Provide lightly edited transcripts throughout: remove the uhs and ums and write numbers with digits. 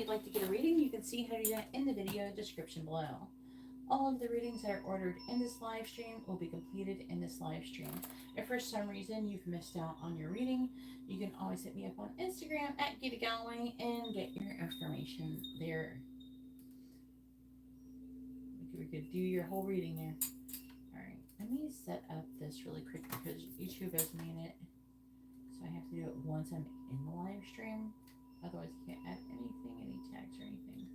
like to get a reading, you can see how to do that in the video description below. All of the readings that are ordered in this live stream will be completed in this live stream. If for some reason you've missed out on your reading, you can always hit me up on Instagram at GeetaGalaway and get your information there. We could do your whole reading there. Alright, let me set up this really quick because YouTube has made it so I have to do it once I'm in the live stream. Otherwise, you can't add anything, any tags or anything.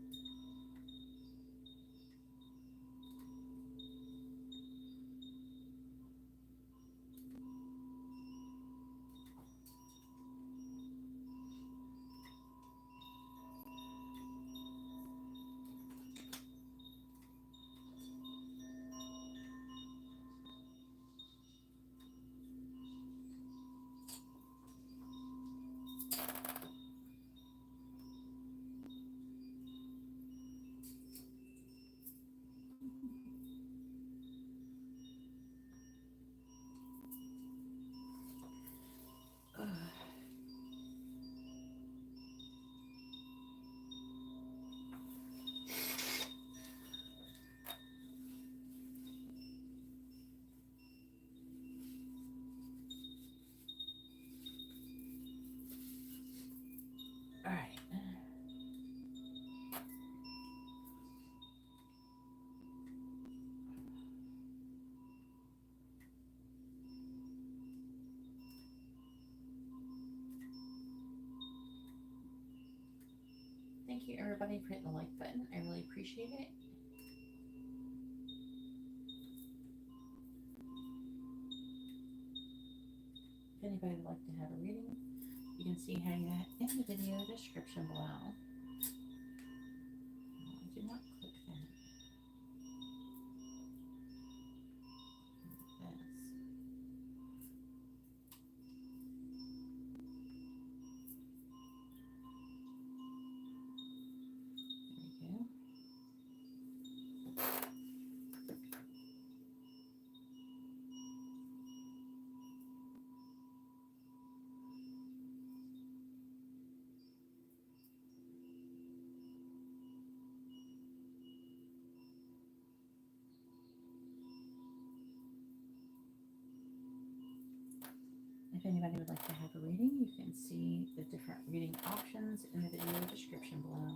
Alright. Thank you everybody for hitting the like button. I really appreciate it. If anybody would like to have a reading, you can see how you get in the video description below. I did not click that. If anybody would like to have a reading, you can see the different reading options in the video description below.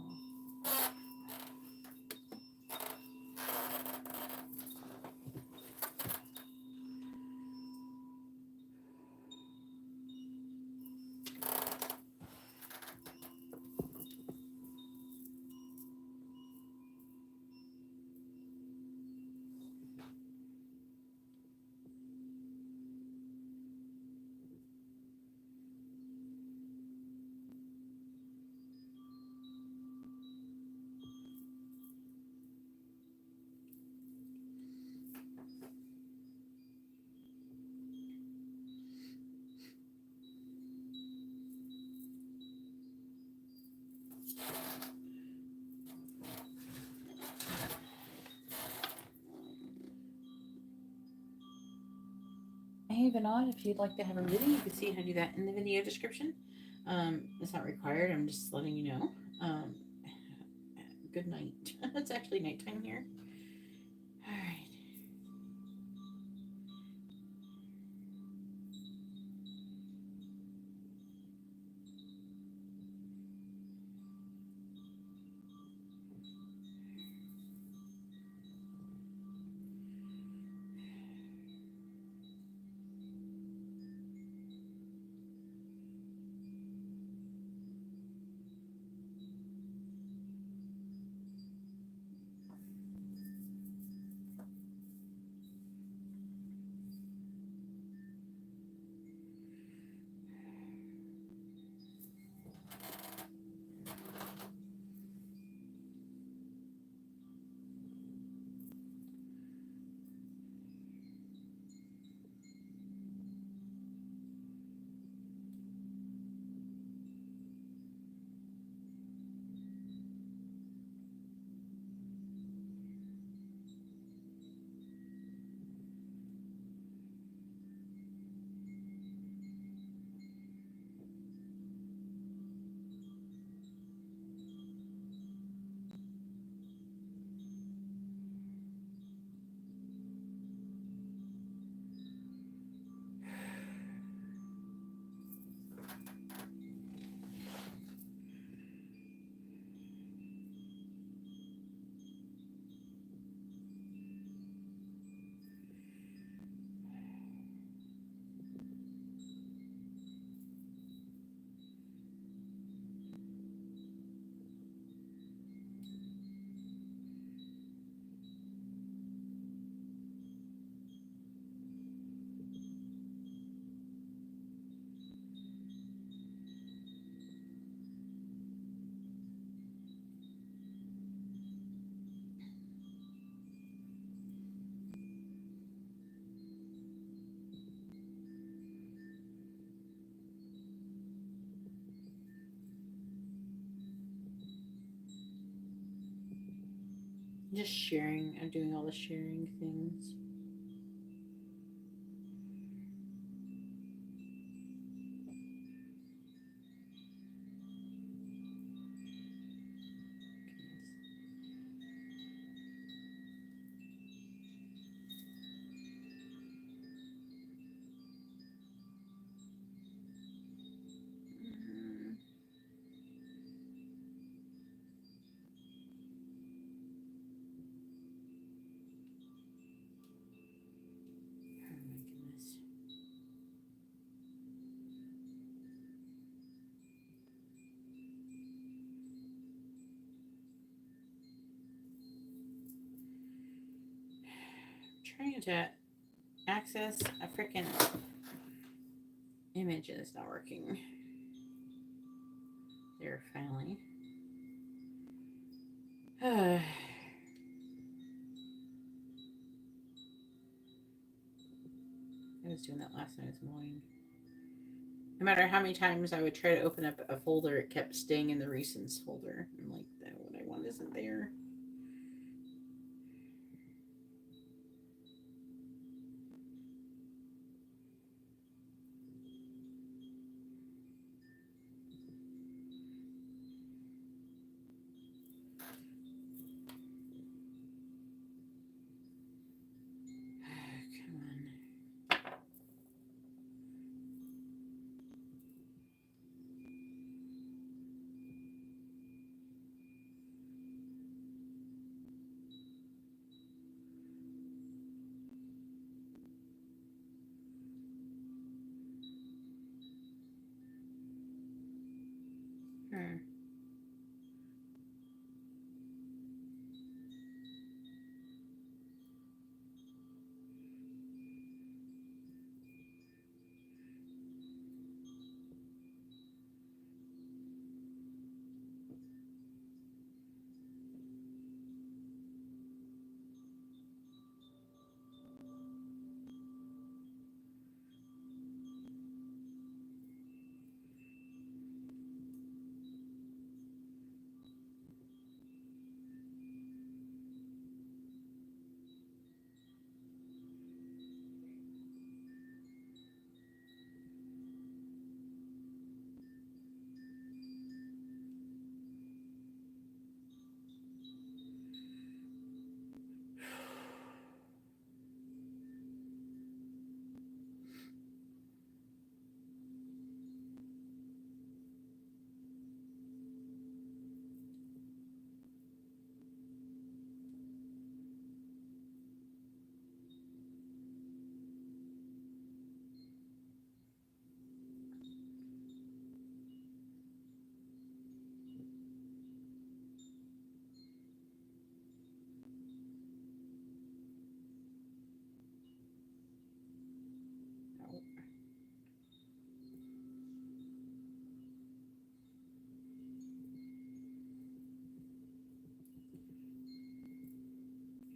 Hey Vinod, if you'd like to have a reading, you can see how to do that in the video description. It's not required, I'm just letting you know. Good night. It's actually nighttime here. Alright. Just sharing. I'm doing all the sharing things. Trying to access a freaking image and it's not working. There, finally. I was doing that last night. It's annoying. No matter how many times I would try to open up a folder, it kept staying in the recents folder. I'm like, what I want isn't there.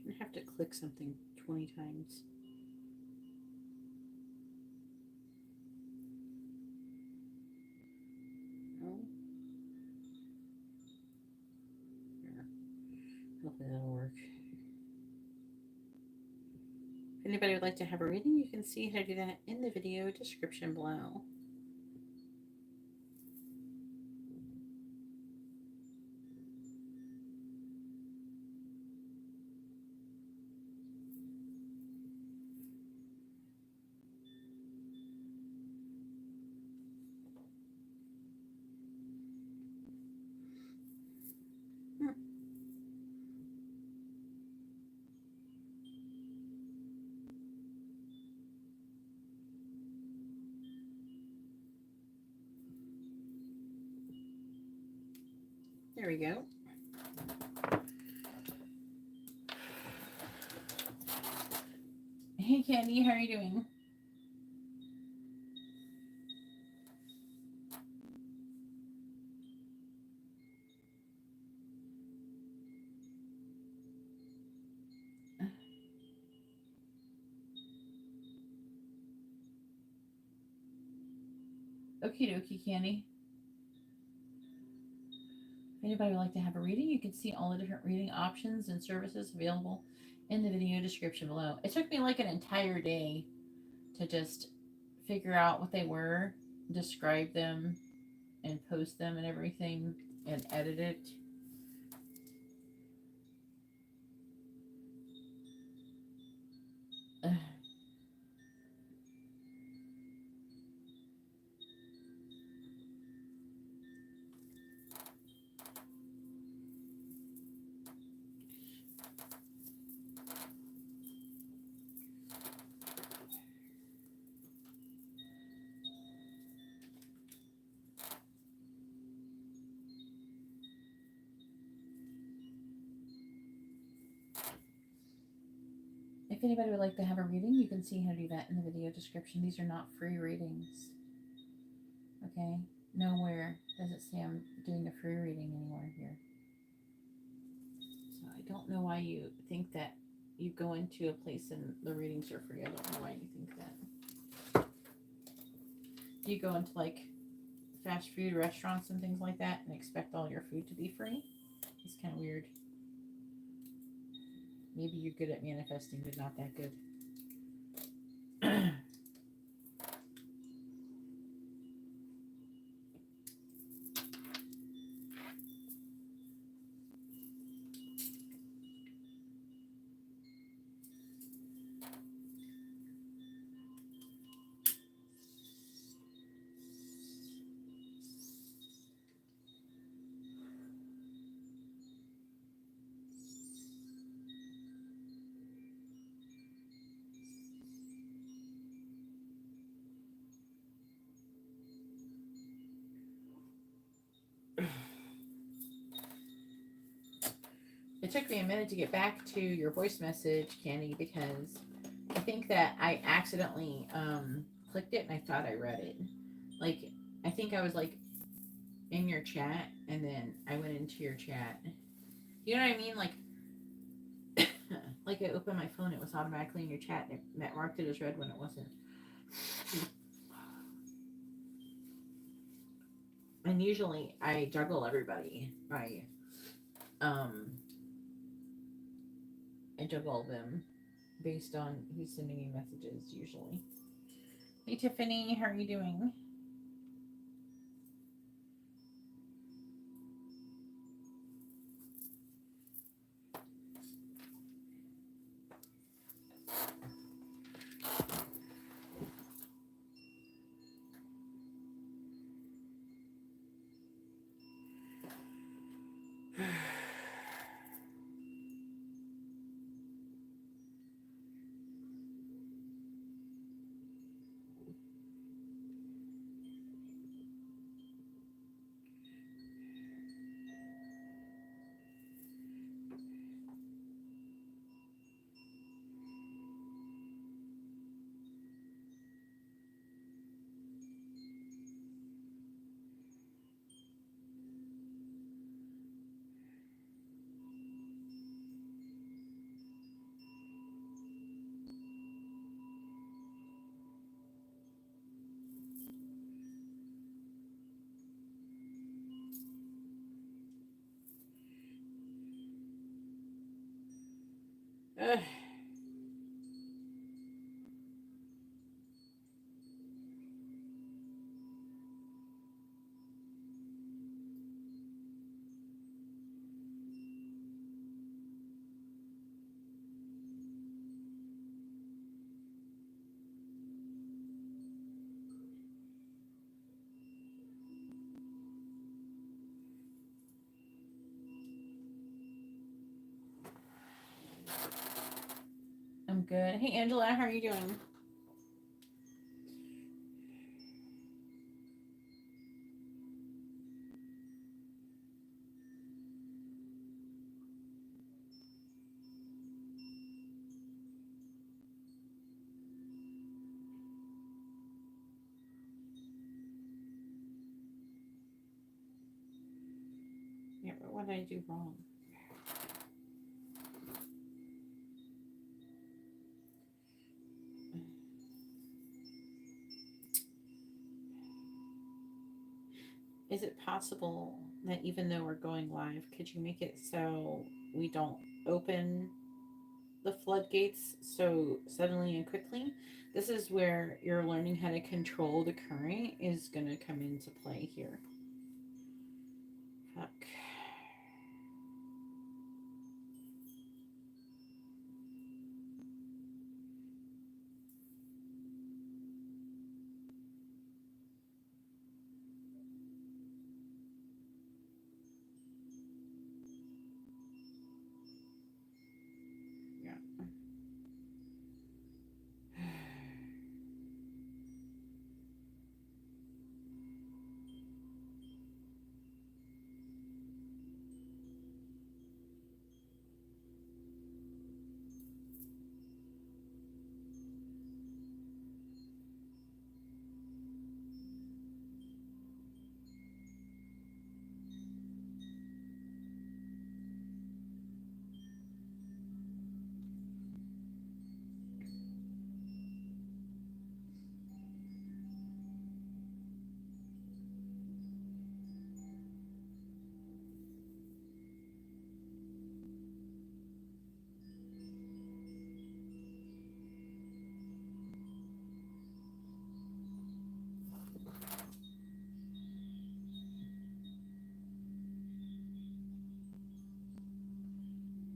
I have to click something 20 times. No. Here. Hopefully that'll work. If anybody would like to have a reading, you can see how to do that in the video description below. There we go. Hey Candy, how are you doing? Okie dokie, Candy. If anybody would like to have a reading, you can see all the different reading options and services available in the video description below. It took me like an entire day to just figure out what they were, describe them, and post them and everything, and edit it. If anybody would like to have a reading, you can see how to do that in the video description. These are not free readings. Okay? Nowhere does it say I'm doing a free reading anywhere here. So I don't know why you think that you go into a place and the readings are free. I don't know why you think that. Do you go into like fast food restaurants and things like that and expect all your food to be free? It's kind of weird. Maybe you're good at manifesting, but not that good. It took me a minute to get back to your voice message, Candy, because I think that I accidentally clicked it and I thought I read it. Like, I think I was like in your chat and then I went into your chat. You know what I mean? Like, like I opened my phone, it was automatically in your chat and it marked it as read when it wasn't. And usually I juggle everybody. I juggle them based on who's sending me messages usually. Hey Tiffany, how are you doing? I'm good. Hey Angela, how are you doing? Yeah, but what did I do wrong? Is it possible that even though we're going live, could you make it so we don't open the floodgates so suddenly and quickly? This is where you're learning how to control the current is going to come into play here. Fuck.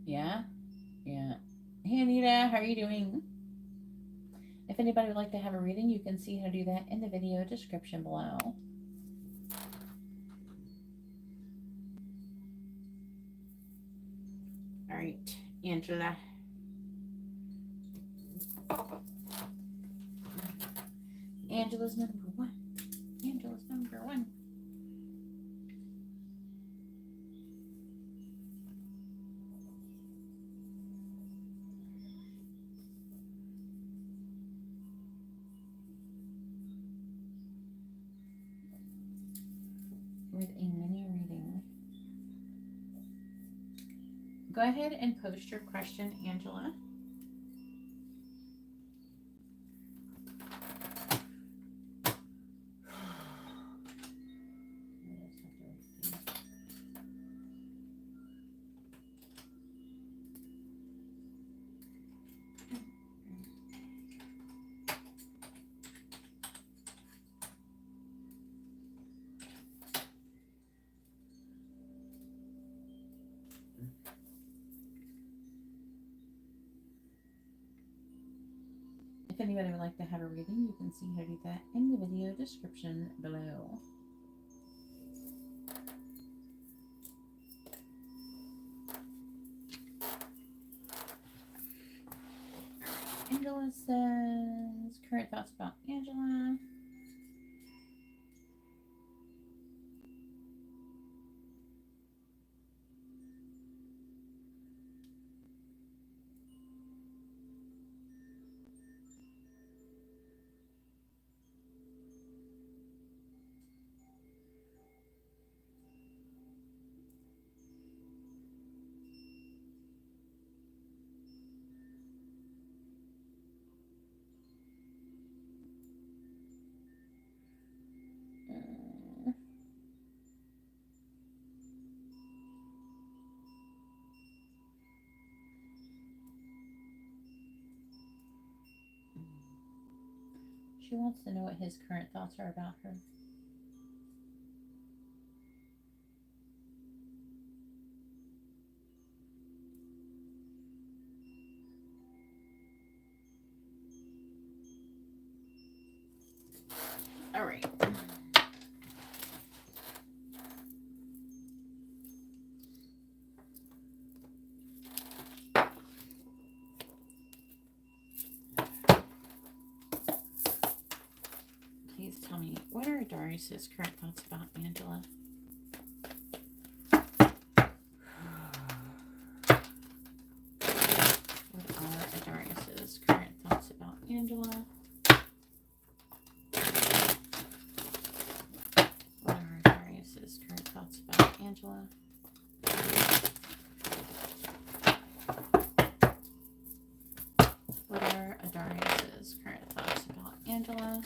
Yeah? Yeah. Hey Anita, how are you doing? If anybody would like to have a reading, you can see how to do that in the video description below. All right, Angela. Angela's number one. Angela's number one. With a mini reading. Go ahead and post your question, Angela. If anybody would like to have a reading, you can see how to do that in the video description below. Angela says, current thoughts about Angela. She wants to know what his current thoughts are about her. All right. Please tell me, what are Darius's current thoughts about Angela? What are Darius's current thoughts about Angela? What are Darius's current thoughts about Angela? What are Darius's current thoughts about Angela?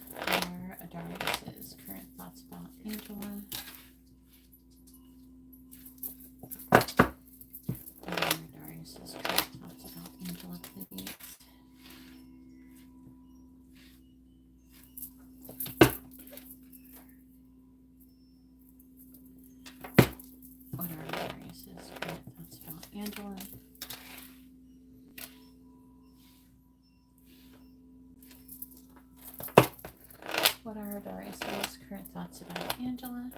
What are Darius's current thoughts about Angela. What are Darius's current thoughts about Angela?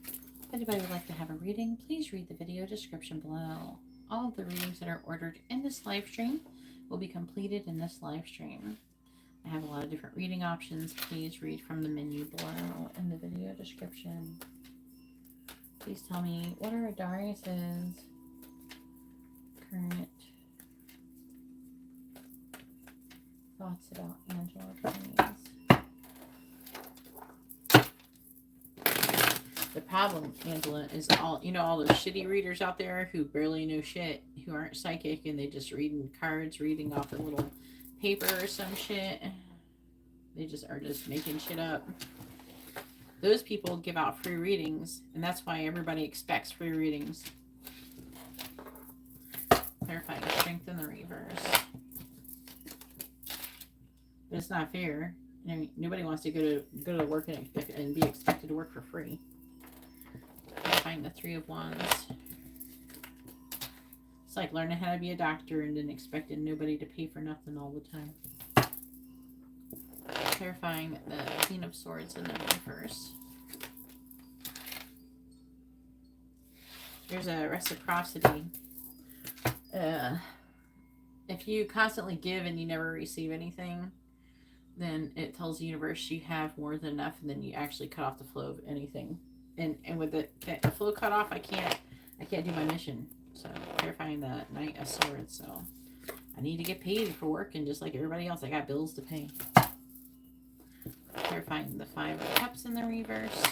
If anybody would like to have a reading, please read the video description below. All of the readings that are ordered in this live stream will be completed in this live stream. I have a lot of different reading options. Please read from the menu below in the video description. Please tell me, what are Darius's current thoughts about Angela, please? The problem, Angela, is all all those shitty readers out there who barely know shit, who aren't psychic, and they just reading cards, reading off a little paper or some shit. They just are just making shit up. Those people give out free readings, and that's why everybody expects free readings. Clarifying strength in the reverse. But it's not fair. I mean, nobody wants to go to work and be expected to work for free. Clarifying the 3 of Wands. It's like learning how to be a doctor and then expecting nobody to pay for nothing all the time. Clarifying the Queen of Swords in the reverse. There's a reciprocity. If you constantly give and you never receive anything, then it tells the universe you have more than enough, and then you actually cut off the flow of anything. And with the flow cut off, I can't do my mission. So clarifying the Knight of Swords. So I need to get paid for working just like everybody else. I got bills to pay. Clarifying the 5 of Cups in the reverse.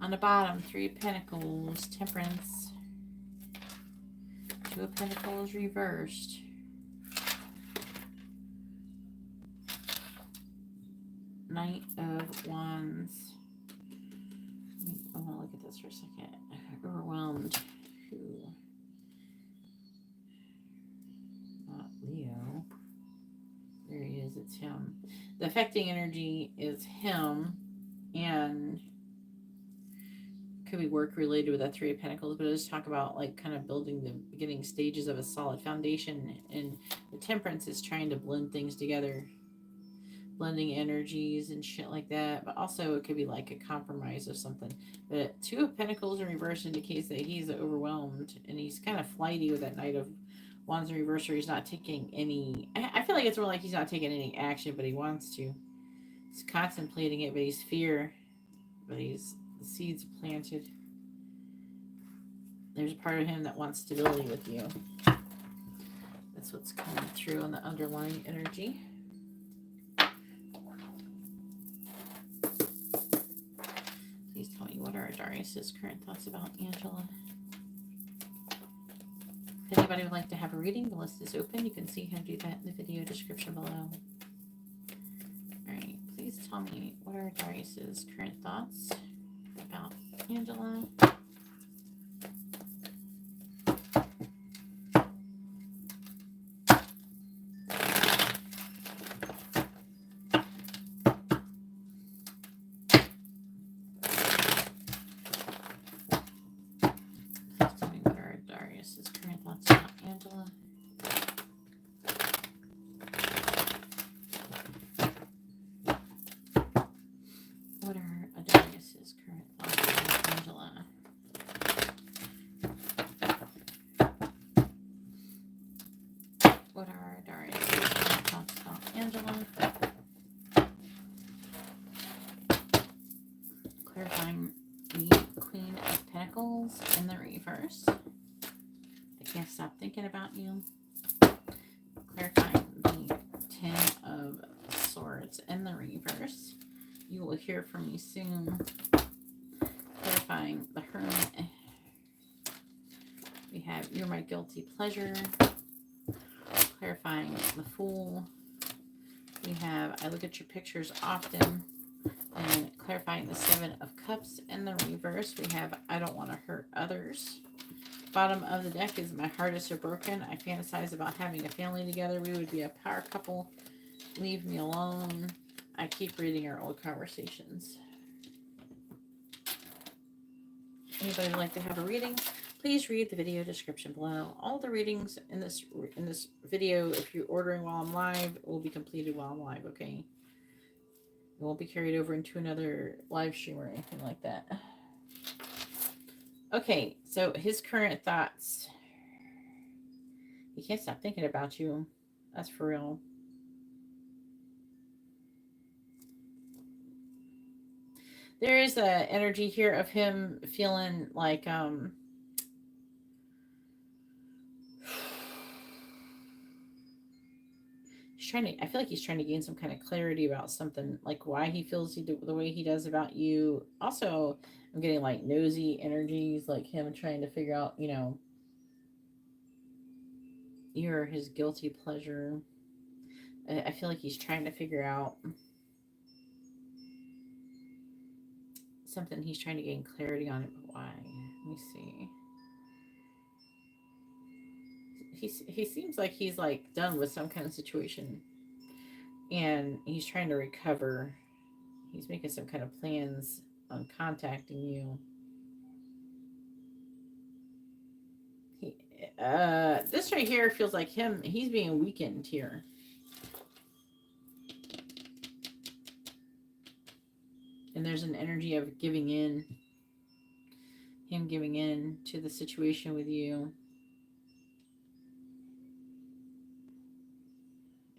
On the bottom, 3 of Pentacles, Temperance. 2 of Pentacles reversed. Knight of Wands. I want to look at this for a second. Overwhelmed. Ooh. Not Leo. There he is. It's him. The affecting energy is him, and could be work related with that 3 of Pentacles, but I just talk about like kind of building the beginning stages of a solid foundation, and the Temperance is trying to blend things together, blending energies and shit like that. But also it could be like a compromise of something. But 2 of Pentacles in reverse indicates that he's overwhelmed, and he's kind of flighty with that Knight of Wands in reverse, where he's not taking any, I feel like it's more like he's not taking any action, but he wants to. He's contemplating it, but he's fear, but he's the seeds planted. There's a part of him that wants stability with you. That's what's coming through on the underlying energy. Please tell me, what are Darius's current thoughts about Angela? If anybody would like to have a reading, the list is open. You can see how to do that in the video description below. Alright, please tell me, what are Darius's current thoughts about Angela? Clarifying the Queen of Pentacles in the reverse. I can't stop thinking about you. Clarifying the 10 of Swords in the reverse. You will hear from me soon. Clarifying the Hermit. We have You're My Guilty Pleasure. Clarifying the Fool. We have I Look at Your Pictures Often. And clarifying the 7 of Cups in the reverse. We have I Don't Want to Hurt Others. Bottom of the deck is My Heart Is So Broken. I fantasize about having a family together. We would be a power couple. Leave me alone. I keep reading our old conversations. Anybody would like to have a reading? Please read the video description below. All the readings in this video, if you're ordering while I'm live, will be completed while I'm live, okay? It won't be carried over into another live stream or anything like that. Okay, so his current thoughts. He can't stop thinking about you. That's for real. There is a energy here of him feeling like he's trying to, I feel like he's trying to gain some kind of clarity about something, like why he feels the way he does about you. Also, I'm getting like nosy energies, like him trying to figure out, you know, you're his guilty pleasure. I feel like he's trying to figure out something. He's trying to gain clarity on it, but why? Let me see. He seems like he's like done with some kind of situation, and he's trying to recover. He's making some kind of plans on contacting you. He, this right here feels like him. He's being weakened here. And there's an energy of giving in. Him giving in to the situation with you.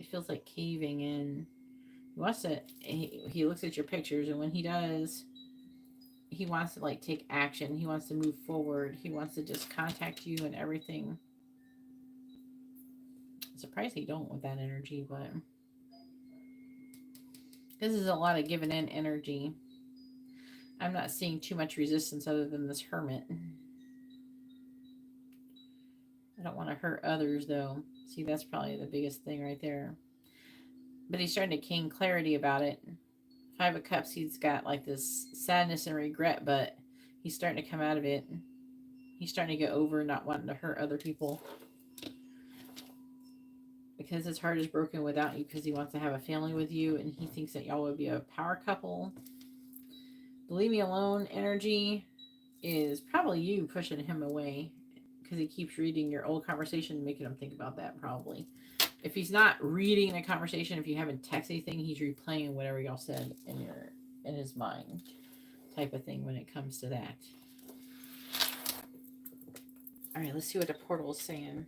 It feels like caving in. He wants to, he looks at your pictures, and when he does, he wants to like take action. He wants to move forward. He wants to just contact you and everything. I'm surprised he don't with that energy, but this is a lot of giving in energy. I'm not seeing too much resistance other than this hermit. I don't want to hurt others, though. See, that's probably the biggest thing right there. But he's starting to gain clarity about it. Five of Cups, he's got like this sadness and regret, but he's starting to come out of it. He's starting to get over not wanting to hurt other people. Because his heart is broken without you, because he wants to have a family with you, and he thinks that y'all would be a power couple. The leave me alone energy is probably you pushing him away, because he keeps reading your old conversation, making him think about that probably. If he's not reading the conversation, if you haven't texted anything, he's replaying whatever y'all said in his mind, type of thing when it comes to that. All right, let's see what the portal is saying.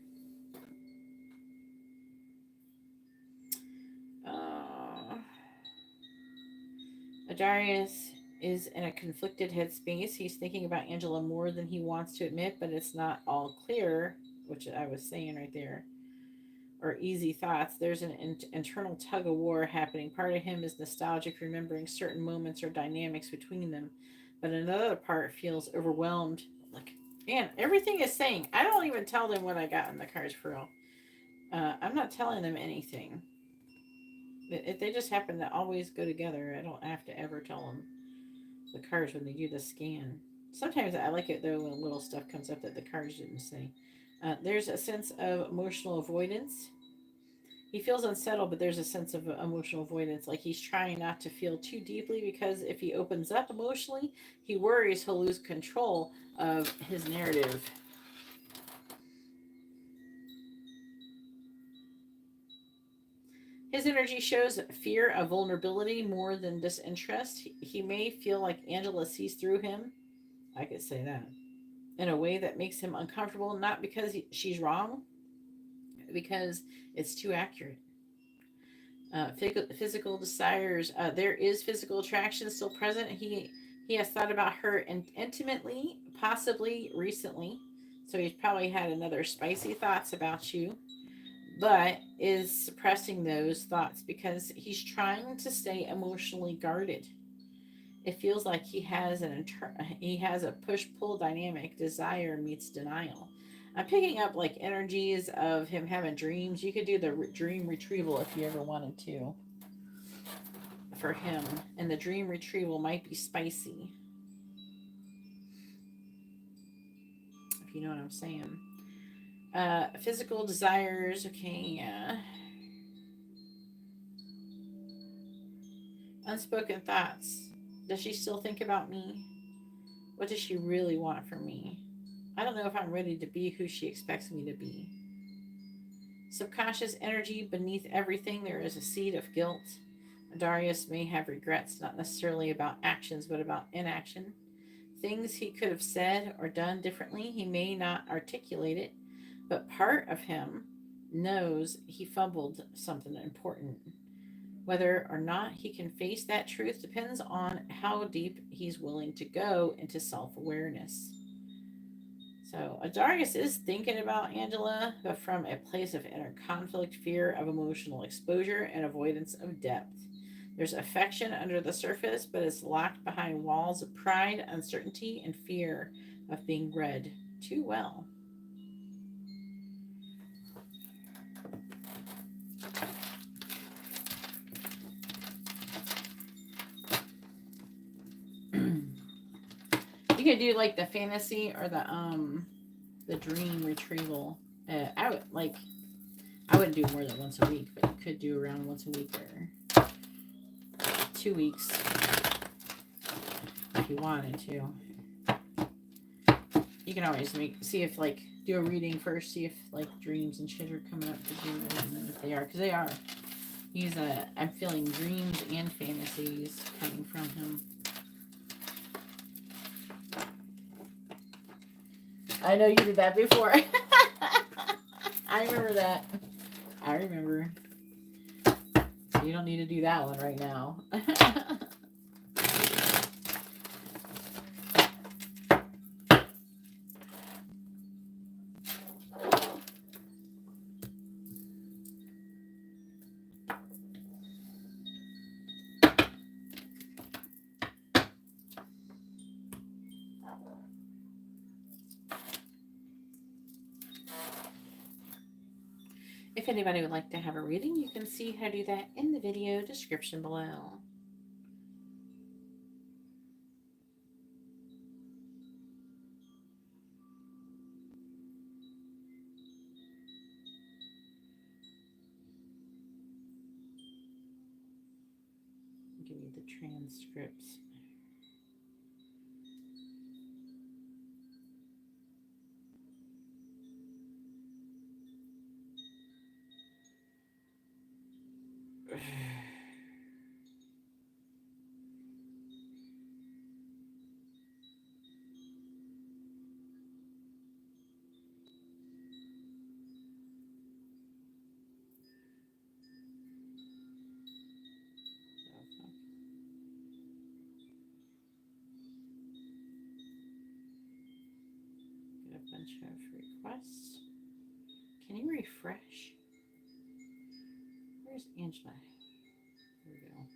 Adarius is in a conflicted headspace. He's thinking about Angela more than he wants to admit, but it's not all clear, which I was saying right there, or easy thoughts. There's an internal tug of war happening. Part of him is nostalgic, remembering certain moments or dynamics between them, but another part feels overwhelmed. Like, man, everything is saying, I don't even tell them what I got in the cards for real. I'm not telling them anything. If they just happen to always go together, I don't have to ever tell them the cards when they do the scan. Sometimes I like it though when little stuff comes up that the cards didn't say. There's a sense of emotional avoidance. He feels unsettled, but there's a sense of emotional avoidance. Like he's trying not to feel too deeply, because if he opens up emotionally, he worries he'll lose control of his narrative. His energy shows fear of vulnerability more than disinterest. He may feel like Angela sees through him. I could say that. In a way that makes him uncomfortable, not because she's wrong, because it's too accurate. Physical desires. There is physical attraction still present. He has thought about her intimately, possibly recently. So he's probably had another spicy thoughts about you, but is suppressing those thoughts because he's trying to stay emotionally guarded. It feels like he has a push-pull dynamic. Desire meets denial. I'm picking up like energies of him having dreams. You could do the dream retrieval if you ever wanted to for him, and the dream retrieval might be spicy, if you know what I'm saying. Physical desires. Okay, yeah. Unspoken thoughts. Does she still think about me? What does she really want from me? I don't know if I'm ready to be who she expects me to be. Subconscious energy. Beneath everything, there is a seed of guilt. Darius may have regrets, not necessarily about actions, but about inaction. Things he could have said or done differently. He may not articulate it, but part of him knows he fumbled something important. Whether or not he can face that truth depends on how deep he's willing to go into self awareness. So, Adarius is thinking about Angela, but from a place of inner conflict, fear of emotional exposure, and avoidance of depth. There's affection under the surface, but it's locked behind walls of pride, uncertainty, and fear of being read too well. You could do like the fantasy or the dream retrieval. I wouldn't do more than once a week, but you could do around once a week or 2 weeks if you wanted to. You can always see if like do a reading first, see if like dreams and shit are coming up for you, and if they are, because they are. I'm feeling dreams and fantasies coming from him. I know you did that before. I remember that. I remember. You don't need to do that one right now. If anybody would like to have a reading, you can see how to do that in the video description below. I'll give you the transcripts. Get a bunch of requests. Can you refresh? Where's Angela? There we go.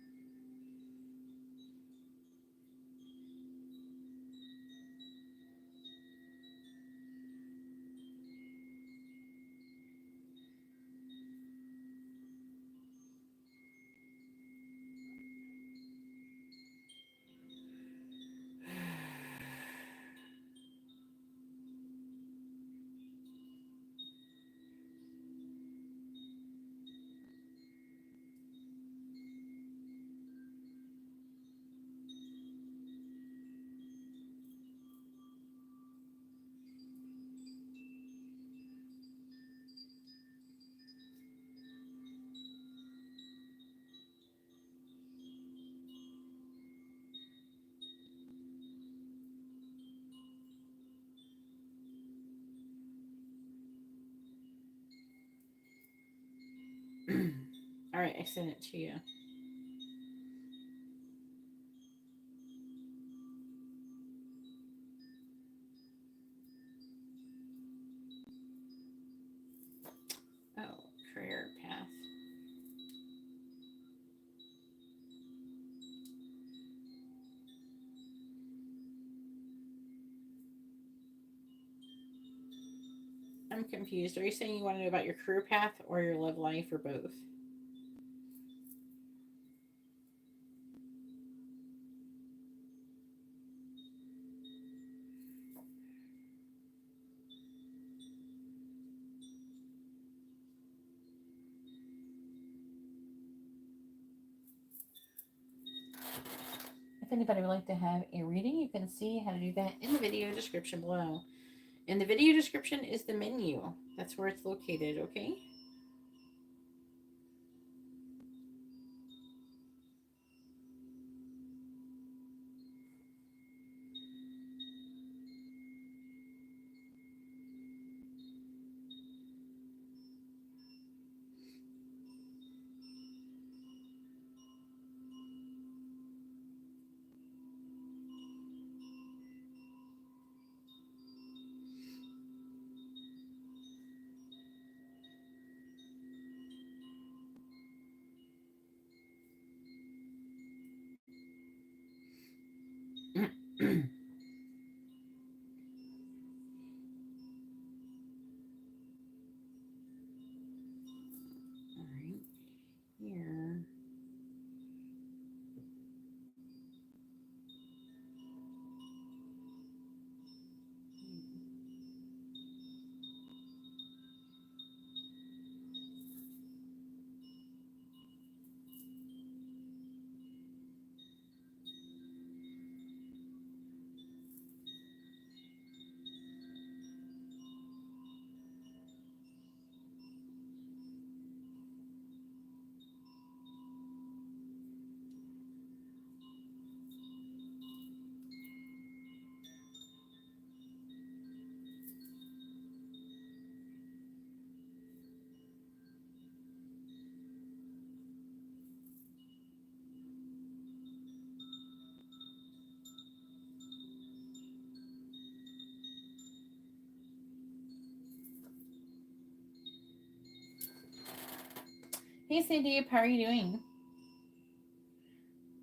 All right, I sent it to you. Oh, career path. I'm confused. Are you saying you want to know about your career path or your love life or both? anybody would like to have a reading, you can see how to do that in the video description below. In the video description is the menu. That's where it's located, okay? Here. Hey Sandeep, how are you doing?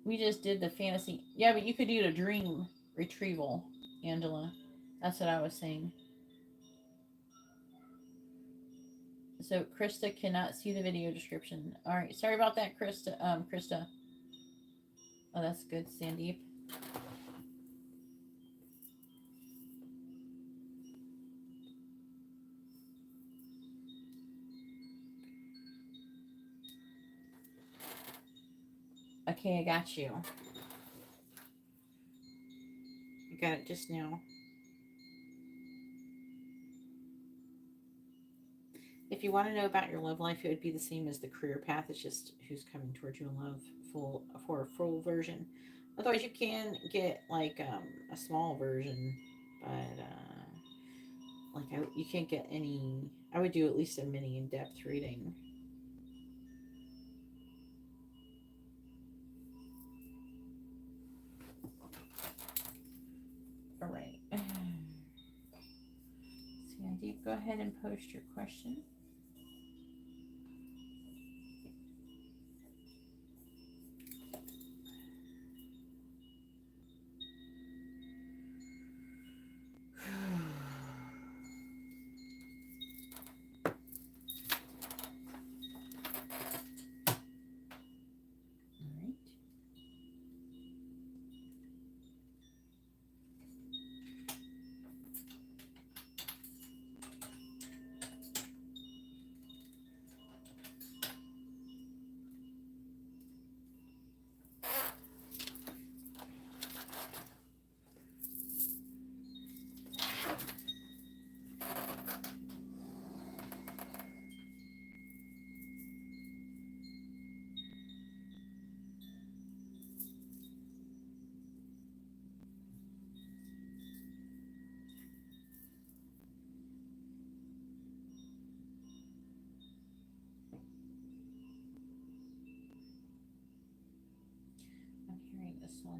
We just did the fantasy. Yeah, but you could do the dream retrieval, Angela. That's what I was saying. So Krista cannot see the video description. All right, sorry about that, Krista. Krista. Oh, that's good, Sandeep. Okay, I got you. I got it just now. If you want to know about your love life, it would be the same as the career path. It's just who's coming towards you in love for a full version. Otherwise, you can get like a small version, but you can't get any. I would do at least a mini in-depth reading. All right. Sandeep, go ahead and post your question.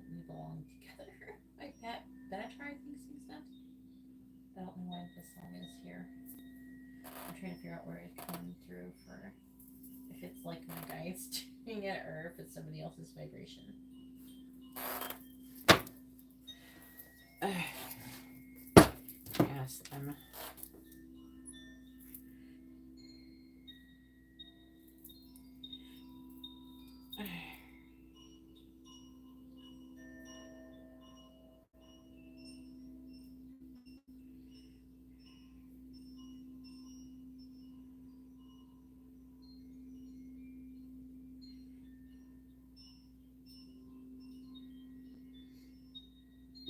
We belong together. Like that. Did I try fixing stuff? I don't know why this song is here. I'm trying to figure out where it came through for if it's like my guides doing it or if it's somebody else's vibration. Yes, I'm.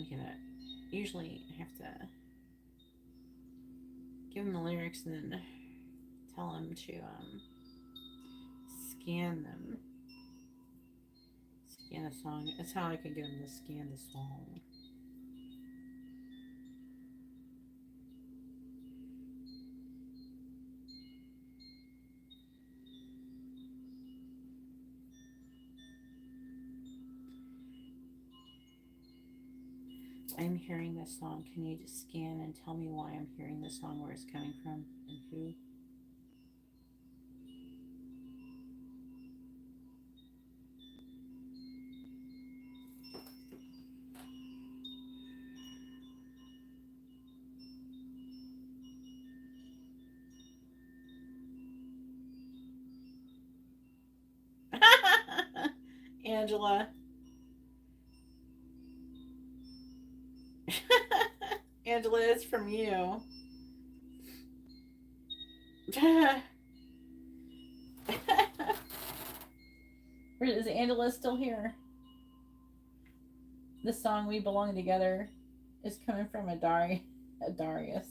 Look at that. Usually I have to give them the lyrics and then tell them to scan them. Scan the song. That's how I can get them to scan the song. I'm hearing this song. Can you just scan and tell me why I'm hearing this song, where it's coming from, and who? Angela. Angela, it's from you. Is Angela still here? The song "We Belong Together" is coming from a Darius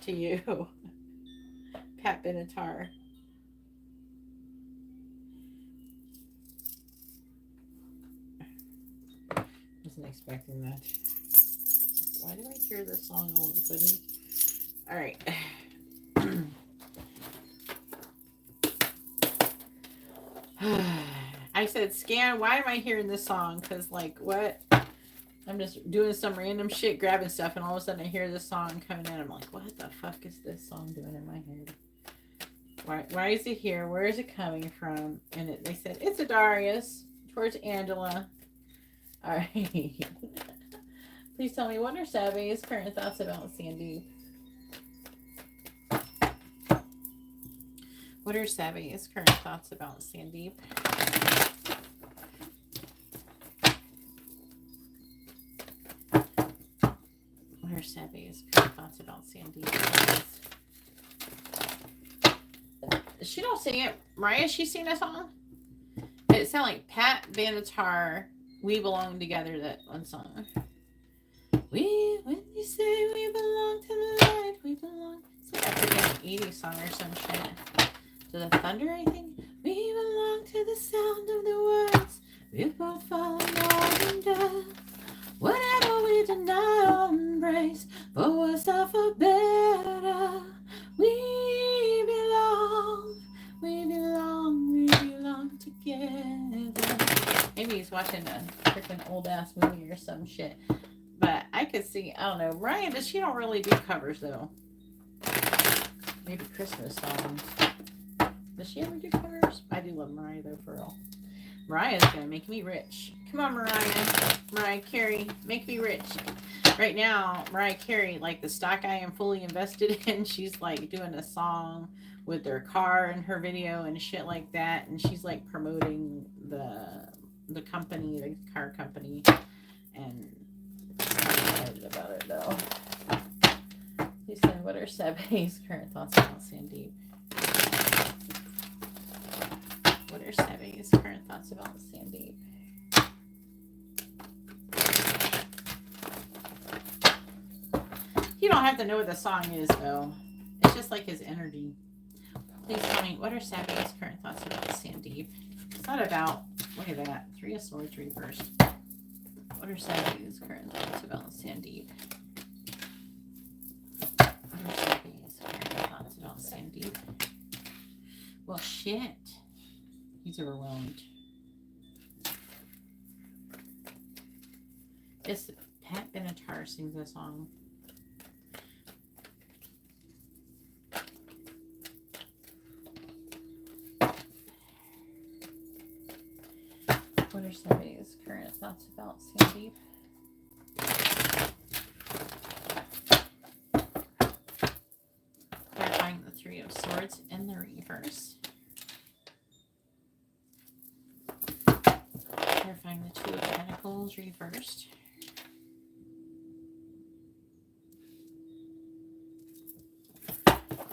to you, Pat Benatar. Wasn't expecting that. Why do I hear this song all of a sudden? All right. I said scan. Why am I hearing this song? Because, like, what? I'm just doing some random shit, grabbing stuff, and all of a sudden I hear this song coming in. I'm like, what the fuck is this song doing in my head? Why is it here? Where is it coming from? And they said, it's a Darius towards Angela. All right. Please tell me, what are Savvy's current thoughts about Sandeep? What are Savvy's current thoughts about Sandeep? What are Savvy's current thoughts about Sandeep? She don't sing it. Mariah, she sing that song? It sounded like Pat Benatar, "We Belong Together," that one song. When you say we belong to the light, we belong. It's like a freaking 80s song or some shit. To the thunder, I think. We belong to the sound of the words. We've both fallen more than death. Whatever we deny or embrace, for worse or for better, we belong together. Maybe he's watching a freaking old ass movie or some shit. But I could see, I don't know. Ryan, she don't really do covers though. Maybe Christmas songs. Does she ever do covers? I do love Mariah though, for real. Mariah's gonna make me rich. Come on, Mariah. Mariah Carey, make me rich. Right now, Mariah Carey, like the stock I am fully invested in, she's like doing a song with their car in her video and shit like that. And she's like promoting the company, the car company. And I'm excited about it though. Please say, what are Sebe's current thoughts about Sandeep? What are Sebe's current thoughts about Sandeep? You don't have to know what the song is though. It's just like his energy. Please tell me, what are Sebe's current thoughts about Sandeep? It's not about, look at that, 3 of Swords reversed. What are Sebe's current thoughts about Sandeep? What are Sebe's current thoughts about Sandeep? Well, shit. He's overwhelmed. It's Pat Benatar sings this song. What are somebody's current thoughts about Sandeep? Clarifying the 3 of Swords in the reverse. Clarifying the 2 of Pentacles reversed.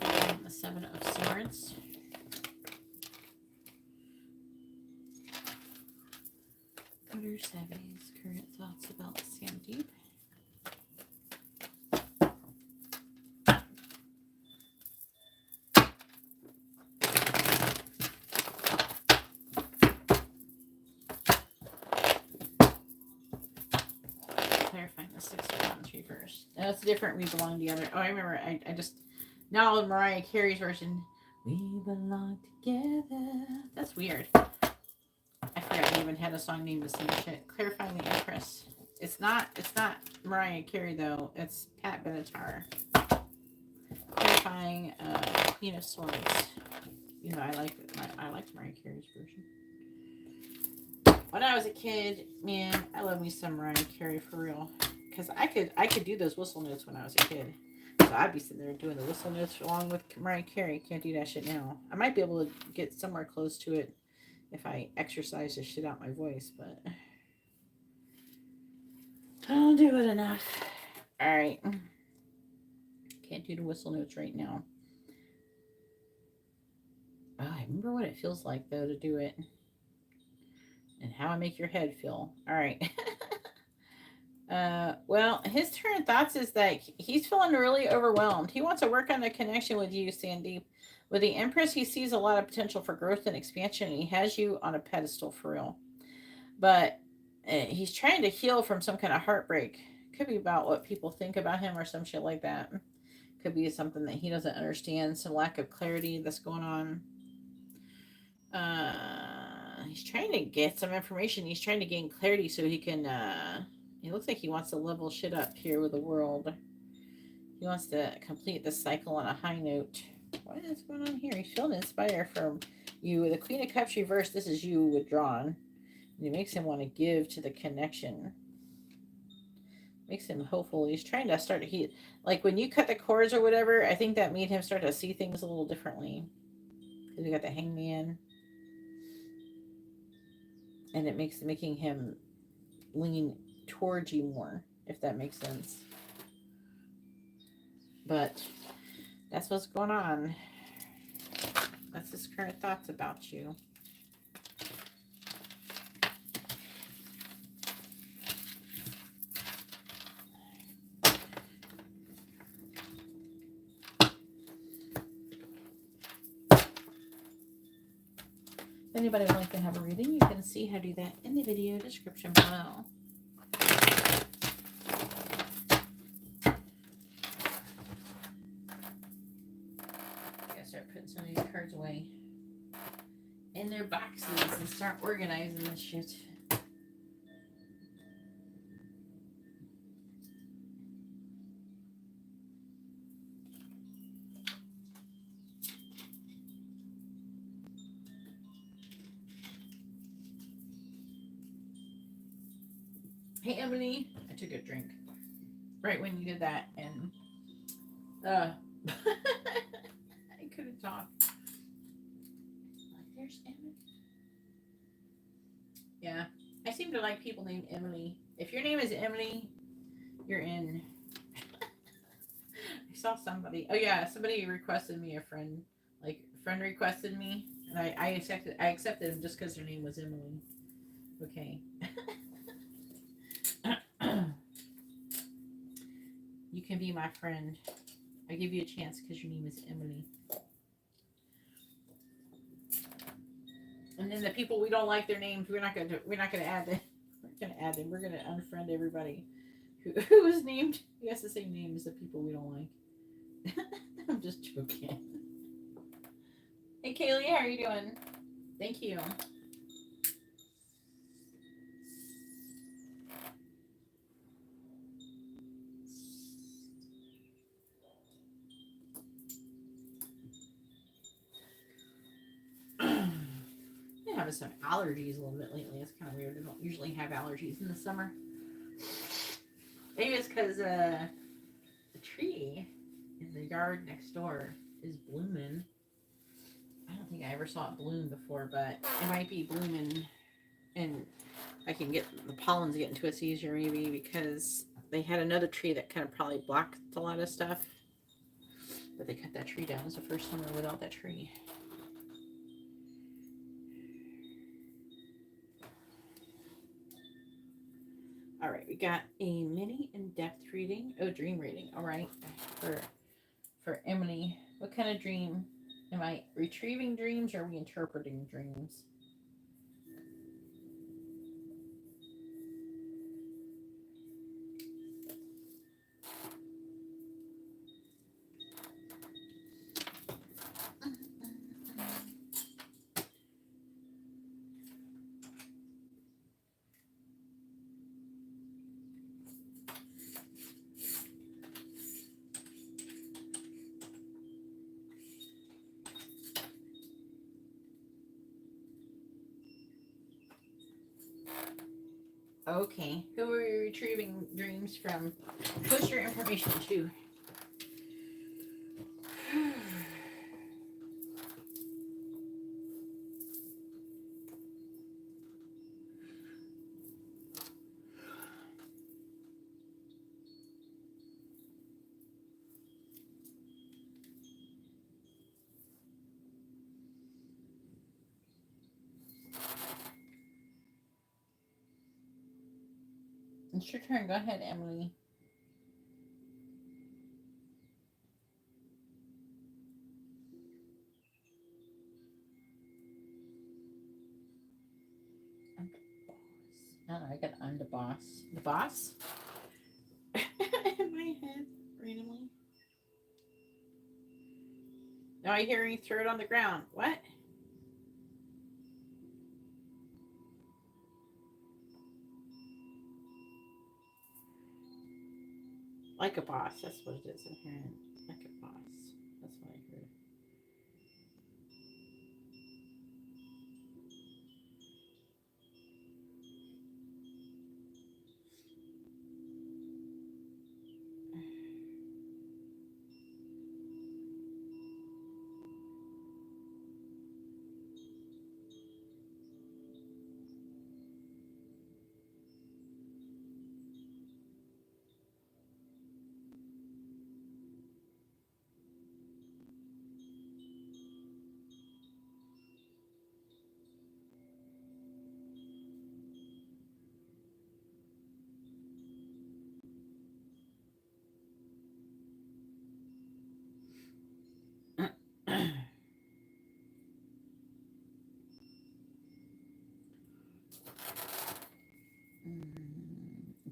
Clarifying the 7 of Swords. Water Savvy's current thoughts about Sandeep. Clarifying the 6 of Wands reversed. That's different. We belong together. Oh, I remember. I just now Mariah Carey's version. We belong together. That's weird. I forgot we even had a song named the same shit. Clarifying the Empress. It's not Mariah Carey though. It's Pat Benatar. Clarifying Queen of Swords. You know, I like Mariah Carey's version. When I was a kid, man, I love me some Mariah Carey for real. Because I could do those whistle notes when I was a kid. So I'd be sitting there doing the whistle notes along with Mariah Carey. Can't do that shit now. I might be able to get somewhere close to it if I exercise the shit out my voice, but I don't do it enough. Alright. Can't do the whistle notes right now. Oh, I remember what it feels like, though, to do it. And how I make your head feel. Alright. Well, his current thoughts is that he's feeling really overwhelmed. He wants to work on a connection with you, Sandeep. With the Empress, he sees a lot of potential for growth and expansion, and he has you on a pedestal for real. But he's trying to heal from some kind of heartbreak. Could be about what people think about him or some shit like that. Could be something that he doesn't understand, some lack of clarity that's going on. He's trying to get some information. He's trying to gain clarity so he can, it looks like he wants to level shit up here with the world. He wants to complete the cycle on a high note. What is going on here? He's feeling inspired from you. The Queen of Cups reversed. This is you withdrawn. And it makes him want to give to the connection. Makes him hopeful. He's trying to start to like when you cut the cords or whatever, I think that made him start to see things a little differently. Because we got the Hangman. And it making him lean towards you more, if that makes sense. But that's what's going on. That's his current thoughts about you. If anybody would like to have a reading, you can see how to do that in the video description below. Start putting some of these cards away in their boxes and start organizing this shit. Hey Emily, I took a drink right when you did that and I couldn't talk. Like, there's Emily. Yeah, I seem to like people named Emily. If your name is Emily, you're in. I saw somebody. Oh yeah, somebody requested me a friend. Like friend requested me, and I accepted. I accepted him just because their name was Emily. Okay. You can be my friend. I give you a chance because your name is Emily. And then the people we don't like their names, we're not gonna add them. We're gonna add them. We're gonna unfriend everybody who is named. He has the same name as the people we don't like. I'm just joking. Hey Kaylee, how are you doing? Thank you. I'm having some allergies a little bit lately. It's kind of weird. I don't usually have allergies in the summer. Maybe it's because the tree in the yard next door is blooming. I don't think I ever saw it bloom before, but it might be blooming, and I can get the pollen's getting to us easier maybe because they had another tree that kind of probably blocked a lot of stuff, but they cut that tree down. It's the first summer without that tree. All right, we got a mini in-depth reading. Oh, dream reading. All right, for Emily. What kind of dream? Am I retrieving dreams or are we interpreting dreams? Okay, who are you retrieving dreams from? What's your information to? It's your turn. Go ahead, Emily. I'm the boss. Oh, I got I'm the boss. The boss? In my head, randomly. Now I hear you throw it on the ground. What? Like a boss. That's what it is. I'm hearing like a boss. That's what I heard.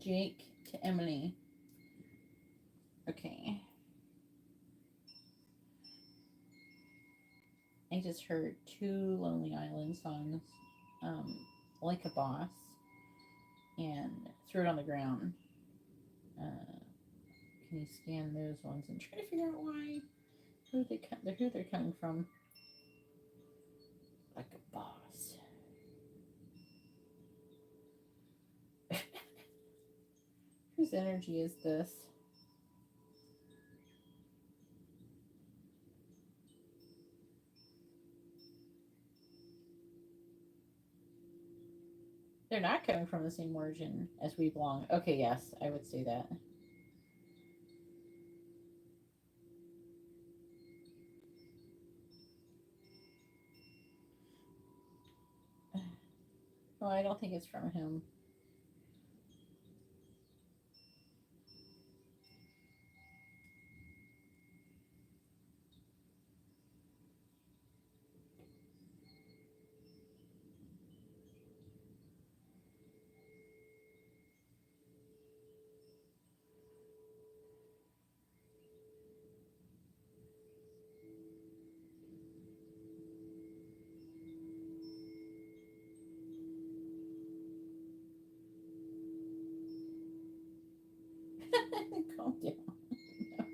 Jake to Emily. Okay. I just heard two Lonely Island songs. Um, like a boss and threw it on the ground. Can you scan those ones and try to figure out why who they're coming from? Like a boss. Whose energy is this? They're not coming from the same origin as we belong. Okay, yes, I would say that. Oh, I don't think it's from him. Calm down. No.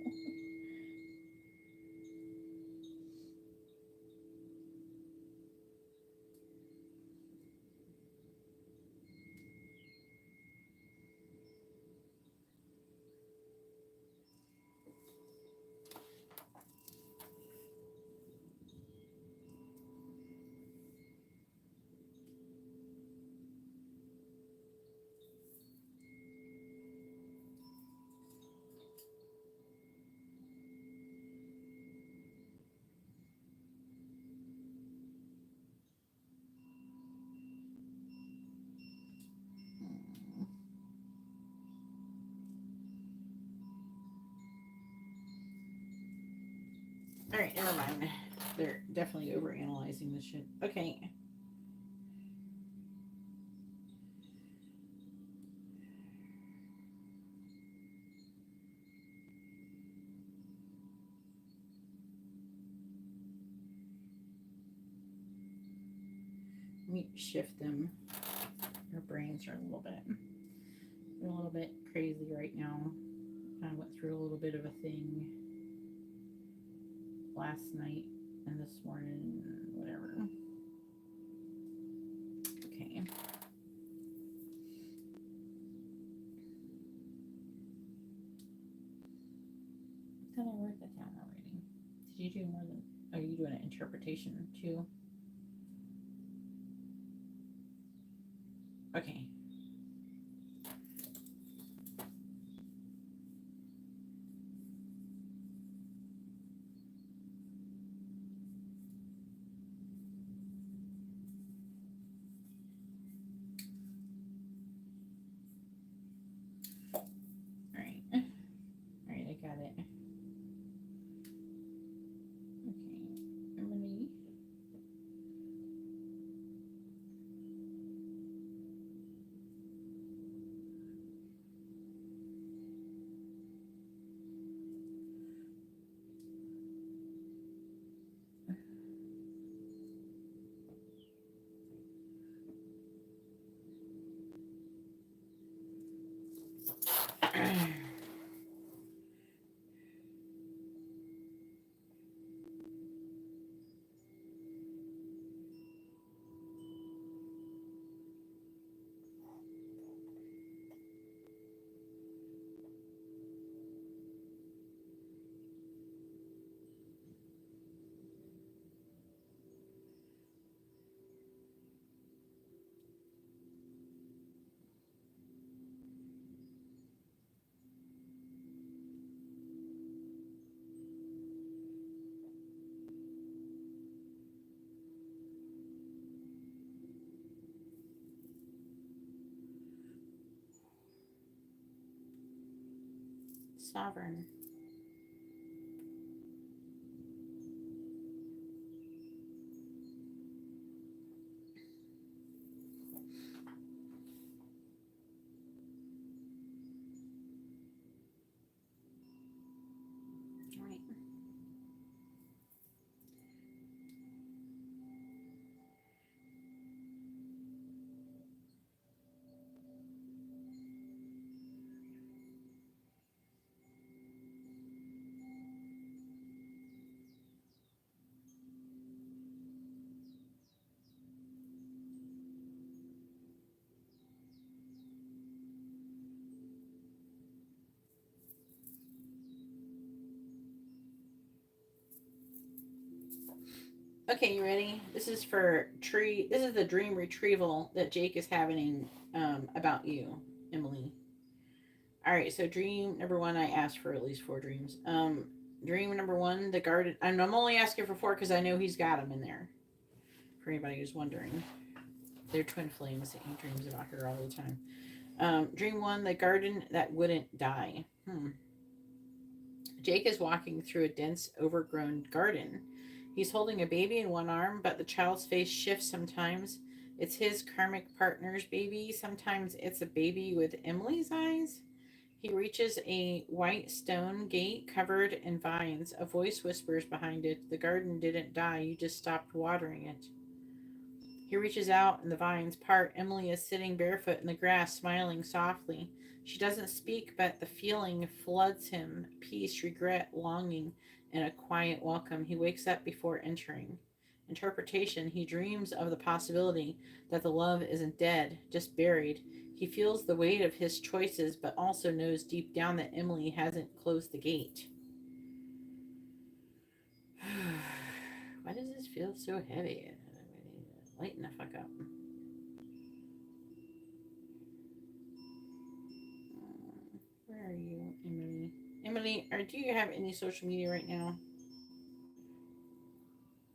Alright, never mind. They're definitely overanalyzing this shit. Okay. Let me shift them. Our brains are they're a little bit crazy right now. I went through a little bit of a thing last night and this morning, whatever. Okay. I thought I wrote that down already. Did you do more than... Oh, you doing an interpretation too? Okay. Alright. Alright, I got it. Okay. Emily. Sovereign. Alright. Okay, you ready? This is for tree. This is the dream retrieval that Jake is having about you, Emily. All right, so dream number one. I asked for at least 4 dreams. Dream number one, the garden. And I'm only asking for 4 because I know he's got them in there. For anybody who's wondering, they're twin flames. He dreams about her all the time. Dream one, the garden that wouldn't die. Jake is walking through a dense, overgrown garden. He's holding a baby in one arm, but the child's face shifts sometimes. It's his karmic partner's baby. Sometimes it's a baby with Emily's eyes. He reaches a white stone gate covered in vines. A voice whispers behind it, "The garden didn't die, you just stopped watering it." He reaches out and the vines part. Emily is sitting barefoot in the grass, smiling softly. She doesn't speak, but the feeling floods him: peace, regret, longing, and a quiet welcome. He wakes up before entering. Interpretation: he dreams of the possibility that the love isn't dead, just buried. He feels the weight of his choices, but also knows deep down that Emily hasn't closed the gate. Why does this feel so heavy? Lighten the fuck up. Where are you, Emily? Emily, do you have any social media right now?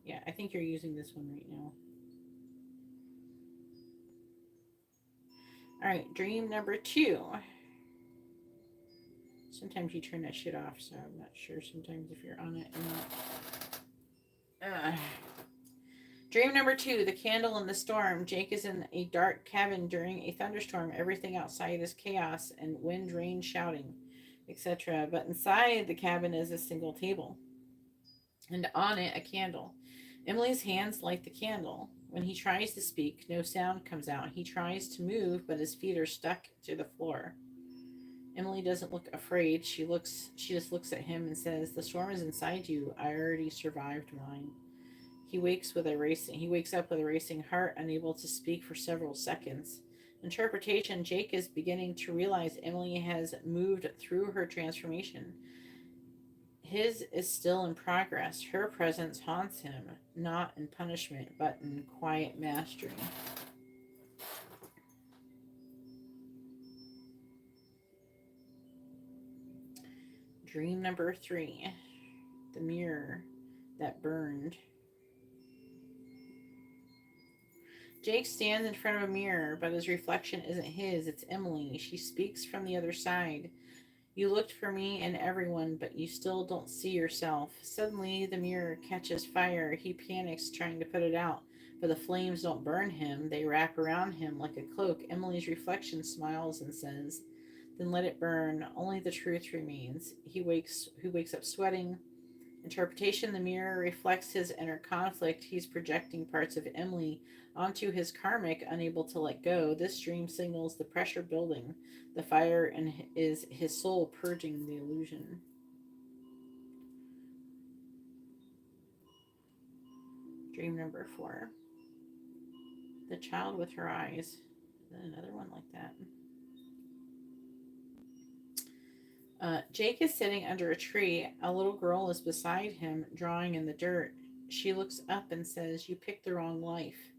Yeah, I think you're using this one right now. All right, dream number 2. Sometimes you turn that shit off, so I'm not sure sometimes if you're on it or not. Uh, Dream number 2, the candle in the storm. Jake is in a dark cabin during a thunderstorm. Everything outside is chaos and wind, rain, shouting, etc. But inside the cabin is a single table, and on it a candle. Emily's hands light the candle. When he tries to speak, no sound comes out. He tries to move, but his feet are stuck to the floor. Emily doesn't look afraid. She just looks at him and says, "The storm is inside you. I already survived mine." He wakes up with a racing heart, unable to speak for several seconds. Interpretation: Jake is beginning to realize Emily has moved through her transformation. His is still in progress. Her presence haunts him, not in punishment, but in quiet mastery. Dream number 3, the mirror that burned. Jake stands in front of a mirror, but his reflection isn't his, it's Emily. She speaks from the other side. "You looked for me and everyone, but you still don't see yourself." Suddenly, the mirror catches fire. He panics, trying to put it out, but the flames don't burn him. They wrap around him like a cloak. Emily's reflection smiles and says, "Then let it burn. Only the truth remains." He wakes up sweating. Interpretation: the mirror reflects his inner conflict. He's projecting parts of Emily onto his karmic, unable to let go. This dream signals the pressure building. The fire is his soul purging the illusion. Dream number 4, the child with her eyes. Another one like that. Jake is sitting under a tree. A little girl is beside him, drawing in the dirt. She looks up and says, "You picked the wrong life."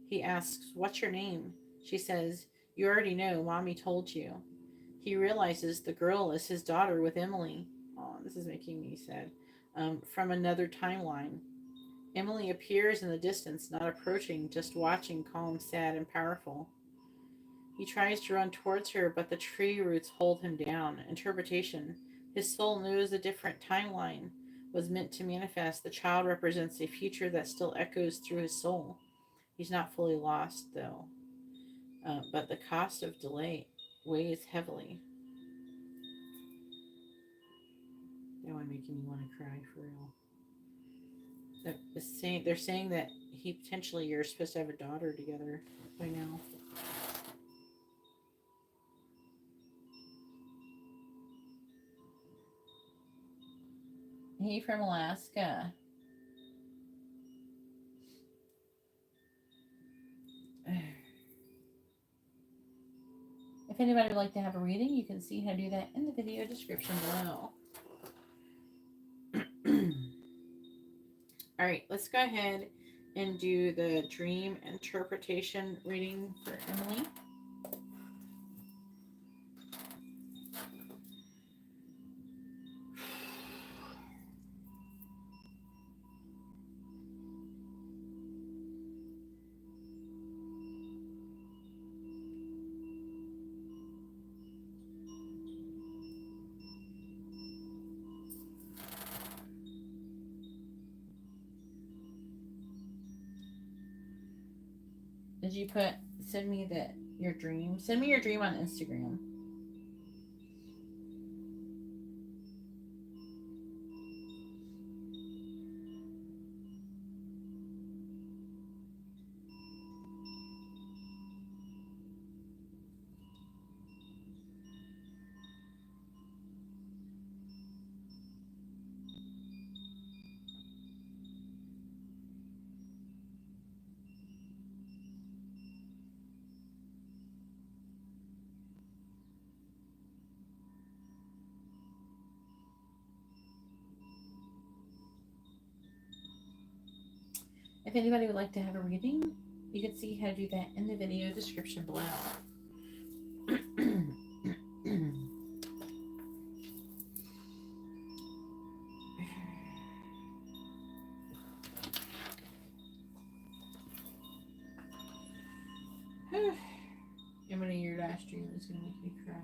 He asks, "What's your name?" She says, "You already know. Mommy told you." He realizes the girl is his daughter with Emily. Oh, this is making me sad. From another timeline. Emily appears in the distance, not approaching, just watching, calm, sad, and powerful. He tries to run towards her, but the tree roots hold him down. Interpretation: his soul knows a different timeline was meant to manifest. The child represents a future that still echoes through his soul. He's not fully lost, though, but the cost of delay weighs heavily. That one making me want to cry for real. They're saying that you're supposed to have a daughter together by now. Hey, from Alaska. If anybody would like to have a reading, you can see how to do that in the video description below. All right, let's go ahead and do the dream interpretation reading for Emily. Did you send me your dream? Send me your dream on Instagram. If anybody would like to have a reading, you can see how to do that in the video description below. Emily, your last dream is going to make me cry.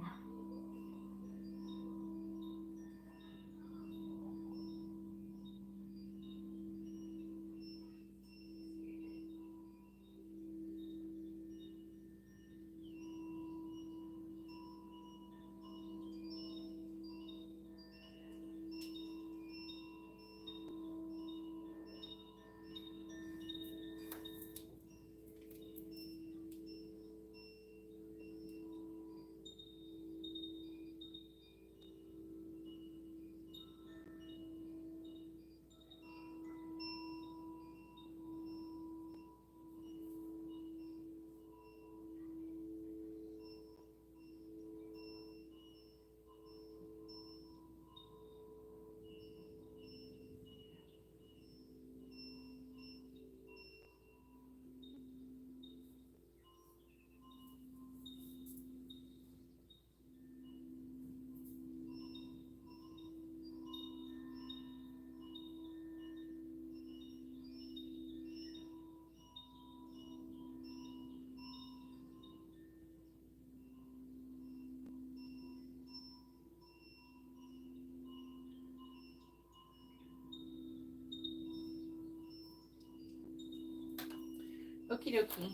Okie dokie.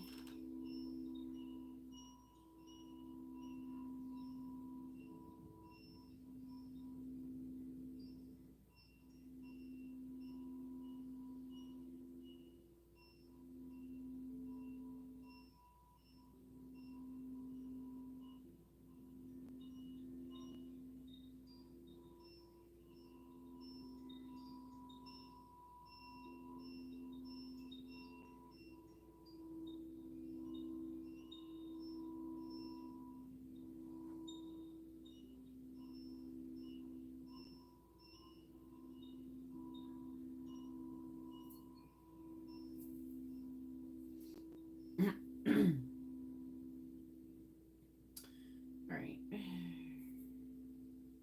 All right.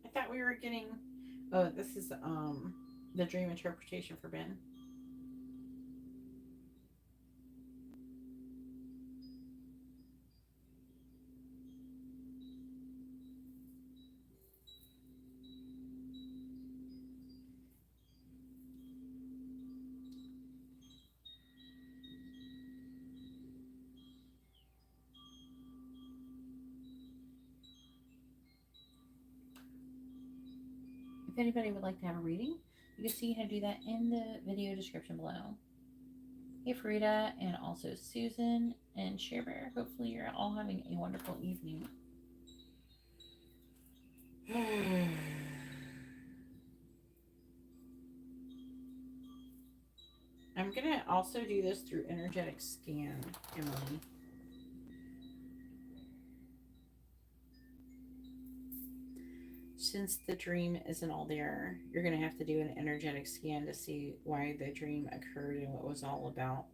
I thought we were getting. Oh, this is the dream interpretation for Ben. If anybody would like to have a reading, you can see how to do that in the video description below. Hey, Frida, and also Susan and Cher. Hopefully, you're all having a wonderful evening. I'm going to also do this through energetic scan, Emily. Since the dream isn't all there, you're going to have to do an energetic scan to see why the dream occurred and what it was all about.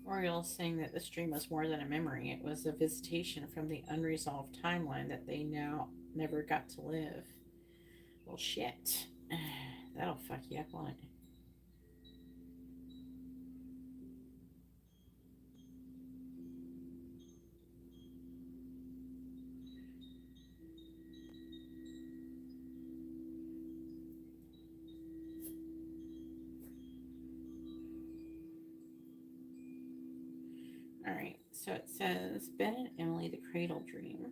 Oriole is saying that this dream was more than a memory. It was a visitation from the unresolved timeline that they now never got to live. Well, shit. That'll fuck you up, won't it? Alright, so it says Ben and Emily, the cradle dream.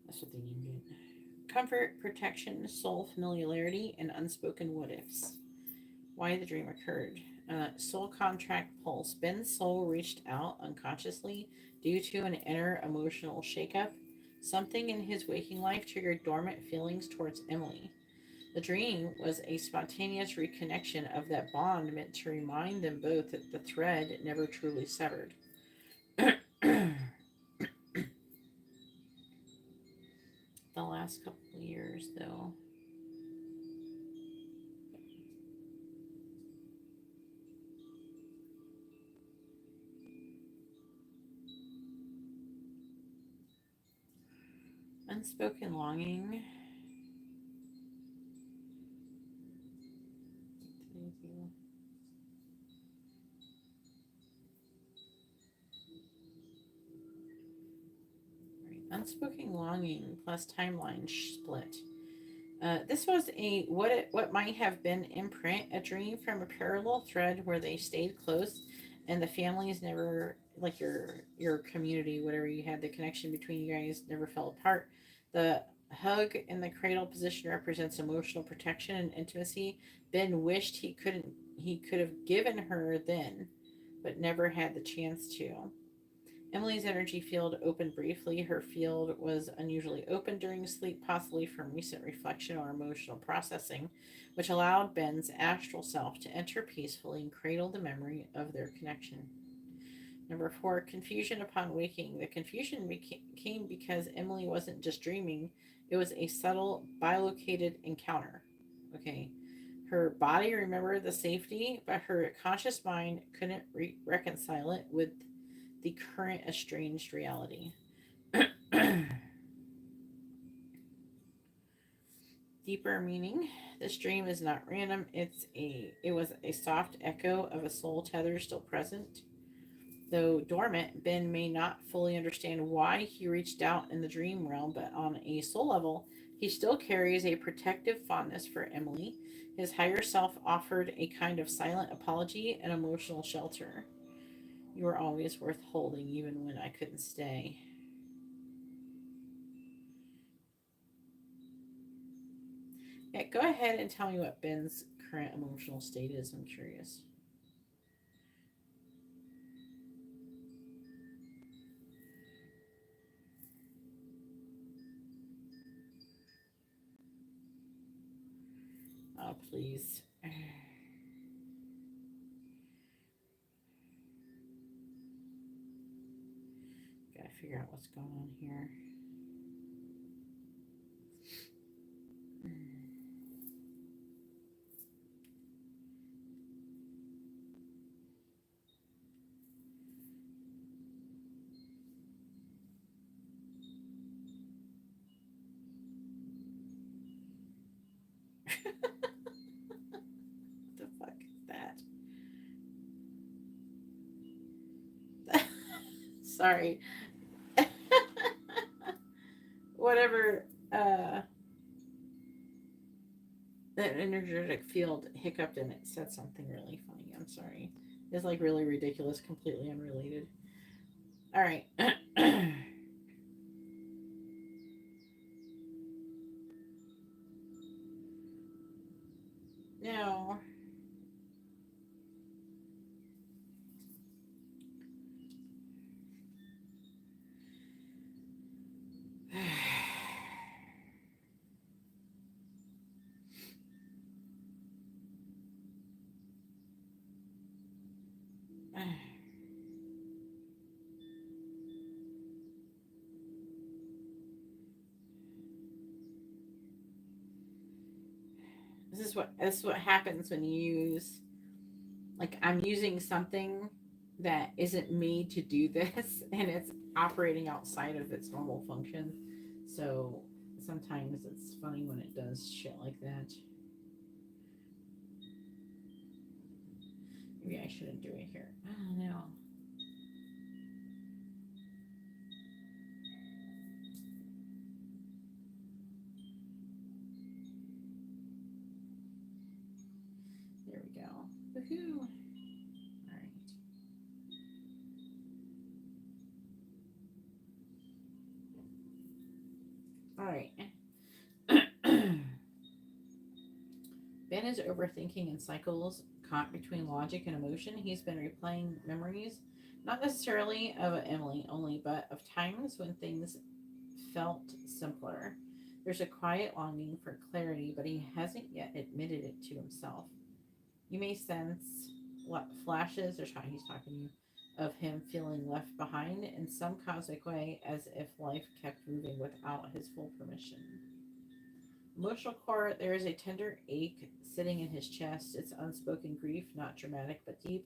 That's what they named it. Comfort, protection, soul familiarity, and unspoken what ifs. Why the dream occurred. Soul contract pulse. Ben's soul reached out unconsciously due to an inner emotional shakeup. Something in his waking life triggered dormant feelings towards Emily. The dream was a spontaneous reconnection of that bond meant to remind them both that the thread never truly severed. The last couple of years, though. Unspoken longing. Unspoken longing plus timeline split. This was a what might have been imprint, a dream from a parallel thread where they stayed close, and the families never, like your community, whatever you had, the connection between you guys never fell apart. The hug in the cradle position represents emotional protection and intimacy. Ben wished he couldn't he could have given her then, but never had the chance to. Emily's energy field opened briefly. Her field was unusually open during sleep, possibly from recent reflection or emotional processing, which allowed Ben's astral self to enter peacefully and cradle the memory of their connection. Number 4, confusion upon waking. The confusion came because Emily wasn't just dreaming, it was a subtle, bilocated encounter. Okay. Her body remembered the safety, but her conscious mind couldn't reconcile it with the current estranged reality. Deeper meaning. This dream is not random. It was a soft echo of a soul tether still present. Though dormant, Ben may not fully understand why he reached out in the dream realm, but on a soul level, he still carries a protective fondness for Emily. His higher self offered a kind of silent apology and emotional shelter. You were always worth holding, even when I couldn't stay. Yeah, go ahead and tell me what Ben's current emotional state is. I'm curious. Oh, please. Gotta figure out what's going on here. What the fuck is that? Sorry. Whatever. That energetic field hiccuped and it said something really funny. I'm sorry. It's like really ridiculous, completely unrelated. All right. Now, this is what happens when you use, like, I'm using something that isn't made to do this and it's operating outside of its normal function. So sometimes it's funny when it does shit like that. Maybe I shouldn't do it here. I don't know. There we go. Woohoo! All right. Ben is overthinking in cycles caught between logic and emotion. He's been replaying memories, not necessarily of Emily only, but of times when things felt simpler. There's a quiet longing for clarity, but he hasn't yet admitted it to himself. You may sense what flashes, or he's talking to you, of him feeling left behind in some cosmic way, as if life kept moving without his full permission. Emotional core, there is a tender ache sitting in his chest. It's unspoken grief, not dramatic but deep.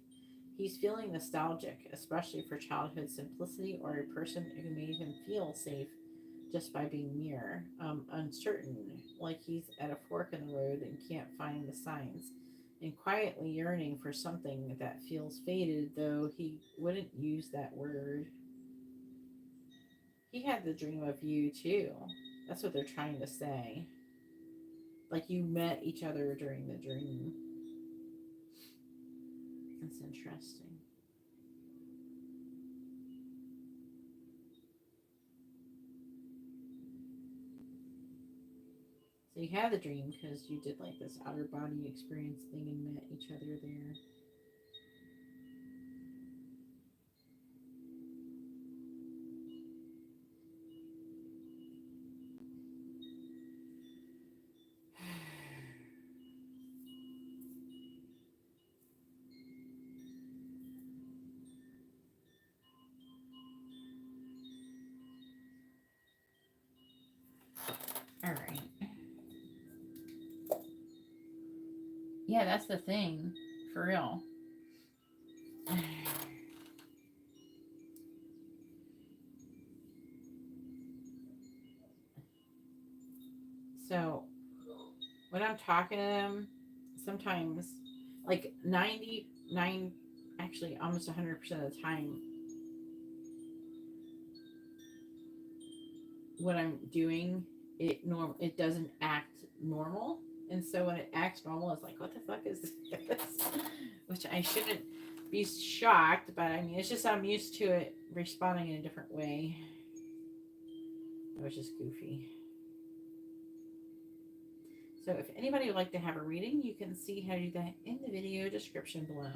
He's feeling nostalgic, especially for childhood simplicity or a person who made him feel safe just by being near. Uncertain, like he's at a fork in the road and can't find the signs. And quietly yearning for something that feels faded, though he wouldn't use that word. He had the dream of you too. That's what they're trying to say. Like you met each other during the dream. That's interesting. So you had the dream because you did like this outer body experience thing and met each other there. All right. Yeah, that's the thing. For real. So when I'm talking to them, sometimes like 99, actually almost 100% of the time, what I'm doing, it doesn't act normal. And so when it acts normal, it's like, what the fuck is this? Which I shouldn't be shocked, but I mean, it's just I'm used to it responding in a different way. It was just goofy. So if anybody would like to have a reading, you can see how to do that in the video description below.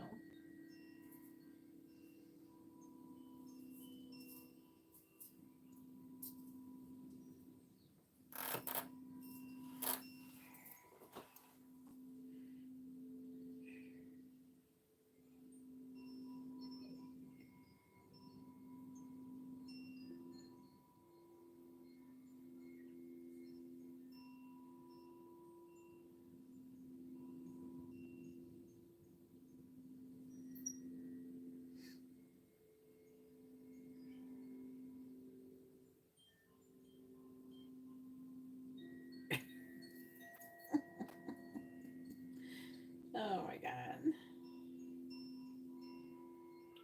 Oh my god.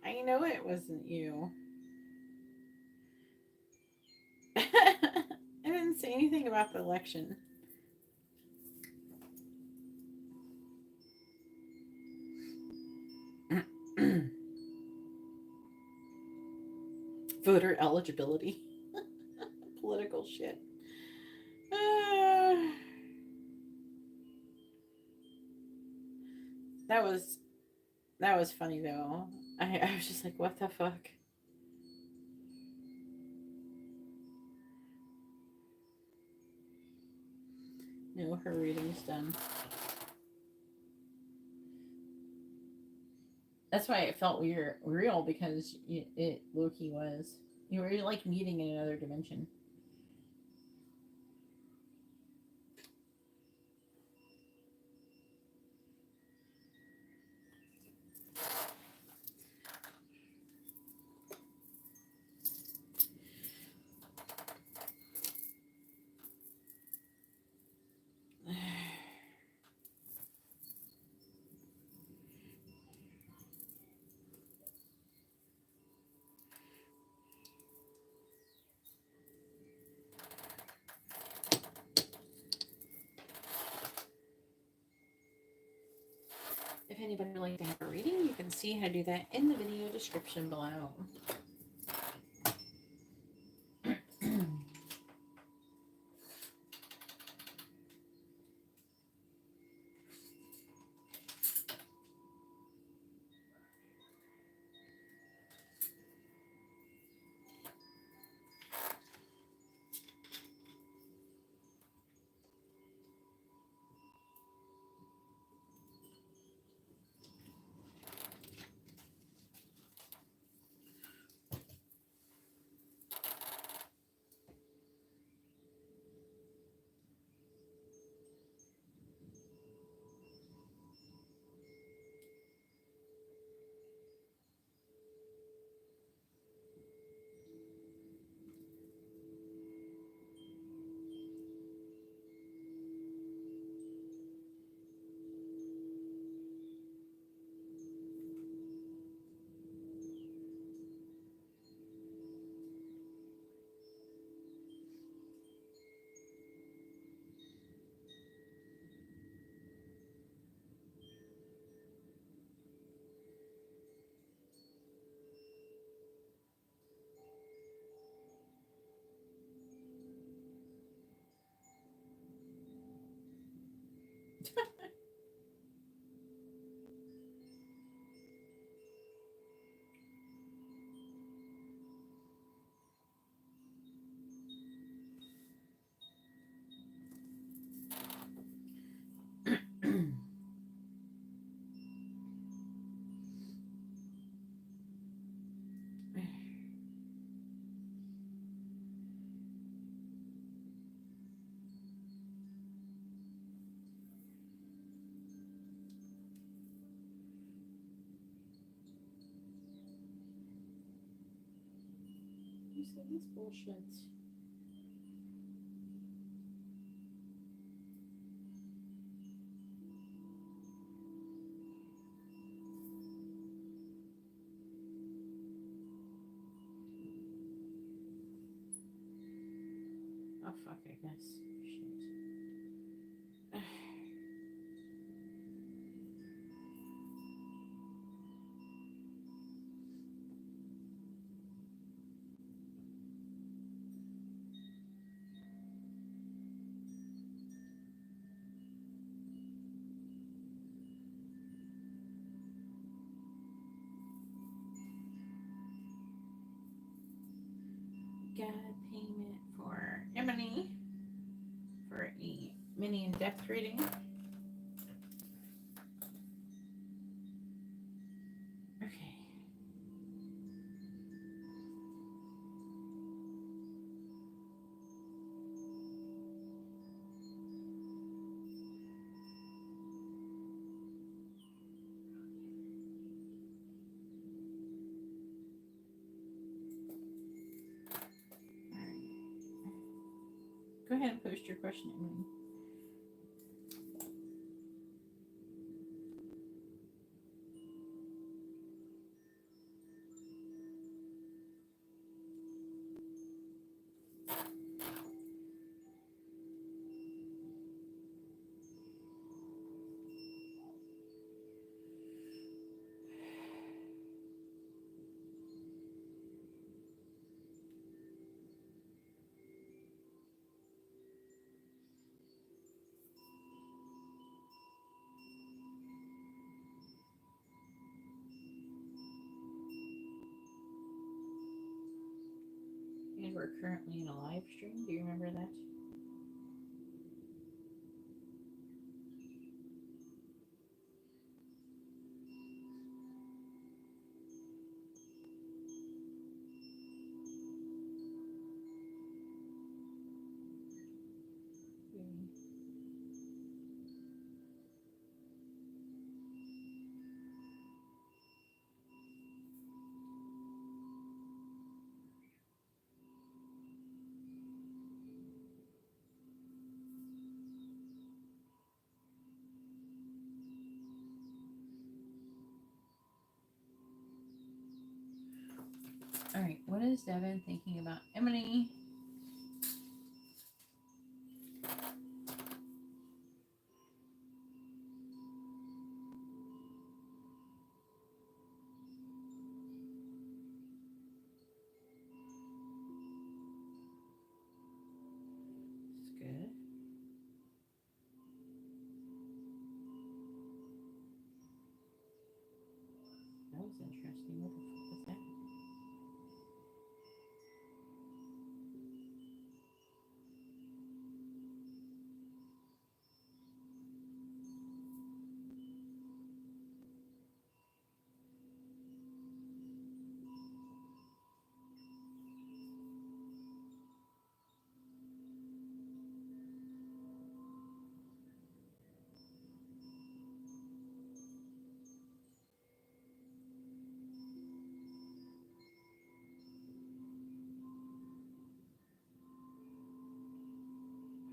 I know it wasn't you. I didn't say anything about the election. Voter eligibility. Political shit. That was funny though. I was just like, what the fuck? No, her reading's done. That's why it felt real because it Loki was. You were like meeting in another dimension. If anybody would like to have a reading, you can see how to do that in the video description below. You say this bullshit. Oh fuck, I guess. Shit. Got a payment for Emily for a mini in-depth reading. Okay. Go ahead and post your question, Emily. And we're currently in a live stream. Do you remember that? Alright, what is Devon thinking about Emily? It's good. That was interesting. What the fuck was that?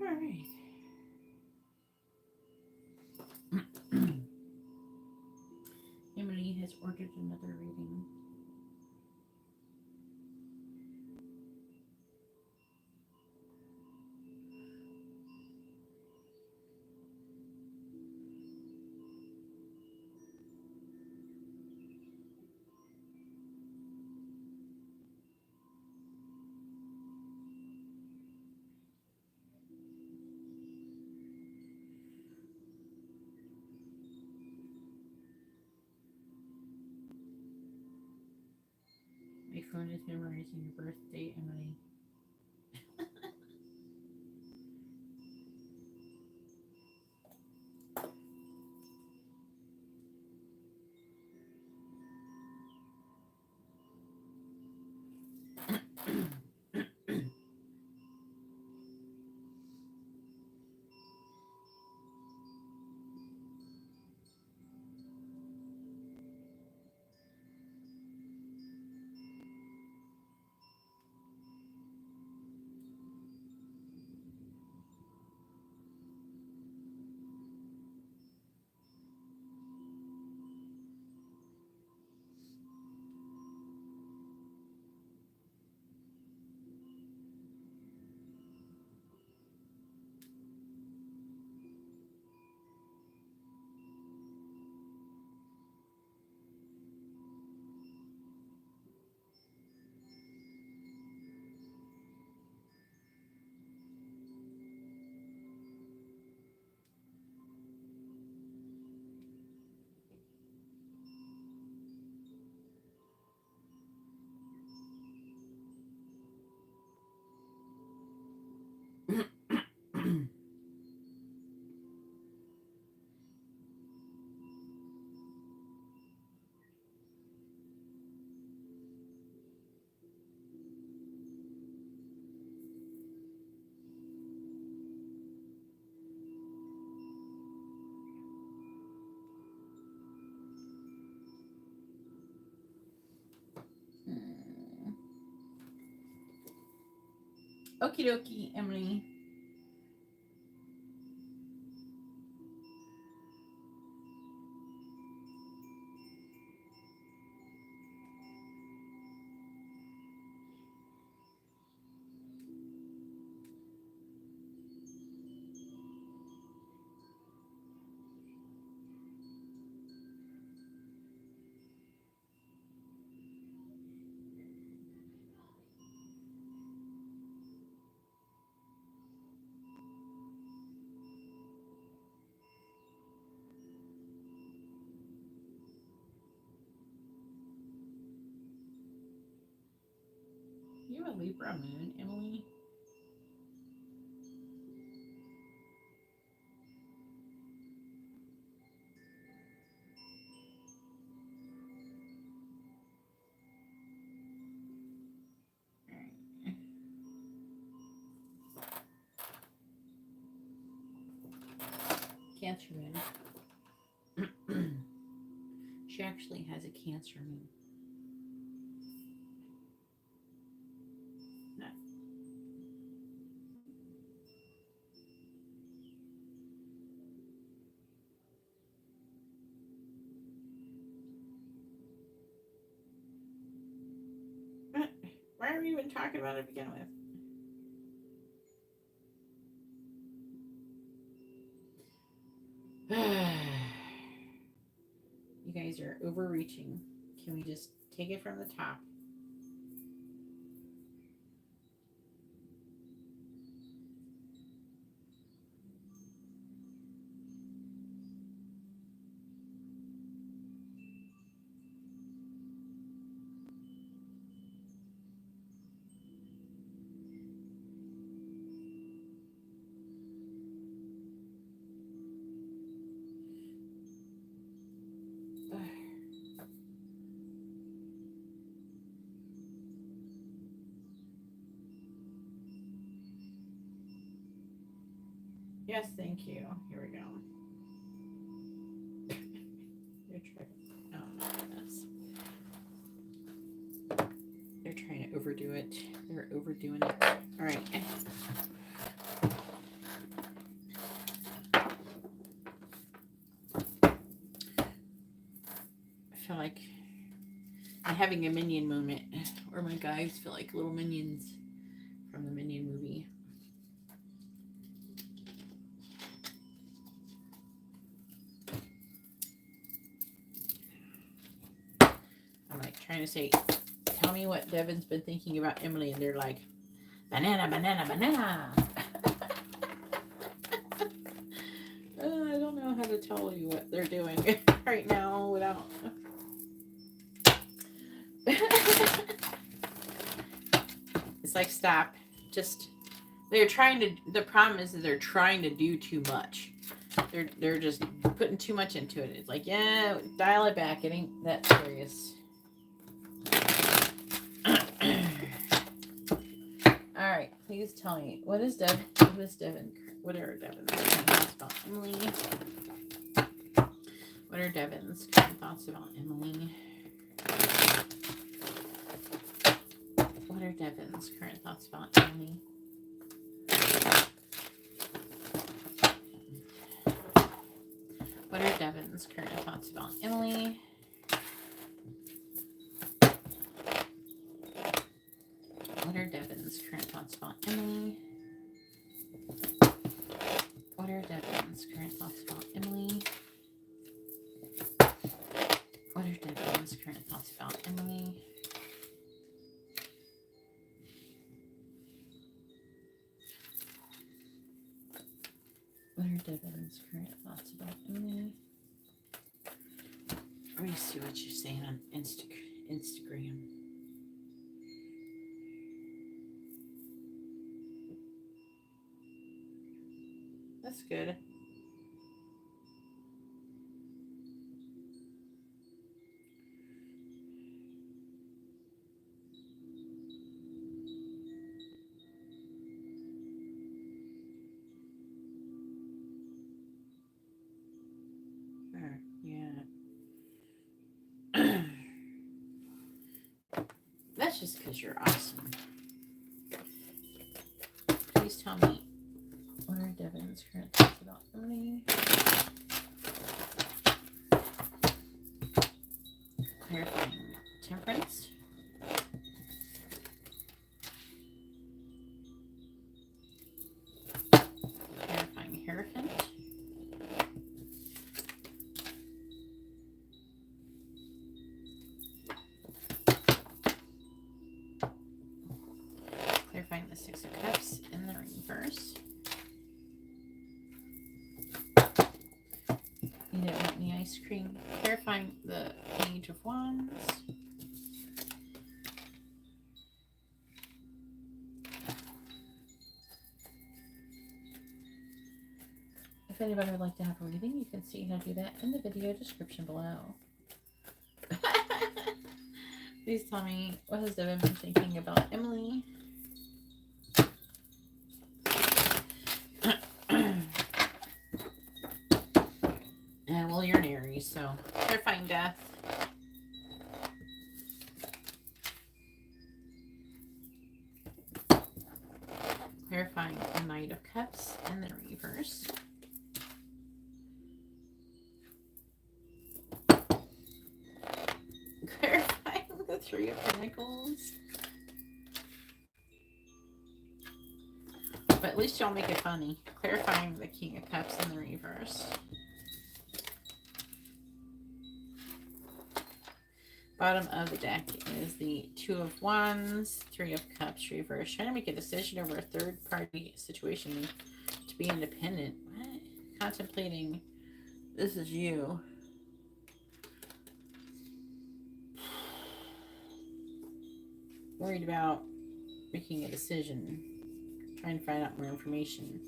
Alright. Emily has ordered another reading. My phone is memorizing your birthday, Emily. Okie dokie, Emily. You have a Libra moon, Emily? Cancer moon. She actually has a Cancer moon. No. Why are we even talking about it to begin with? You guys are overreaching. Can we just take it from the top? Yes, thank you. Here we go. Oh my goodness. They're trying to overdo it. They're overdoing it. All right. I feel like I'm having a minion moment where my guys feel like little minions from the Minion movie. I'm like trying to say, tell me what Devon's been thinking about Emily, and they're like, banana, banana, banana. I don't know how to tell you what they're doing right now without. It's like, stop. Just, they're trying to, the problem is that they're trying to do too much. They're just putting too much into it. It's like, yeah, dial it back. It ain't that serious. All right, please tell me, what is Devon? What are Devon's thoughts about Emily? What are Devon's thoughts about Emily? What are Devon's current thoughts about Emily? What are Devon's current thoughts about Emily? What are Devon's current thoughts about Emily? What are Devon's current thoughts about Emily? What are Devon's current thoughts about Emily? What are Devon's current thoughts about Emily? Let me see what you're saying on Instagram. That's good. Yeah. That's just because you're awesome. Please tell me, what are Devon's current thoughts about Emily? Clarifying Temperance. Clarifying Hierophant. Clarifying the Six of Cups in the reverse. You don't want any ice cream. Clarifying the Page of Wands. If anybody would like to have a reading, you can see how to do that in the video description below. Please tell me, what has Devon been thinking about Emily? And well, you're an Aries, so clarifying Death. Clarifying the Knight of Cups in the reverse. Clarifying the Three of Pentacles. But at least y'all make it funny. Clarifying the King of Cups in the reverse. Bottom of the deck is the Two of Wands, Three of Cups reverse. Trying to make a decision over a third-party situation to be independent. What? Contemplating. This is you. Worried about making a decision. Trying to find out more information.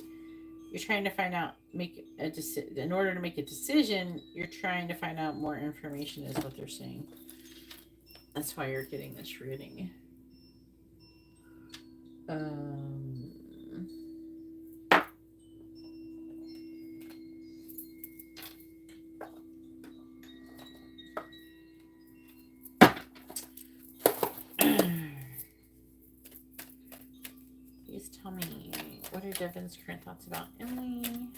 You're trying to find out, make a decision. In order to make a decision, you're trying to find out more information is what they're saying. That's why you're getting this reading. Please tell me, what are Devon's current thoughts about Emily?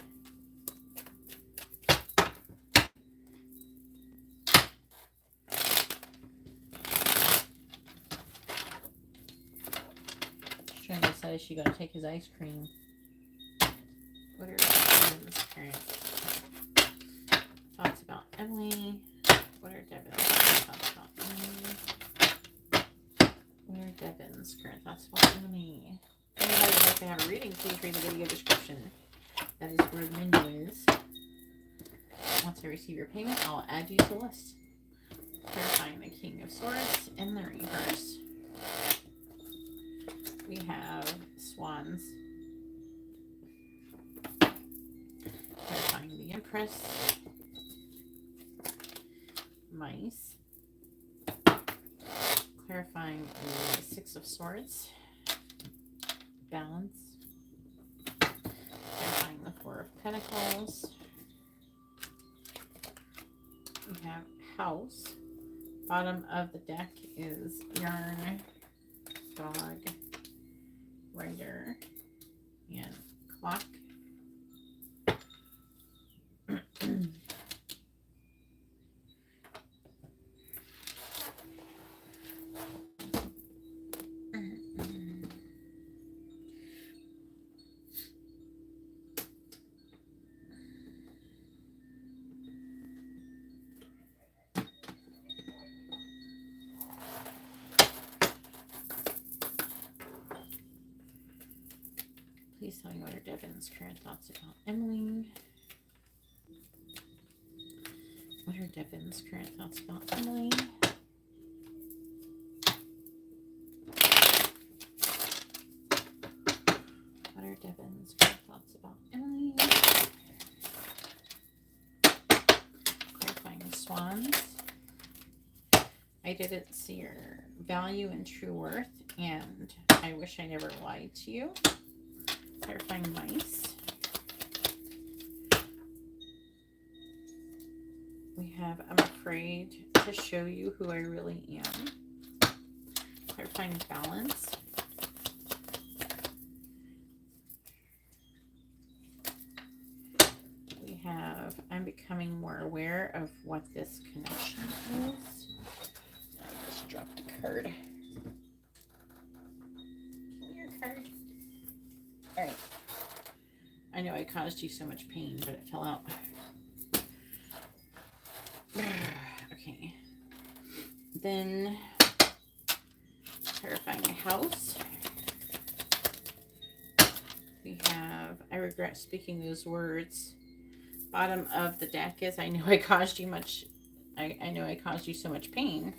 Trying to decide if she's going to take his ice cream. What are Devon's current thoughts about Emily? What are Devon's thoughts about Emily? What are Devon's current thoughts about Emily? If anybody would like to have a reading, please read the video description. That is where the menu is. Once I receive your payment, I'll add you to the list. Clarifying the King of Swords in the reverse. We have Swans. Clarifying the Empress. Mice. Clarifying the Six of Swords. Balance. Clarifying the Four of Pentacles. We have House. Bottom of the deck is Yarn, Dog, Rider, and Clock. Please tell me what are Devon's current thoughts about Emily. What are Devon's current thoughts about Emily? What are Devon's current thoughts about Emily? Clarifying the Swans. I didn't see your value and true worth, and I wish I never lied to you. Clarifying Mice. We have I'm afraid to show you who I really am. Clarifying Balance. becoming more aware of what this connection is. I just dropped a card. Your card. All right. I know I caused you so much pain, but it fell out. Okay. Then clarifying my house. We have, I regret speaking those words. Bottom of the deck is, I know I caused you much, I know I caused you so much pain.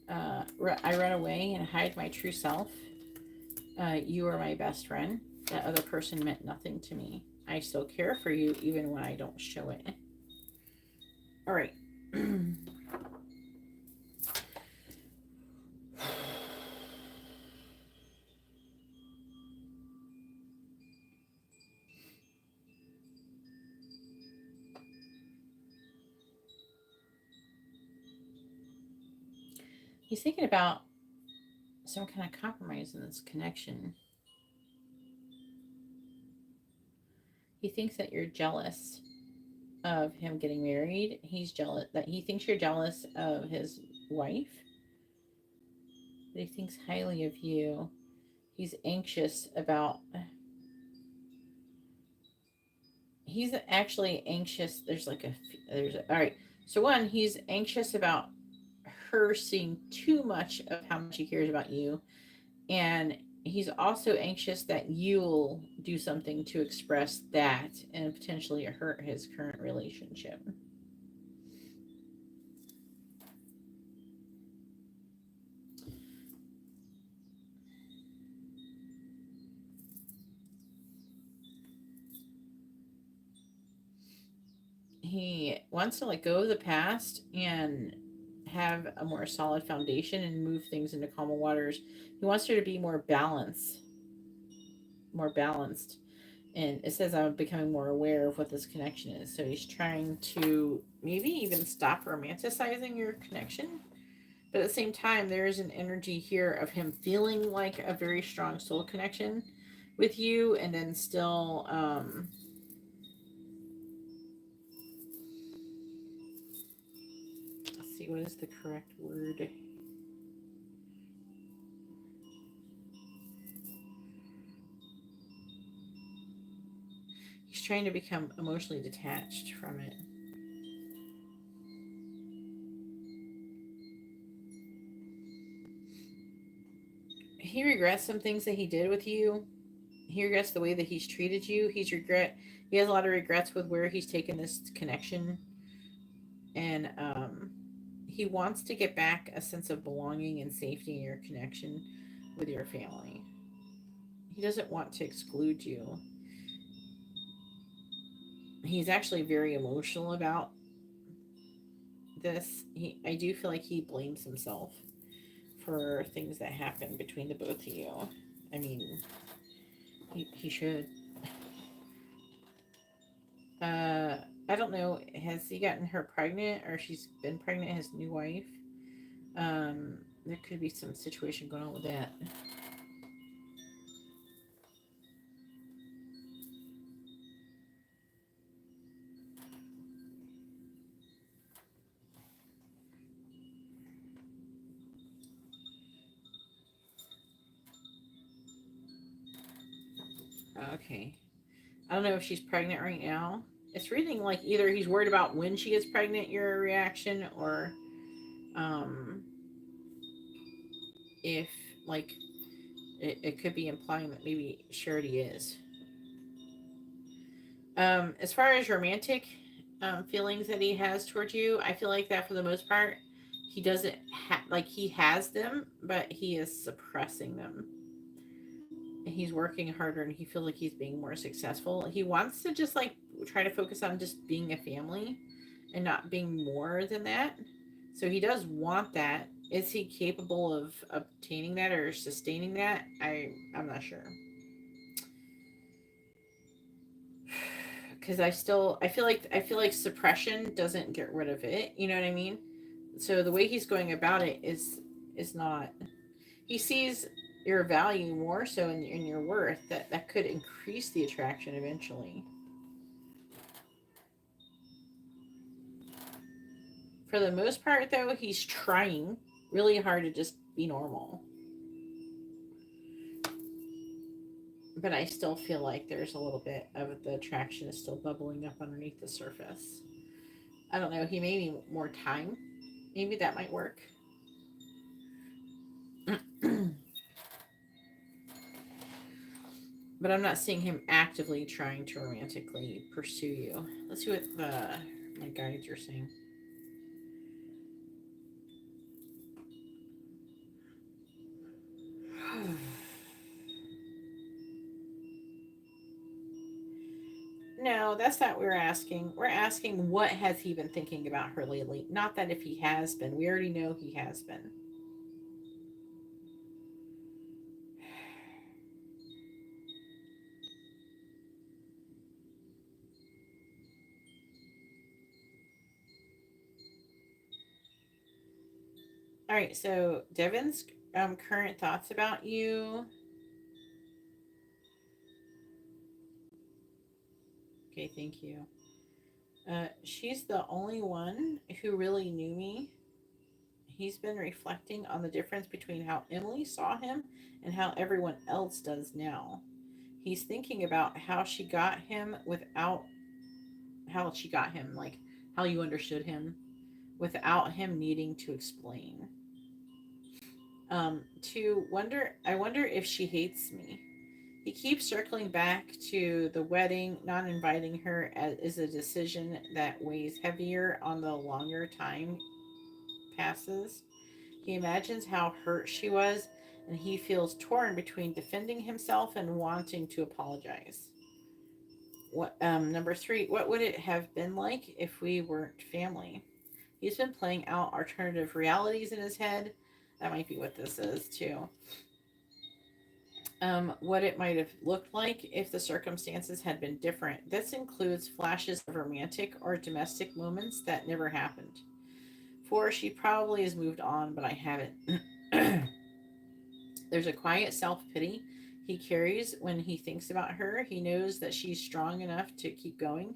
I run away and hide my true self. You are my best friend. That other person meant nothing to me. I still care for you even when I don't show it. All right. He's thinking about some kind of compromise in this connection. He thinks that you're jealous of him getting married. He's jealous that he thinks you're jealous of his wife. But he thinks highly of you. He's anxious about. He's actually anxious. All right. So one, he's anxious about her seeing too much of how much he cares about you. And he's also anxious that you'll do something to express that and potentially hurt his current relationship. He wants to let go of the past and have a more solid foundation and move things into calmer waters. He wants her to be more balanced. And it says I'm becoming more aware of what this connection is. So he's trying to maybe even stop romanticizing your connection. But at the same time, there is an energy here of him feeling like a very strong soul connection with you, and then still let's see, what is the correct word? He's trying to become emotionally detached from it. He regrets some things that he did with you. He regrets the way that he's treated you. He has a lot of regrets with where he's taken this connection. And he wants to get back a sense of belonging and safety in your connection with your family. He doesn't want to exclude you. He's actually very emotional about this. I do feel like he blames himself for things that happened between the both of you. I mean, he should. I don't know. Has he gotten her pregnant, or she's been pregnant? His new wife. There could be some situation going on with that. Okay. I don't know if she's pregnant right now. It's reading like either he's worried about when she gets pregnant, your reaction, or if like it could be implying that maybe Charity is. As far as romantic feelings that he has towards you, I feel like that for the most part, he doesn't like he has them, but he is suppressing them. He's working harder and he feels like he's being more successful. He wants to just like try to focus on just being a family and not being more than that. So he does want that. Is he capable of obtaining that or sustaining that? I'm not sure. Because I feel like suppression doesn't get rid of it. You know what I mean? So the way he's going about it is not. He sees your value more so in your worth that could increase the attraction eventually. For the most part, though, he's trying really hard to just be normal. But I still feel like there's a little bit of the attraction is still bubbling up underneath the surface. I don't know. He may need more time. Maybe that might work. But I'm not seeing him actively trying to romantically pursue you. Let's see what my guides are saying. No, that's not what we're asking. We're asking what has he been thinking about her lately. Not that if he has been. We already know he has been. All right, so Devon's current thoughts about you. Okay, thank you. She's the only one who really knew me. He's been reflecting on the difference between how Emily saw him and how everyone else does now. He's thinking about how she got him without how she got him, like how you understood him without him needing to explain. I wonder if she hates me. He keeps circling back to the wedding. Not inviting her is a decision that weighs heavier on the longer time passes. He imagines how hurt she was, and he feels torn between defending himself and wanting to apologize. What Number 3, what would it have been like if we weren't family? He's been playing out alternative realities in his head. That might be what this is too. What it might have looked like if the circumstances had been different. This includes flashes of romantic or domestic moments that never happened. 4, she probably has moved on, but I haven't. There's a quiet self-pity he carries when he thinks about her. He knows that she's strong enough to keep going,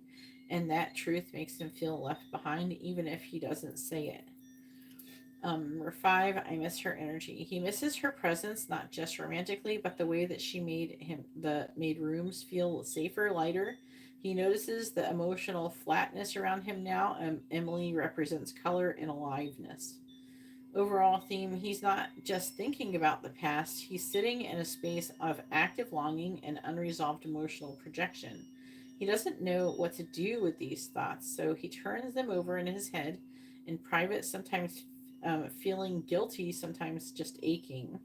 and that truth makes him feel left behind, even if he doesn't say it. Number 5, I miss her energy. He misses her presence, not just romantically, but the way that she made rooms feel safer, lighter. He notices the emotional flatness around him now, and Emily represents color and aliveness. Overall theme, he's not just thinking about the past, he's sitting in a space of active longing and unresolved emotional projection. He doesn't know what to do with these thoughts, so he turns them over in his head, in private, sometimes feeling guilty, sometimes just aching.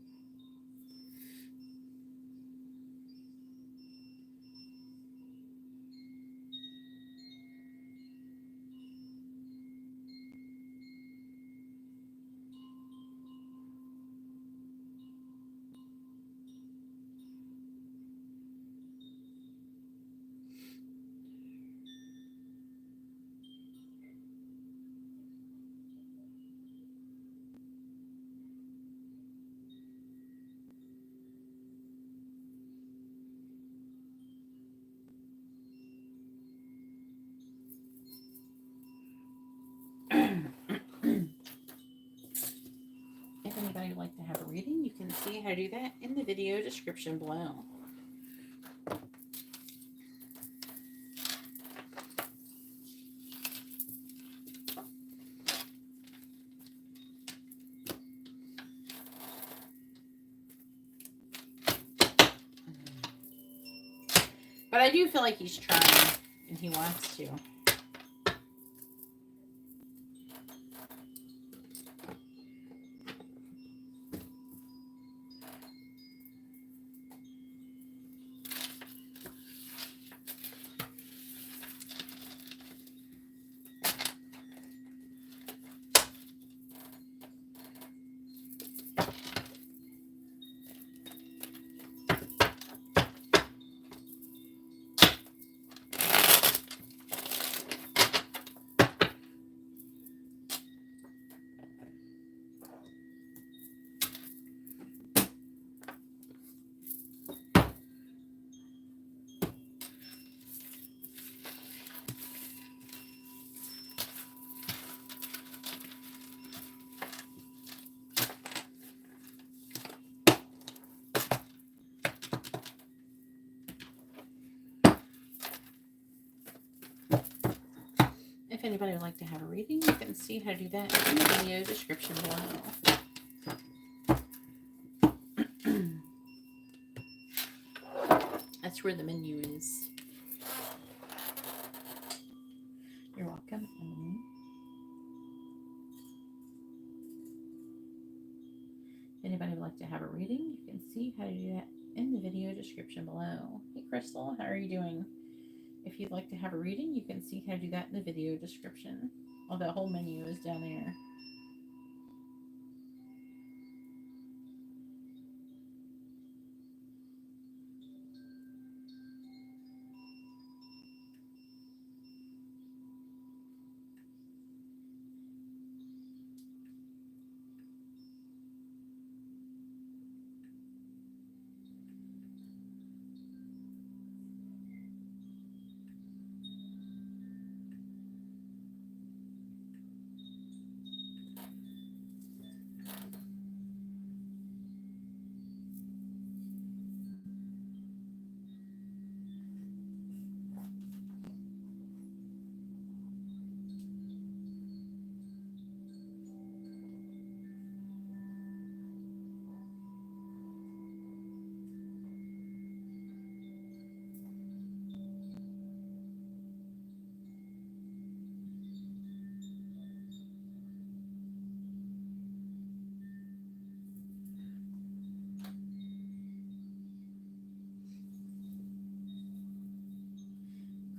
If anybody would like to have a reading, you can see how to do that in the video description below. But I do feel like he's trying, and he wants to. anybody would like to have a reading, you can see how to do that in the video description below. That's where the menu is. You're welcome, Emily. If anybody would like to have a reading, you can see how to do that in the video description below. Hey Crystal, how are you doing? If you'd like to have a reading, you can see how to do that in the video description. Oh, the whole menu is down there.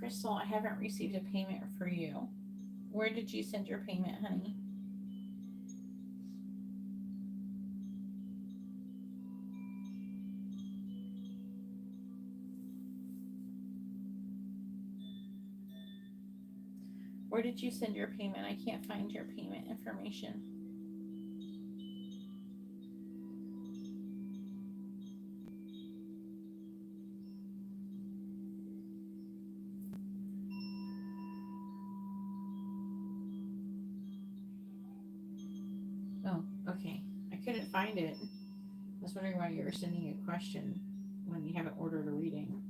Crystal, I haven't received a payment for you. Where did you send your payment, honey? Where did you send your payment? I can't find your payment information. Oh, okay. I couldn't find it. I was wondering why you were sending a question when you haven't ordered a reading.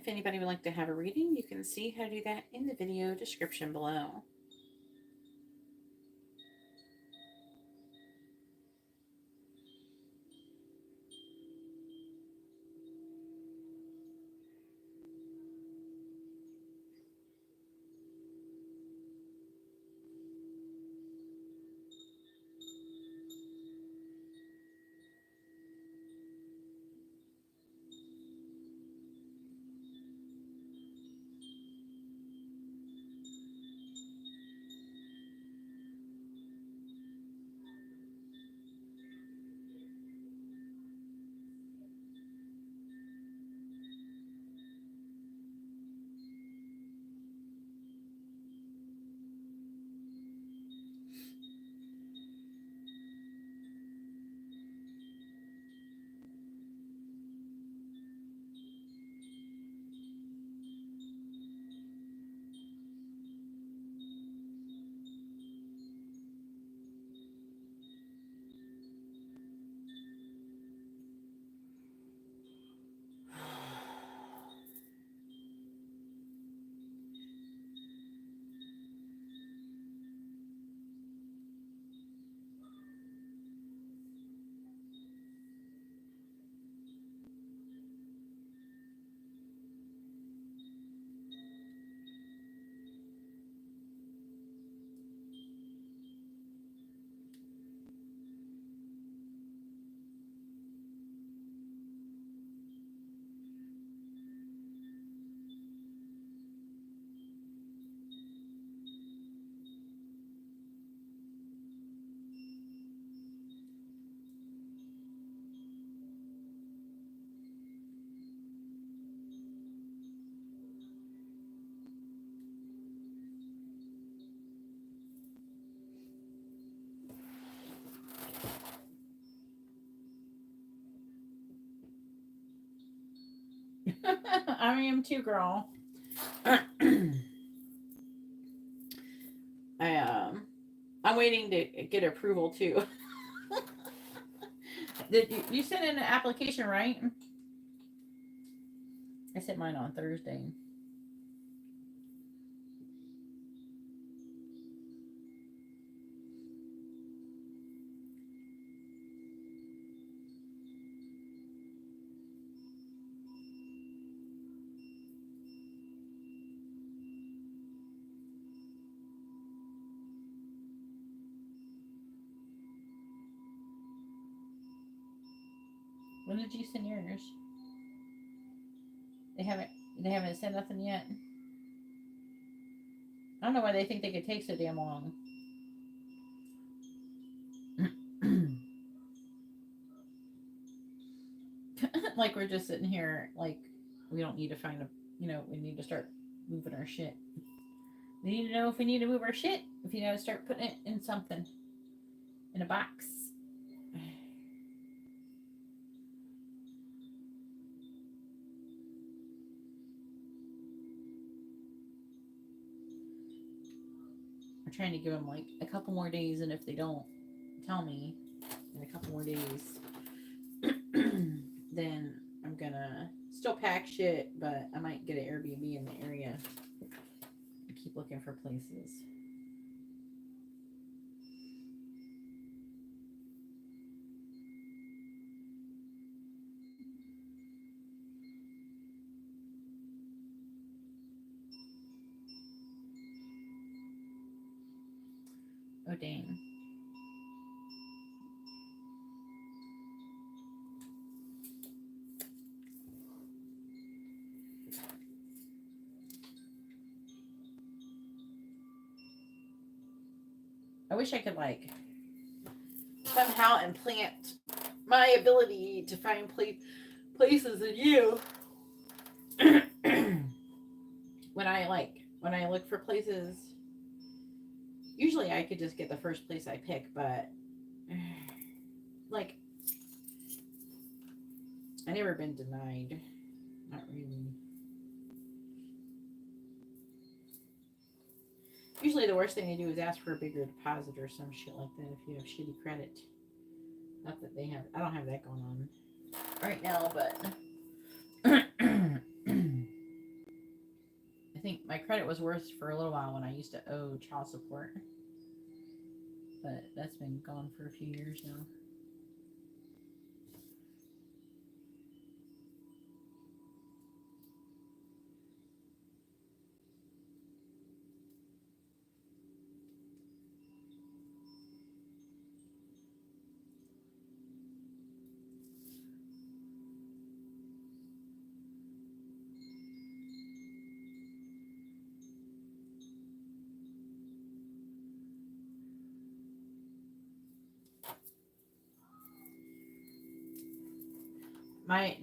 If anybody would like to have a reading, you can see how to do that in the video description below. I am too, girl. I'm waiting to get approval too. Did you sent in an application, right? I sent mine on Thursday. When did you send yours? They haven't sent nothing yet. I don't know why they think they could take so damn long. Like we're just sitting here, like we don't need to find a, we need to start moving our shit. We need to know if we need to move our shit. If you know, start putting it in something, in a box. I'm trying to give them like a couple more days, and if they don't tell me in a couple more days, then I'm gonna still pack shit, but I might get an Airbnb in the area and keep looking for places. Oh dang. I wish I could like somehow implant my ability to find places in you. when I look for places, usually I could just get the first place I pick, but like I never been denied. Not really. Usually the worst thing they do is ask for a bigger deposit or some shit like that if you have shitty credit. Not that they have, I don't have that going on right now, but it was worse for a little while when I used to owe child support. But that's been gone for a few years now.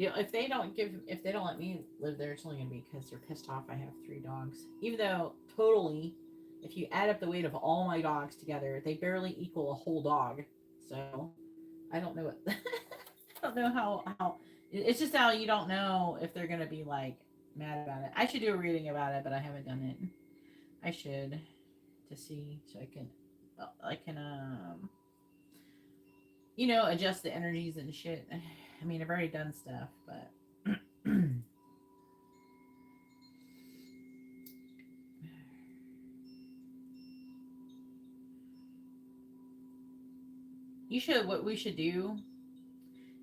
If they don't let me live there, it's only gonna be because they're pissed off. I have 3 dogs, even though totally, if you add up the weight of all my dogs together, they barely equal a whole dog. So I don't know what I don't know how it's just how you don't know if they're gonna be like mad about it. I should do a reading about it, but I haven't done it. I should to see so I can adjust the energies and shit. I mean, I've already done stuff, but what we should do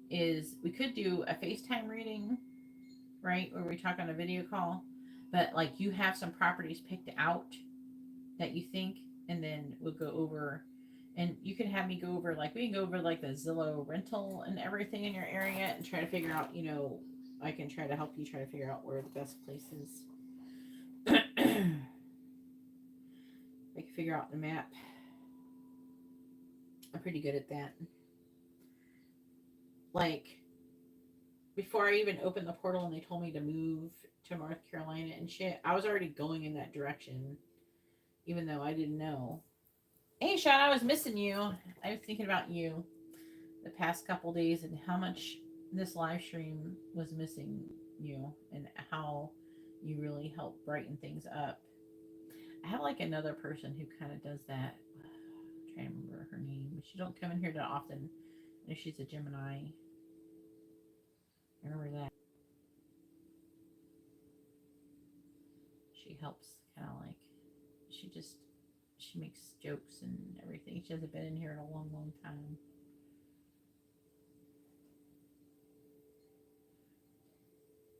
is we could do a FaceTime reading, right? Where we talk on a video call, but like you have some properties picked out that you think, and then we'll go over, and you can have me go over, like we can go over like the Zillow rental and everything in your area and try to figure out, I can try to help you try to figure out where the best place is. I can figure out the map. I'm pretty good at that. Like, before I even opened the portal and they told me to move to North Carolina and shit, I was already going in that direction, even though I didn't know. Hey, Shauna, I was missing you. I was thinking about you the past couple days and how much this live stream was missing you and how you really helped brighten things up. I have like another person who kind of does that. I'm trying to remember her name. She don't come in here that often. And she's a Gemini. I remember that. She helps kind of like, she makes jokes and everything. She hasn't been in here in a long, long time.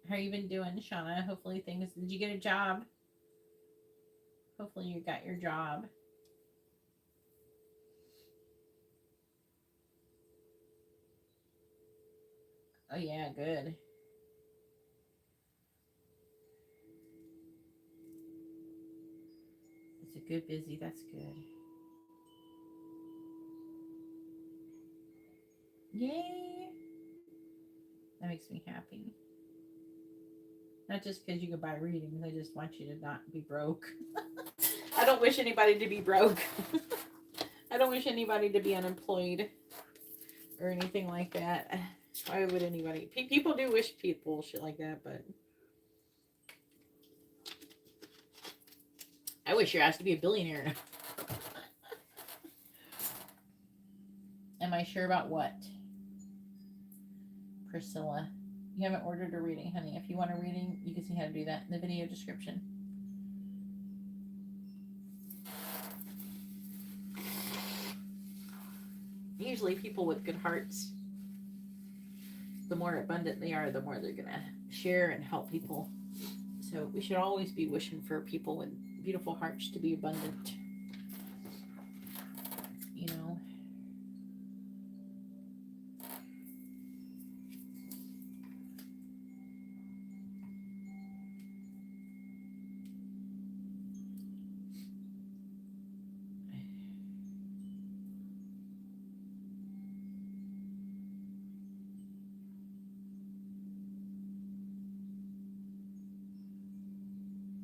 How you been doing, Shauna? Hopefully did you get a job? Hopefully you got your job. Oh yeah, good. It's a good busy, that's good. Yay! That makes me happy. Not just because you can buy readings, I just want you to not be broke. I don't wish anybody to be broke. I don't wish anybody to be unemployed or anything like that. Why would anybody? People do wish people shit like that, but I wish your ass to be a billionaire. Am I sure about what? Priscilla. You haven't ordered a reading, honey. If you want a reading, you can see how to do that in the video description. Usually people with good hearts, the more abundant they are, the more they're going to share and help people. So we should always be wishing for people with beautiful hearts to be abundant. You know?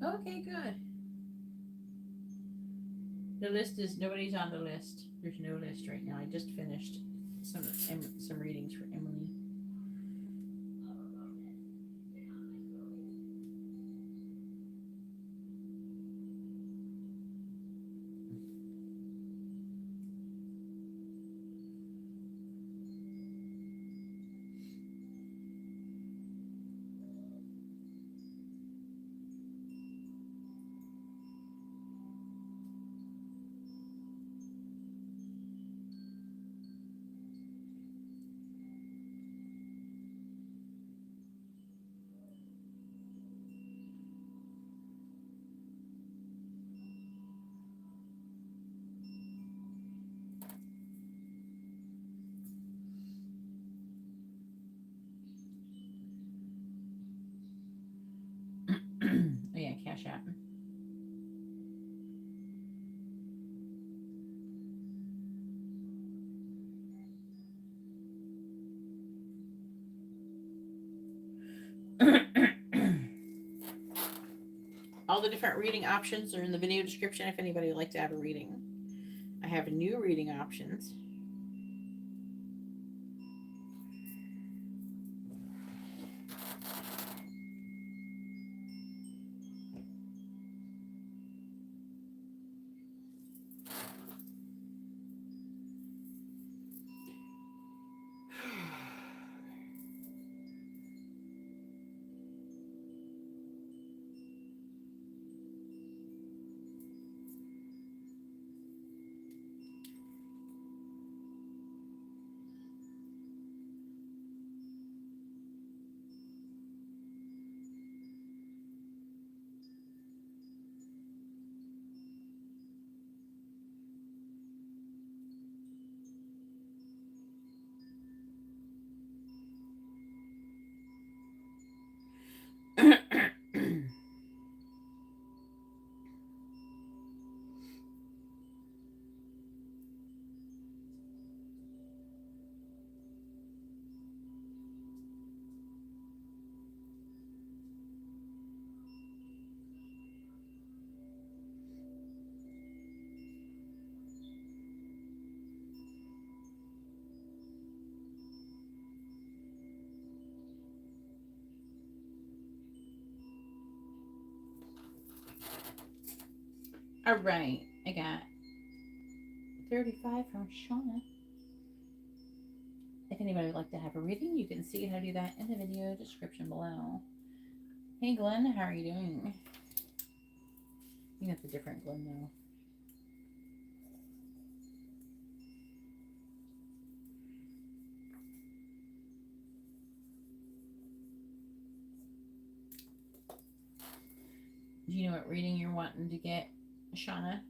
Okay, good. The list is, nobody's on the list. There's no list right now. I just finished some readings for Emily. App. All the different reading options are in the video description if anybody would like to have a reading. I have new reading options. All right, I got 35 from Shauna. If anybody would like to have a reading, you can see how to do that in the video description below. Hey Glenn, how are you doing? I think that's a different Glenn though. Do you know what reading you're wanting to get, Shauna?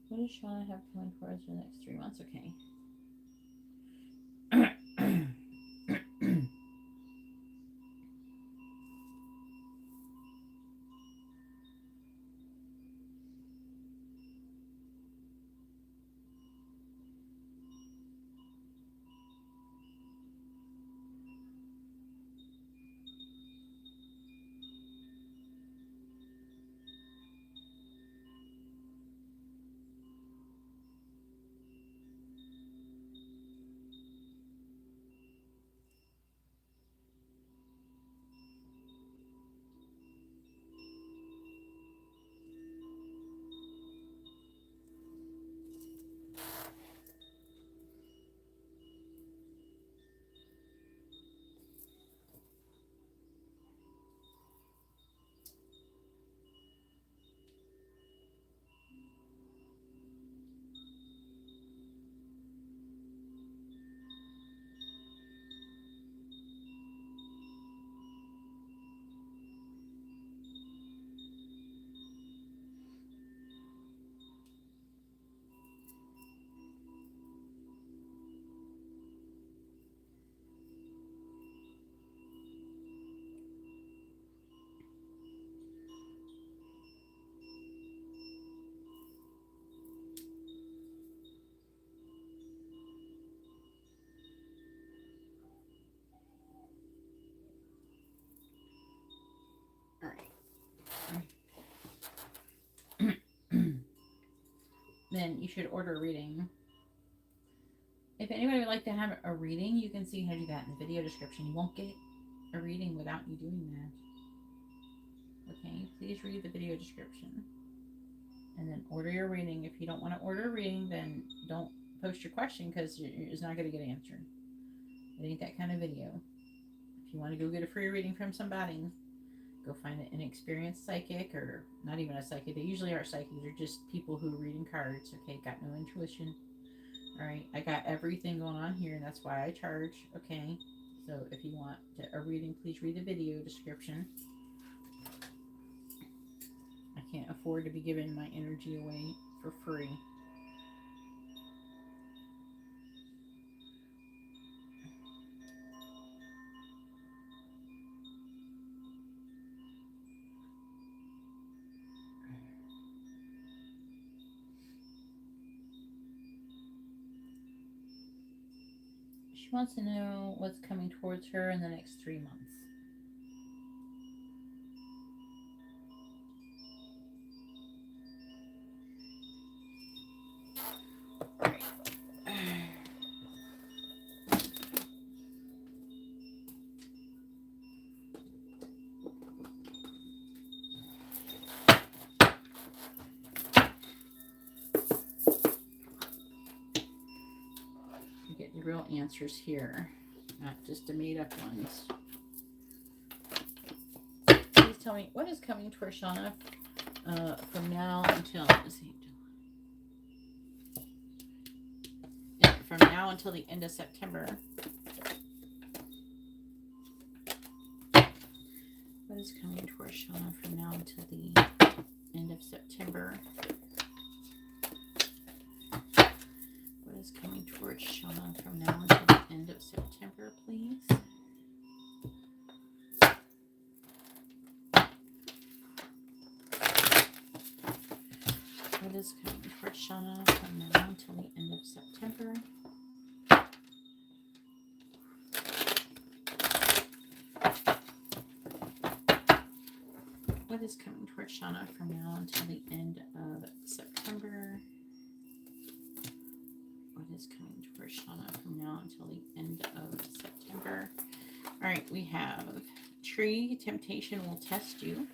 What does Shauna have coming for us for the next 3 months? Okay. All right. Then you should order a reading. If anybody would like to have a reading, you can see how to do that in the video description. You won't get a reading without you doing that. Okay, please read the video description. and then order your reading. If you don't want to order a reading, then don't post your question because it's not going to get answered. It ain't that kind of video. If you want to go get a free reading from somebody, go find an inexperienced psychic, or not even a psychic. They usually aren't psychics. They're just people who are reading cards. Okay, got no intuition. All right, I got everything going on here, and that's why I charge. Okay, so if you want a reading, please read the video description. I can't afford to be giving my energy away for free. She wants to know what's coming towards her in the next 3 months. You get the real answers here, not just the made up ones. Please tell me what is coming towards Shauna from now until, from now until the end of September. What is coming towards Shauna from now until the end of September? What is coming towards Shauna from now until the end of September, please? What is coming towards Shauna from now until the end of September? What is coming towards Shauna from now until the end of September? What is coming towards Shauna from now until the end of September? All right, we have Tree, Temptation will test you.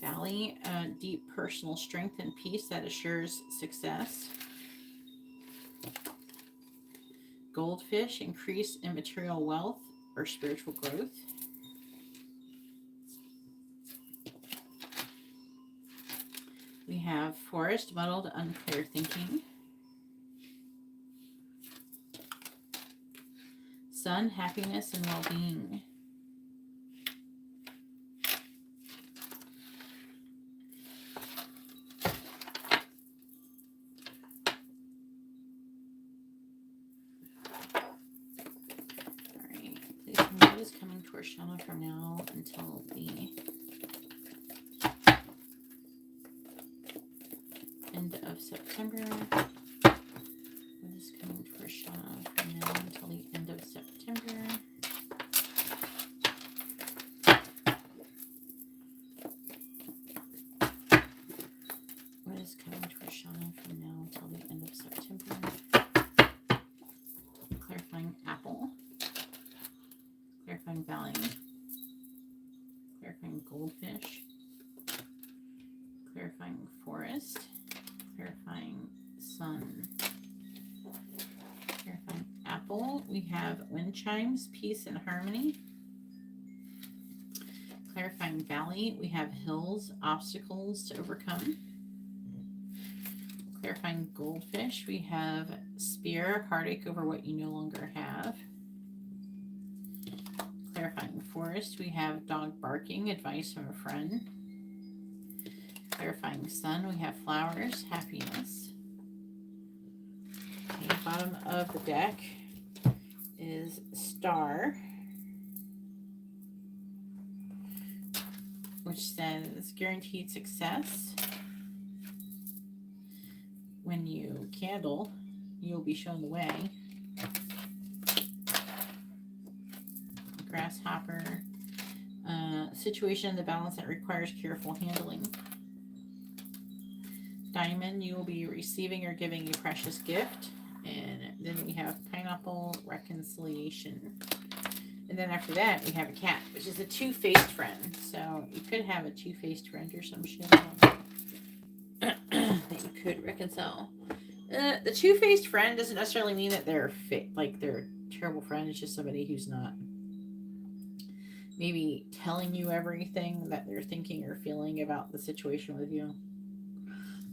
Valley, deep personal strength and peace that assures success. Goldfish, increase in material wealth or spiritual growth. We have Forest, muddled, unclear thinking. Sun, happiness and well-being. What is coming towards Shauna from now until the end of September? What is coming towards Shauna from now until the end of September? What is coming towards Shauna from now until the end of September? Clarifying apple. Clarifying valley, clarifying goldfish, clarifying forest, clarifying sun, clarifying apple. We have wind chimes, peace and harmony. Clarifying valley, we have hills, obstacles to overcome. Clarifying goldfish, we have spear, heartache over what you no longer have. Clarifying forest, we have dog barking, advice from a friend. Clarifying sun, we have flowers, happiness. The bottom of the deck is star, which says guaranteed success. When you candle, you'll be shown the way. Grasshopper, situation in the balance that requires careful handling. Diamond, you will be receiving or giving a precious gift. And then we have pineapple, reconciliation. And then after that, we have a cat, which is a two-faced friend. So you could have a two-faced friend or some shit that you could reconcile. The two-faced friend doesn't necessarily mean that they're they're a terrible friend. It's just somebody who's not maybe telling you everything that they're thinking or feeling about the situation with you.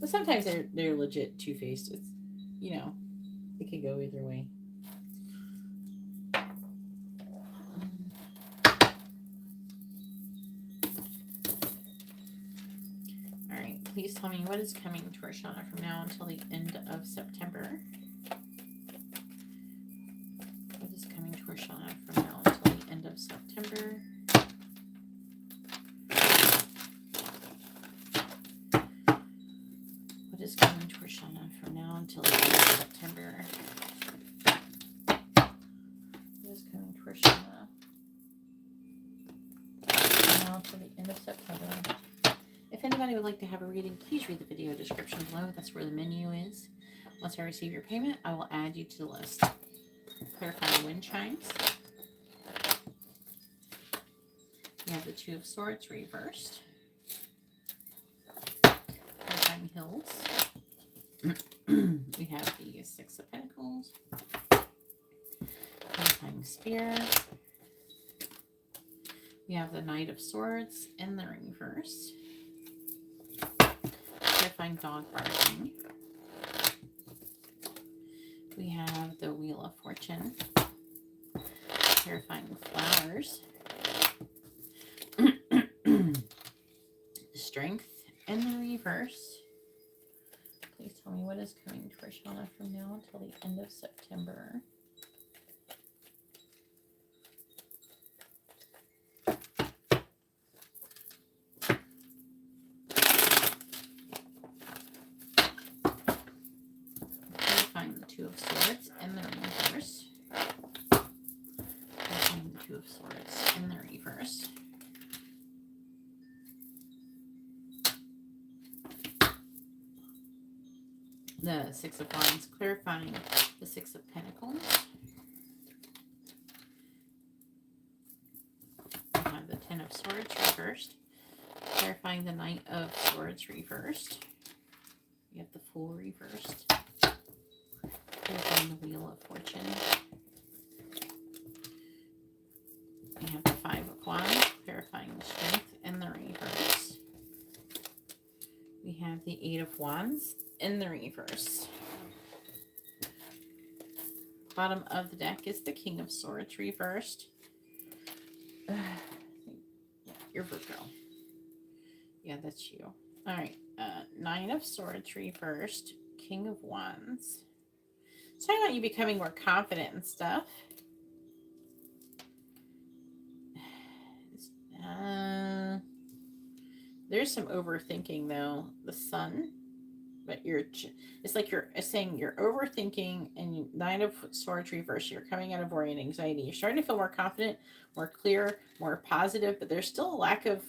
But sometimes they're legit two-faced. It's, you know, it can go either way. Alright, please tell me what is coming to our Shauna from now until the end of September. What is coming to our Shauna from now until the end of September? What is coming to our Shauna from now until the end of September? What is coming to our Shauna from now until the end of September? If anybody would like to have a reading, please read the video description below. That's where the menu is. Once I receive your payment, I will add you to the list. Clarifying wind chimes. We have the Two of Swords reversed. Clarifying hills. We have the Six of Pentacles. Clarifying spear. We have the Knight of Swords in the reverse. Clarifying dog barking. We have the Wheel of Fortune. Clarifying flowers. Strength in the reverse. Please tell me what is coming to Shauna from now until the end of September. Clarifying the Two of Swords in the reverse. Clarifying the Two of Swords in the reverse. The Six of Wands, clarifying the Six of Pentacles. We have the Ten of Swords reversed, clarifying the Knight of Swords reversed. We have the Fool reversed, clarifying the Wheel of Fortune. We have the Five of Wands, clarifying the Strength in the reverse. We have the Eight of Wands in the reverse. Bottom of the deck is the King of Swords reversed. You're Virgo. Yeah, that's you. All right. Nine of Swords reversed. King of Wands. It's talking about you becoming more confident and stuff. There's some overthinking though. The Sun. But it's saying you're overthinking, and Nine of Swords reverse. You're coming out of worry and anxiety. You're starting to feel more confident, more clear, more positive, but there's still a lack of,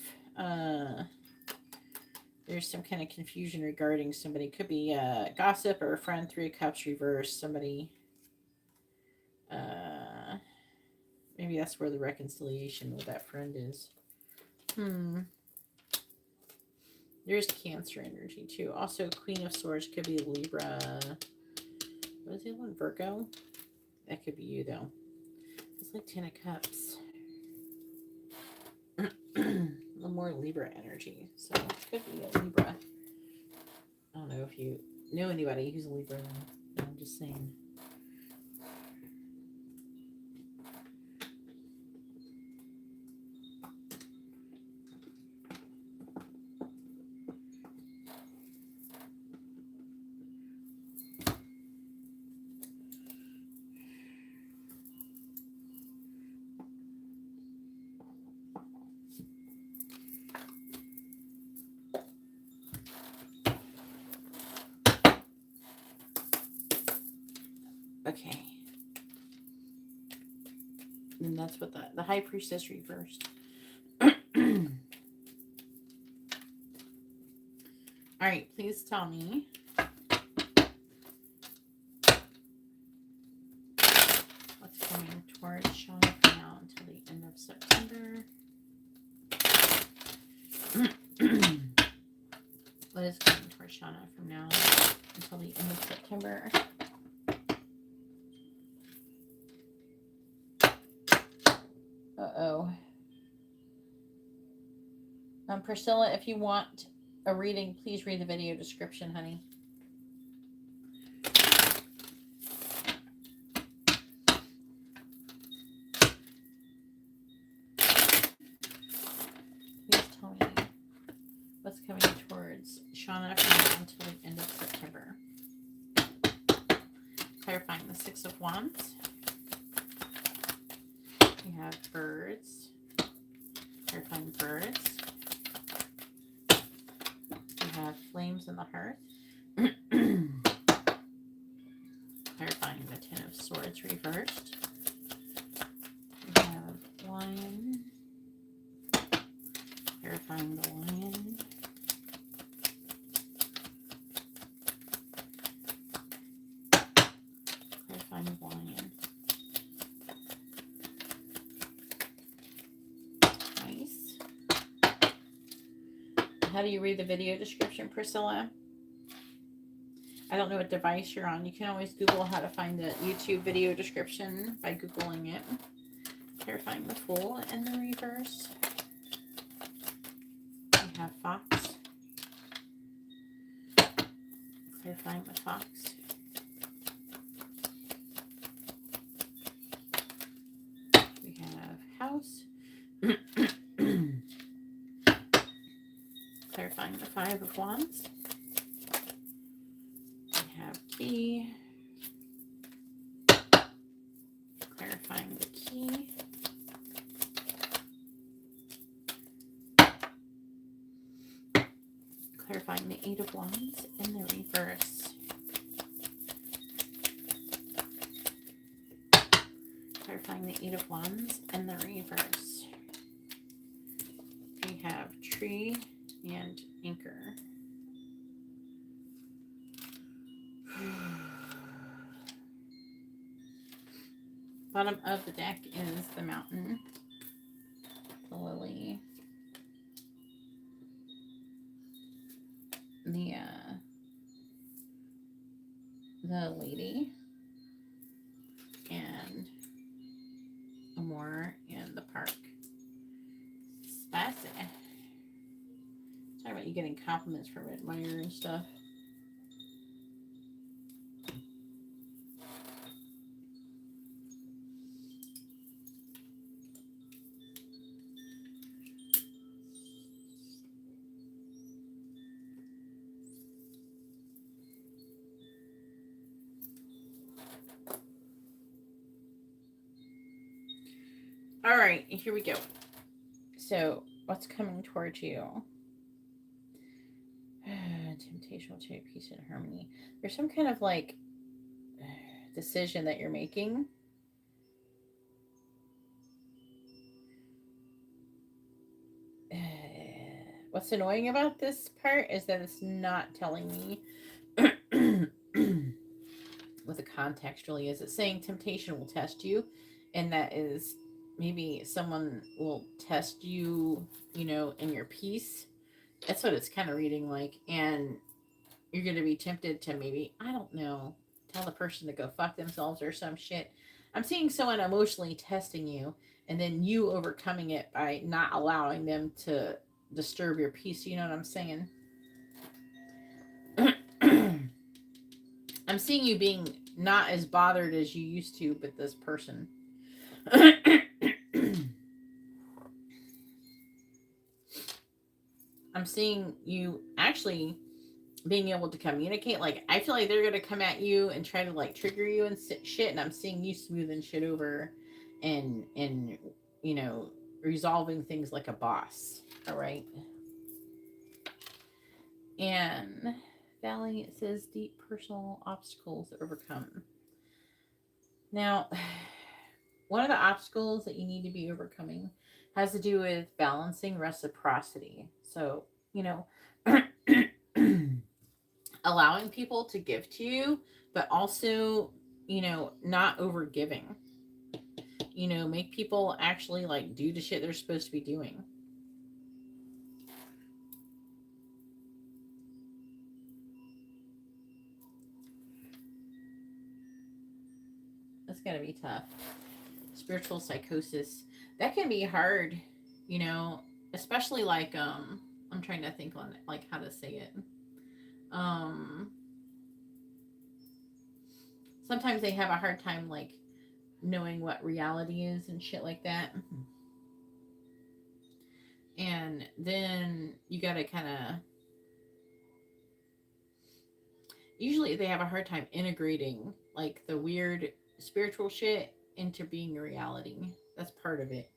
there's some kind of confusion regarding somebody. Could be gossip or a friend. Three of Cups reverse. Somebody, maybe that's where the reconciliation with that friend is. There's Cancer energy too. Also, Queen of Swords could be Libra. What is the other one? Virgo? That could be you though. It's like 10 of Cups. A little more Libra energy. So it could be a Libra. I don't know if you know anybody who's a Libra. I'm just saying. Okay. And that's what the High Priestess reversed. All right, please tell me what's coming towards Shauna from now until the What is coming towards Shauna from now until the end of September? Uh-oh. Priscilla, if you want a reading, please read the video description, honey. Please tell me what's coming towards Shauna from now until the end of September. Clarifying the Six of Wands. We have birds. Clarifying birds. We have flames in the hearth. Clarifying the Ten of Swords reversed. We have lion. Clarifying the lion. Clarifying the lion. Nice. How do you read the video description, Priscilla? I don't know what device you're on. You can always Google how to find the YouTube video description by Googling it. Clarifying the Fool in the reverse. We have Fox. Clarifying the Fox. We have House. Clarifying the Five of Wands. We have Key. Clarifying the Key. Clarifying the Eight of Wands in the reverse. Clarifying the Eight of Wands in the reverse. We have Tree and Anchor. Bottom of the deck is the Mountain, the Lily, the Lady, and Amor in the Park. Spicy. Talking about you getting compliments from admirers and stuff. All right, here we go. So, what's coming towards you? Temptation will take peace and harmony. There's some kind of like decision that you're making. What's annoying about this part is that it's not telling me what the context really is. It's saying temptation will test you, and that is maybe someone will test you, you know, in your peace. That's what it's kind of reading like. And you're going to be tempted to maybe, I don't know, tell the person to go fuck themselves or some shit. I'm seeing someone emotionally testing you and then you overcoming it by not allowing them to disturb your peace. You know what I'm saying? I'm seeing you being not as bothered as you used to with this person. I'm seeing you actually being able to communicate. Like, I feel like they're going to come at you and try to, like, trigger you and shit. And I'm seeing you smoothing shit over and you know, resolving things like a boss. All right. And Valley, it says deep personal obstacles to overcome. Now, one of the obstacles that you need to be overcoming has to do with balancing reciprocity. So, you know, allowing people to give to you, but also, you know, not over giving. You know, make people actually like do the shit they're supposed to be doing. That's gotta be tough. Spiritual psychosis. That can be hard, you know, especially like I'm trying to think on like how to say it. Um Sometimes they have a hard time like knowing what reality is and shit like that. And then you gotta kinda usually they have a hard time integrating like the weird spiritual shit into being a reality. That's part of it.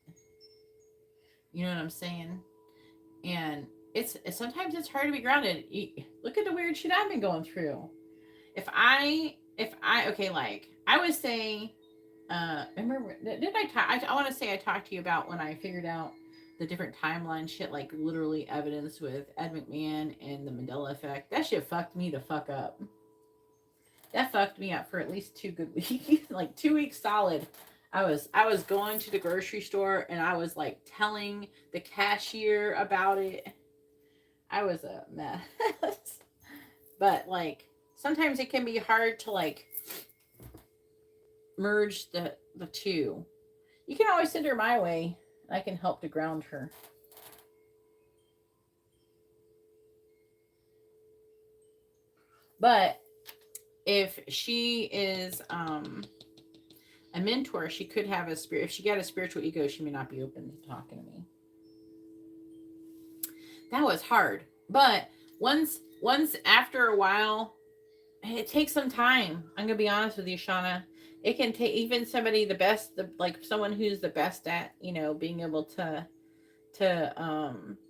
You know what I'm saying? And it's sometimes it's hard to be grounded. Look at the weird shit I've been going through. If I okay, like I was saying, remember did I talk? I want to say I talked to you about when I figured out the different timeline shit, like literally evidence with Ed McMahon and the Mandela effect. That shit fucked me the fuck up. That fucked me up for at least 2 good weeks, like 2 weeks solid. I was going to the grocery store and I was like telling the cashier about it. I was a mess. But like sometimes it can be hard to like merge the two. You can always send her my way. I can help to ground her. But if she is a mentor, she could have a spirit. If she got a spiritual ego, she may not be open to talking to me. That was hard. But once after a while, it takes some time. I'm gonna be honest with you, Shauna. It can take even somebody like someone who's the best at, you know, being able to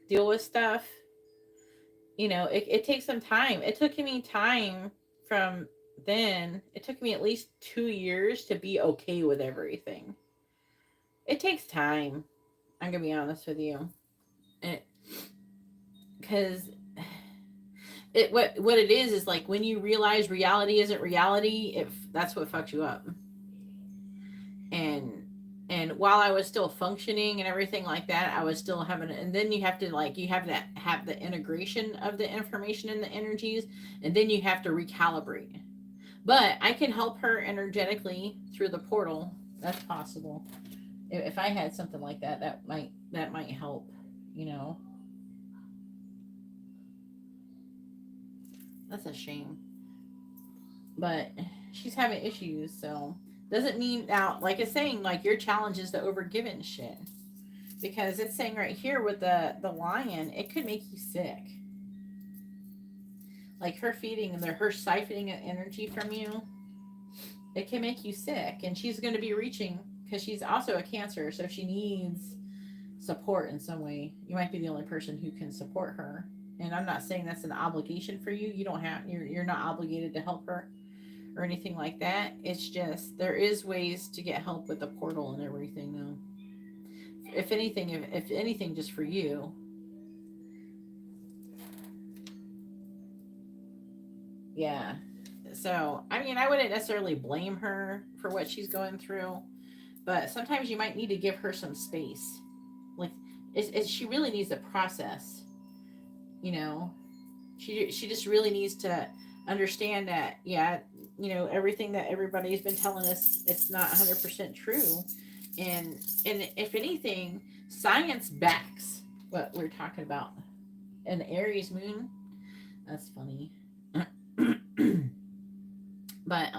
deal with stuff. You know, it takes some time. It took me time from then. It took me at least 2 years to be okay with everything. It takes time. I'm gonna be honest with you, because what it is like when you realize reality isn't reality, that's what fucks you up. And while I was still functioning and everything like that, I was still having it. And then you have to have the integration of the information and the energies, and then you have to recalibrate. But I can help her energetically through the portal. That's possible. If I had something like that, that might help. You know, that's a shame. But she's having issues, so doesn't mean now. Like it's saying, like your challenge is the overgiven shit, because it's saying right here with the lion, it could make you sick. Like her feeding and her siphoning energy from you, it can make you sick. And she's going to be reaching because she's also a Cancer, so she needs support in some way. You might be the only person who can support her. And I'm not saying that's an obligation for you. You don't have you're not obligated to help her or anything like that. It's just there is ways to get help with the portal and everything though. If anything just for you. Yeah. So, I mean, I wouldn't necessarily blame her for what she's going through, but sometimes you might need to give her some space. Like, she really needs to process, you know? She just really needs to understand that, yeah, you know, everything that everybody's been telling us, it's not 100% true. And if anything, science backs what we're talking about. An Aries moon, that's funny. But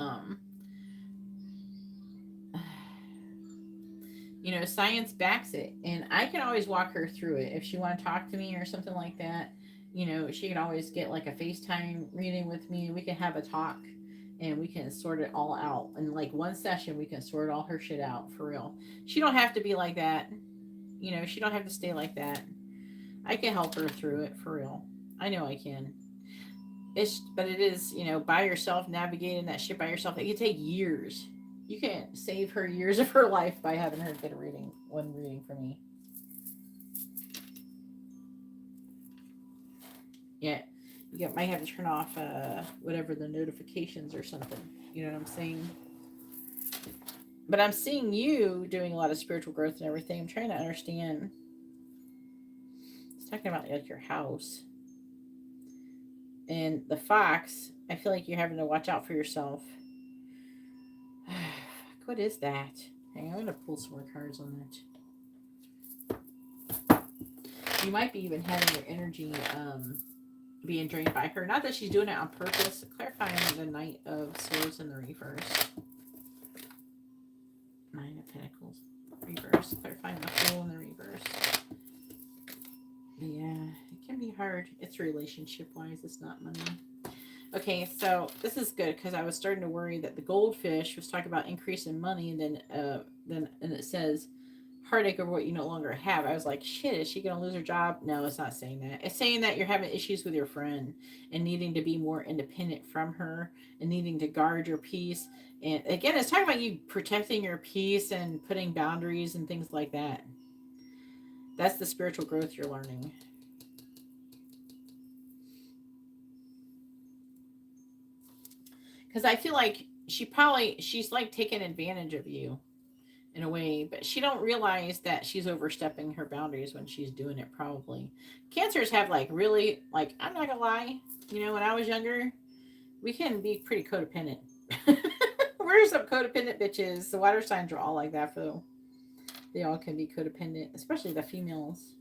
you know, science backs it, and I can always walk her through it if she want to talk to me or something like that. You know, she can always get like a FaceTime reading with me. We can have a talk, and we can sort it all out. In like one session, we can sort all her shit out for real. She don't have to be like that. You know, she don't have to stay like that. I can help her through it for real. I know I can. But it is, you know, by yourself, navigating that shit by yourself. It can take years. You can save her years of her life by having her get one reading from me. Yeah, might have to turn off whatever the notifications or something. You know what I'm saying? But I'm seeing you doing a lot of spiritual growth and everything. I'm trying to understand. It's talking about like your house. And the fox, I feel like you're having to watch out for yourself. What is that? Hang on, I'm going to pull some more cards on that. You might be even having your energy being drained by her. Not that she's doing it on purpose. Clarifying the Knight of Swords in the reverse. Nine of Pentacles. Reverse. Clarifying the Fool in the reverse. But yeah, it can be hard. It's relationship-wise. It's not money. Okay, so this is good because I was starting to worry that the goldfish was talking about increase in money, and then it says heartache over what you no longer have. I was like, shit, is she gonna lose her job? No, it's not saying that. It's saying that you're having issues with your friend and needing to be more independent from her and needing to guard your peace. And again, it's talking about you protecting your peace and putting boundaries and things like that. That's the spiritual growth you're learning. Because I feel like she's like taking advantage of you in a way, but she don't realize that she's overstepping her boundaries when she's doing it. Probably cancers have like really, like, I'm not gonna lie, you know, when I was younger, we can be pretty codependent. We're some codependent bitches. The water signs are all like that, though. They all can be codependent, especially the females.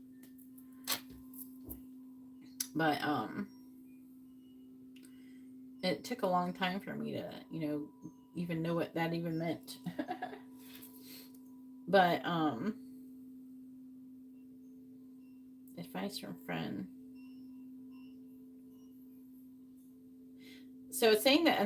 But it took a long time for me to, you know, even know what that even meant. But advice from friend. So it's saying that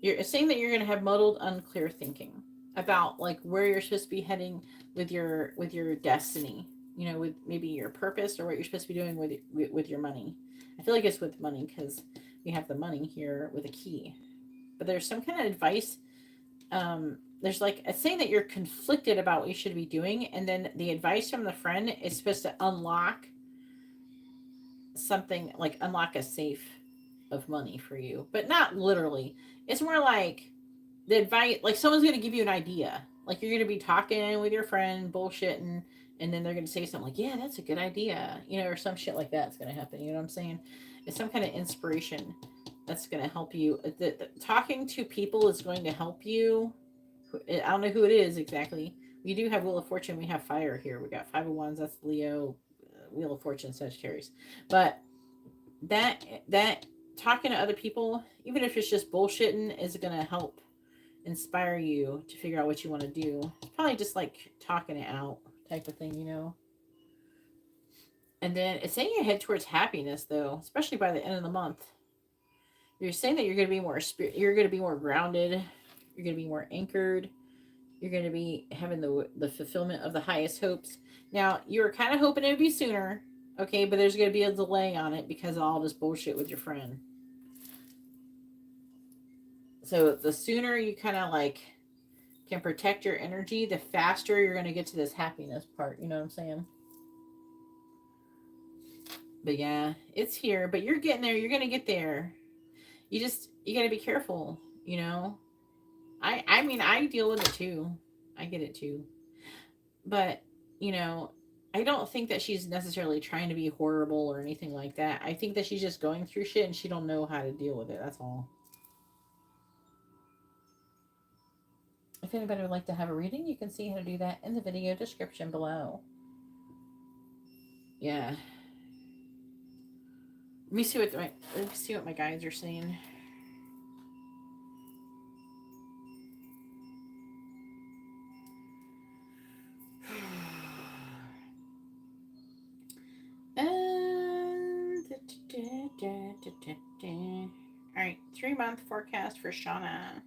it's saying that you're going to have muddled, unclear thinking about like where you're supposed to be heading with your destiny. You know, with maybe your purpose or what you're supposed to be doing with your money. I feel like it's with money because we have the money here with a key. But there's some kind of advice. There's like it's saying that you're conflicted about what you should be doing, and then the advice from the friend is supposed to unlock something, like unlock a safe of money for you, but not literally. It's more like the advice, like someone's going to give you an idea, like you're going to be talking with your friend bullshitting, and then they're going to say something like, yeah, that's a good idea, you know, or some shit like that's going to happen. You know what I'm saying? It's some kind of inspiration that's going to help you. Talking to people is going to help you. I don't know who it is exactly. We do have Wheel of Fortune. We have fire here. We got Five of Wands. That's Leo. Wheel of Fortune, Sagittarius. But that talking to other people, even if it's just bullshitting, is going to help inspire you to figure out what you want to do. It's probably just like talking it out type of thing, you know. And then it's saying you head towards happiness, though, especially by the end of the month. You're saying that you're going to be more you're going to be more grounded. You're going to be more anchored. You're going to be having the fulfillment of the highest hopes. Now, you were kind of hoping it would be sooner, okay, but there's going to be a delay on it because of all this bullshit with your friend. So the sooner you kind of like can protect your energy, the faster you're going to get to this happiness part. You know what I'm saying? But yeah, it's here, but you're getting there. You're going to get there. You got to be careful, you know? I mean, I deal with it too. I get it too. But, you know, I don't think that she's necessarily trying to be horrible or anything like that. I think that she's just going through shit and she don't know how to deal with it. That's all. If anybody would like to have a reading, you can see how to do that in the video description below. Yeah. Let me see what my guides are saying. All right, 3-month forecast for Shauna.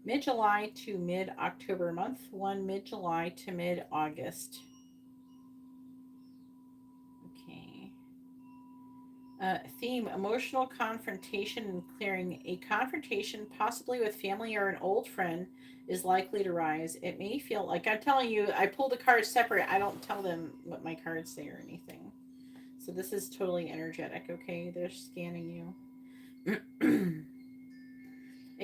Mid-July to mid-October month, 1 mid-July to mid-August. Okay. Theme, emotional confrontation and clearing. A confrontation, possibly with family or an old friend, is likely to rise. It may feel like, I'm telling you, I pulled the cards separate. I don't tell them what my cards say or anything. So this is totally energetic, okay? They're scanning you.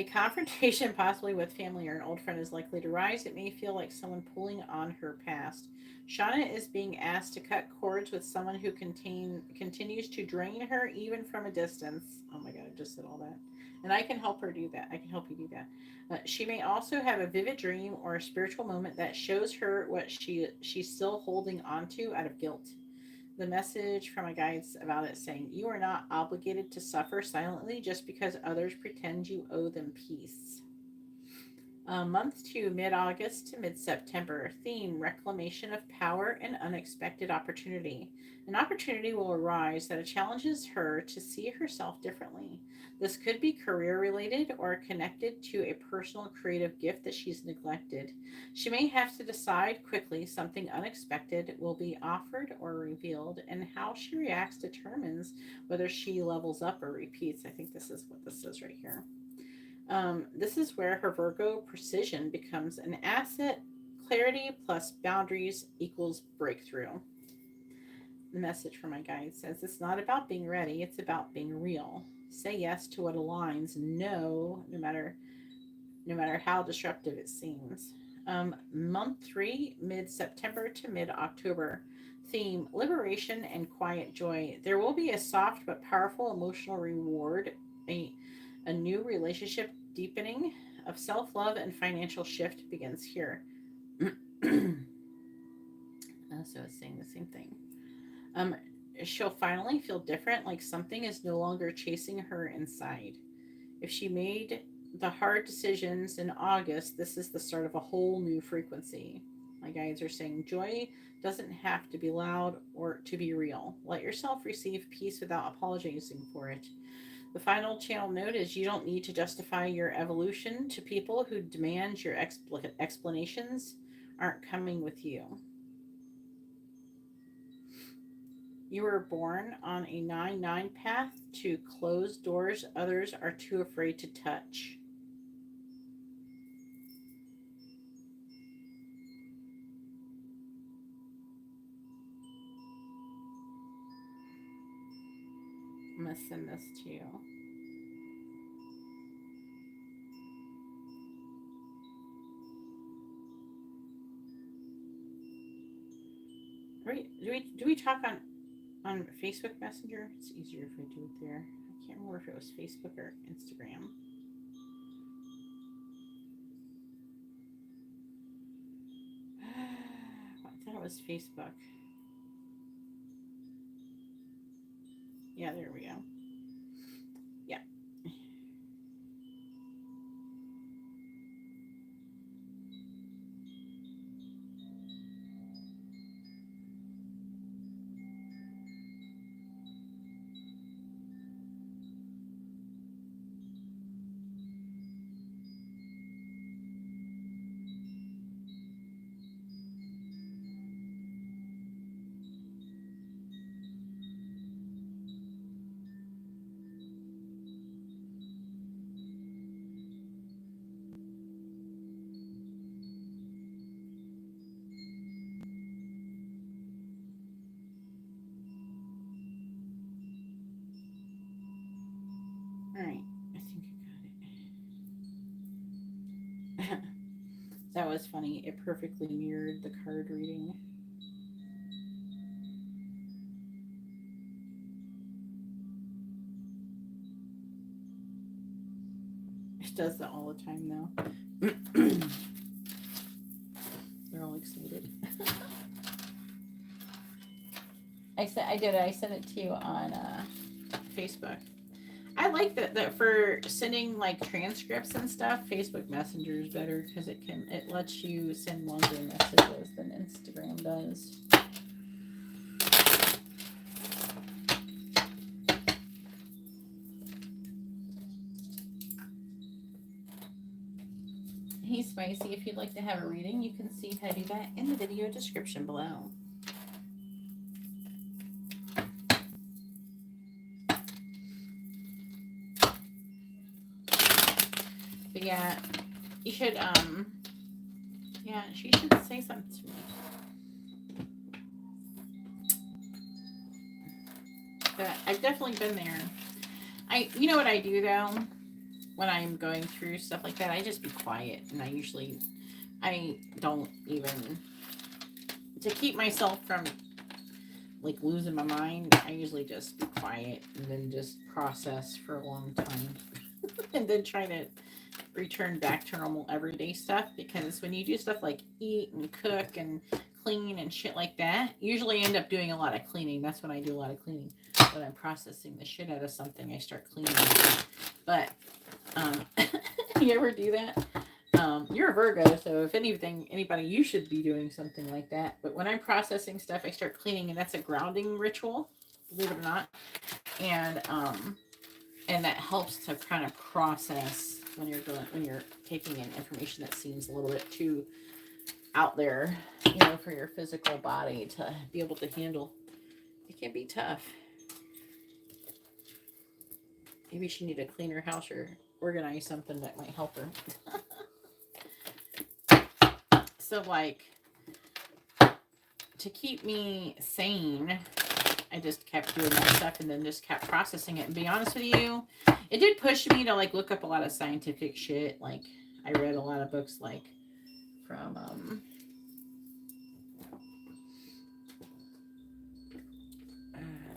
A confrontation, possibly with family or an old friend, is likely to rise. It may feel like someone pulling on her past. Shauna is being asked to cut cords with someone who continues to drain her even from a distance. Oh my god, I just said all that. And I can help her do that. I can help you do that. She may also have a vivid dream or a spiritual moment that shows her what she's still holding onto out of guilt. The message from my guides about it saying, you are not obligated to suffer silently just because others pretend you owe them peace. Month 2, mid-August to mid-September. Theme, reclamation of power and unexpected opportunity. An opportunity will arise that challenges her to see herself differently. This could be career-related or connected to a personal creative gift that she's neglected. She may have to decide quickly something unexpected will be offered or revealed, and how she reacts determines whether she levels up or repeats. I think this is what this is right here. This is where her Virgo precision becomes an asset. Clarity plus boundaries equals breakthrough. The message from my guide says it's not about being ready, it's about being real. Say yes to what aligns, no matter how disruptive it seems. Month 3, mid-September to mid-October. Theme, liberation and quiet joy. There will be a soft but powerful emotional reward, a new relationship deepening of self-love and financial shift begins here. So it's saying the same thing. Um, she'll finally feel different, like something is no longer chasing her inside. If she made the hard decisions in August, this is the start of a whole new frequency. My guides are saying joy doesn't have to be loud or to be real. Let yourself receive peace without apologizing for it. The final channel note is you don't need to justify your evolution to people who demand your explanations aren't coming with you. You were born on a 9-9 path to close doors others are too afraid to touch. I'm going to send this to you. Do we talk on Facebook Messenger? It's easier if I do it there. I can't remember if it was Facebook or Instagram. I thought it was Facebook. Yeah, there we go. Yeah. All right. I think I got it. That was funny. It perfectly mirrored the card reading. It does that all the time, though. They're all excited. I did it. I sent it to you on Facebook. I like that for sending like transcripts and stuff. Facebook Messenger is better because it lets you send longer messages than Instagram does. Hey Spicy, if you'd like to have a reading, you can see how to do that in the video description below. But yeah, you should yeah, she should say something to me. But I've definitely been there. You know what I do though? when I'm going through stuff like that, I just be quiet, and I don't even, to keep myself from like losing my mind, I usually just be quiet and then just process for a long time and then try to return back to normal everyday stuff, because when you do stuff like eat and cook and clean and shit like that, usually I end up doing a lot of cleaning. That's when I do a lot of cleaning. When I'm processing the shit out of something, I start cleaning it. But you ever do that? You're a Virgo, so if anything, anybody, you should be doing something like that. But when I'm processing stuff, I start cleaning, and that's a grounding ritual, believe it or not. And that helps to kind of process when you're taking in information that seems a little bit too out there, for your physical body to be able to handle. It can be tough. Maybe she need to clean her house or organize something that might help her. So, like, to keep me sane, I just kept doing that stuff and then just kept processing it. And be honest with you, it did push me to like look up a lot of scientific shit. Like, I read a lot of books like from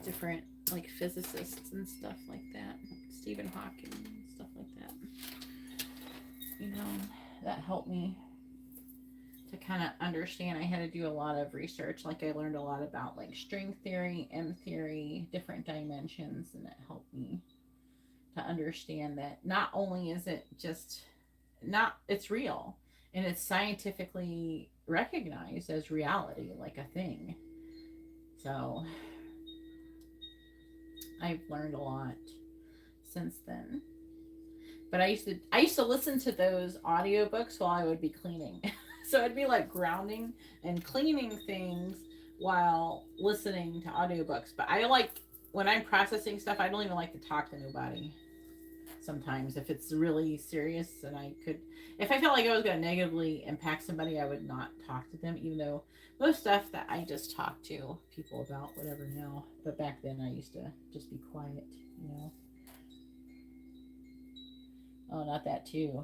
different like physicists and stuff like that, Stephen Hawking and stuff like that. That helped me to kind of understand. I had to do a lot of research. Like, I learned a lot about like string theory, M theory, different dimensions, and it helped me to understand that not only is it just not, it's real and it's scientifically recognized as reality, like a thing. So I've learned a lot since then. But I used to listen to those audiobooks while I would be cleaning. So I'd be like grounding and cleaning things while listening to audiobooks. But I like, when I'm processing stuff, I don't even like to talk to nobody. Sometimes if it's really serious and if I felt like I was going to negatively impact somebody, I would not talk to them, even though most stuff that I just talk to people about, whatever now. But back then I used to just be quiet. Oh, not that too.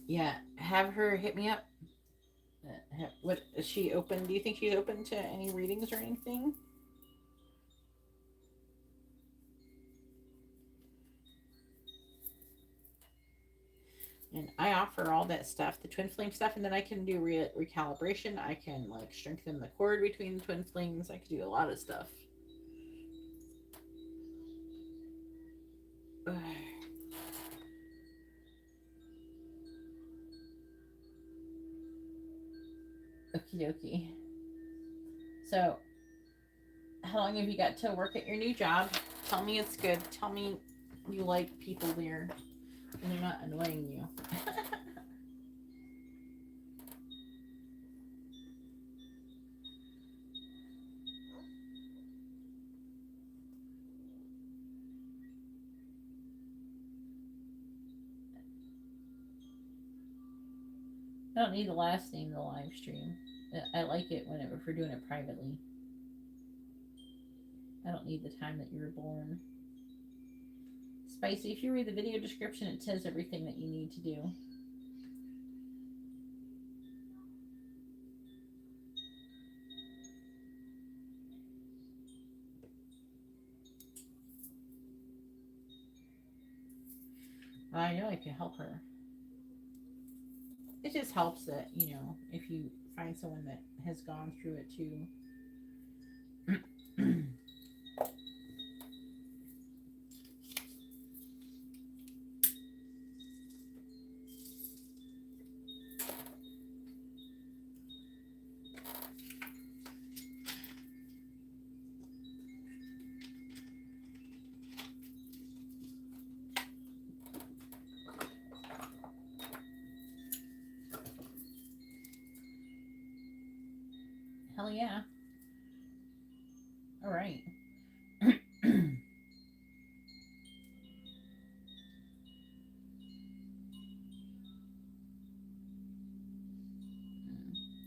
Yeah, have her hit me up. What is she open? Do you think she's open to any readings or anything? And I offer all that stuff, the twin flame stuff, and then I can do recalibration. I can like strengthen the cord between the twin flames. I can do a lot of stuff. Okie dokie. So, how long have you got to work at your new job? Tell me it's good. Tell me you like people there and they're not annoying you. I don't need the last name of the live stream. I like it if we're doing it privately. I don't need the time that you were born. Spicy, if you read the video description, it says everything that you need to do. I know I can help her. It just helps that, if you find someone that has gone through it too. Hell yeah. All right.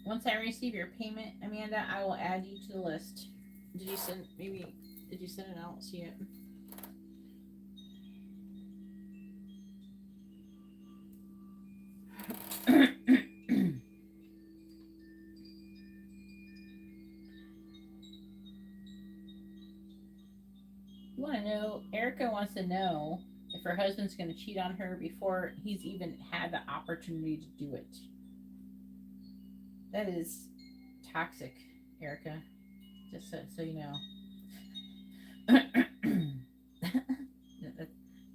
Once I receive your payment, Amanda, I will add you to the list. Did you send did you send it? I don't see it. You want to know? Erica wants to know if her husband's going to cheat on her before he's even had the opportunity to do it. That is toxic, Erica. Just so you know.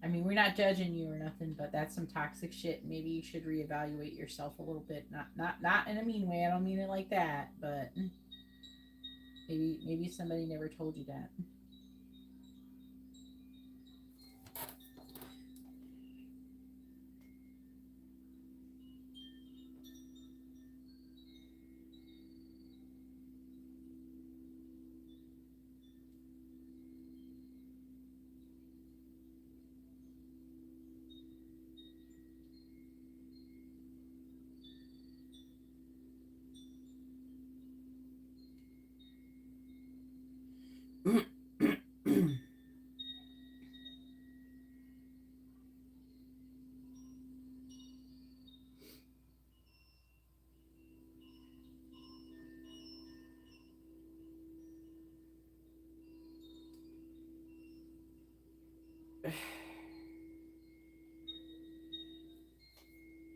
I mean, we're not judging you or nothing, but that's some toxic shit. Maybe you should reevaluate yourself a little bit. Not in a mean way. I don't mean it like that, but maybe somebody never told you that.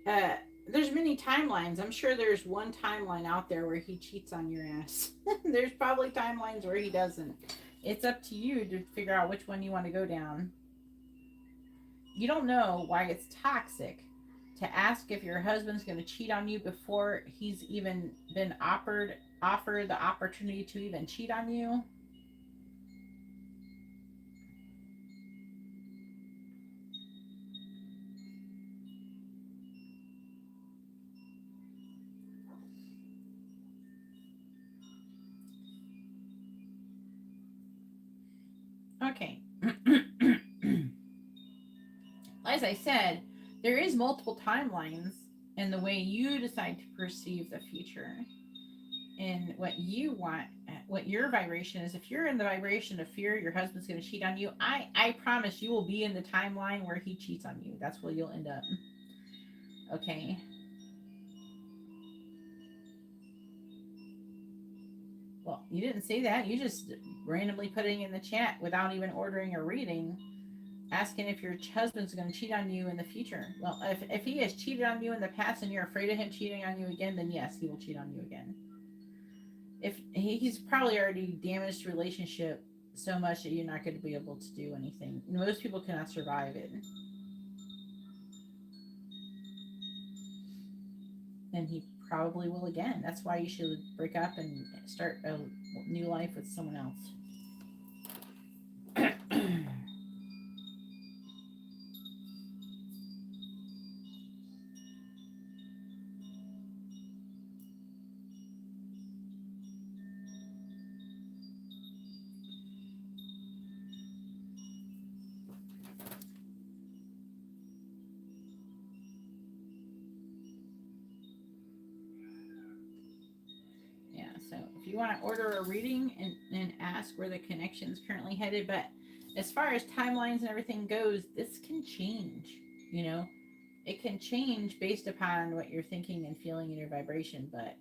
uh, there's many timelines. I'm sure there's one timeline out there where he cheats on your ass. There's probably timelines where he doesn't. It's up to you to figure out which one you want to go down. You don't know why it's toxic to ask if your husband's going to cheat on you before he's even been offered the opportunity to even cheat on you. Okay. As I said, there is multiple timelines in the way you decide to perceive the future and what you want, what your vibration is. If you're in the vibration of fear your husband's going to cheat on you, I promise you will be in the timeline where he cheats on you. That's where you'll end up. Okay. Well, you didn't say that. You just randomly putting in the chat without even ordering a reading, asking if your husband's going to cheat on you in the future. Well, if he has cheated on you in the past and you're afraid of him cheating on you again, then yes, he will cheat on you again. If he's probably already damaged the relationship so much that you're not going to be able to do anything. Most people cannot survive it. And he probably will again. That's why you should break up and start a new life with someone else. Yeah, so if you want to order a reading and ask where the connection is currently headed, but as far as timelines and everything goes, this can change, you know? It can change based upon what you're thinking and feeling in your vibration, but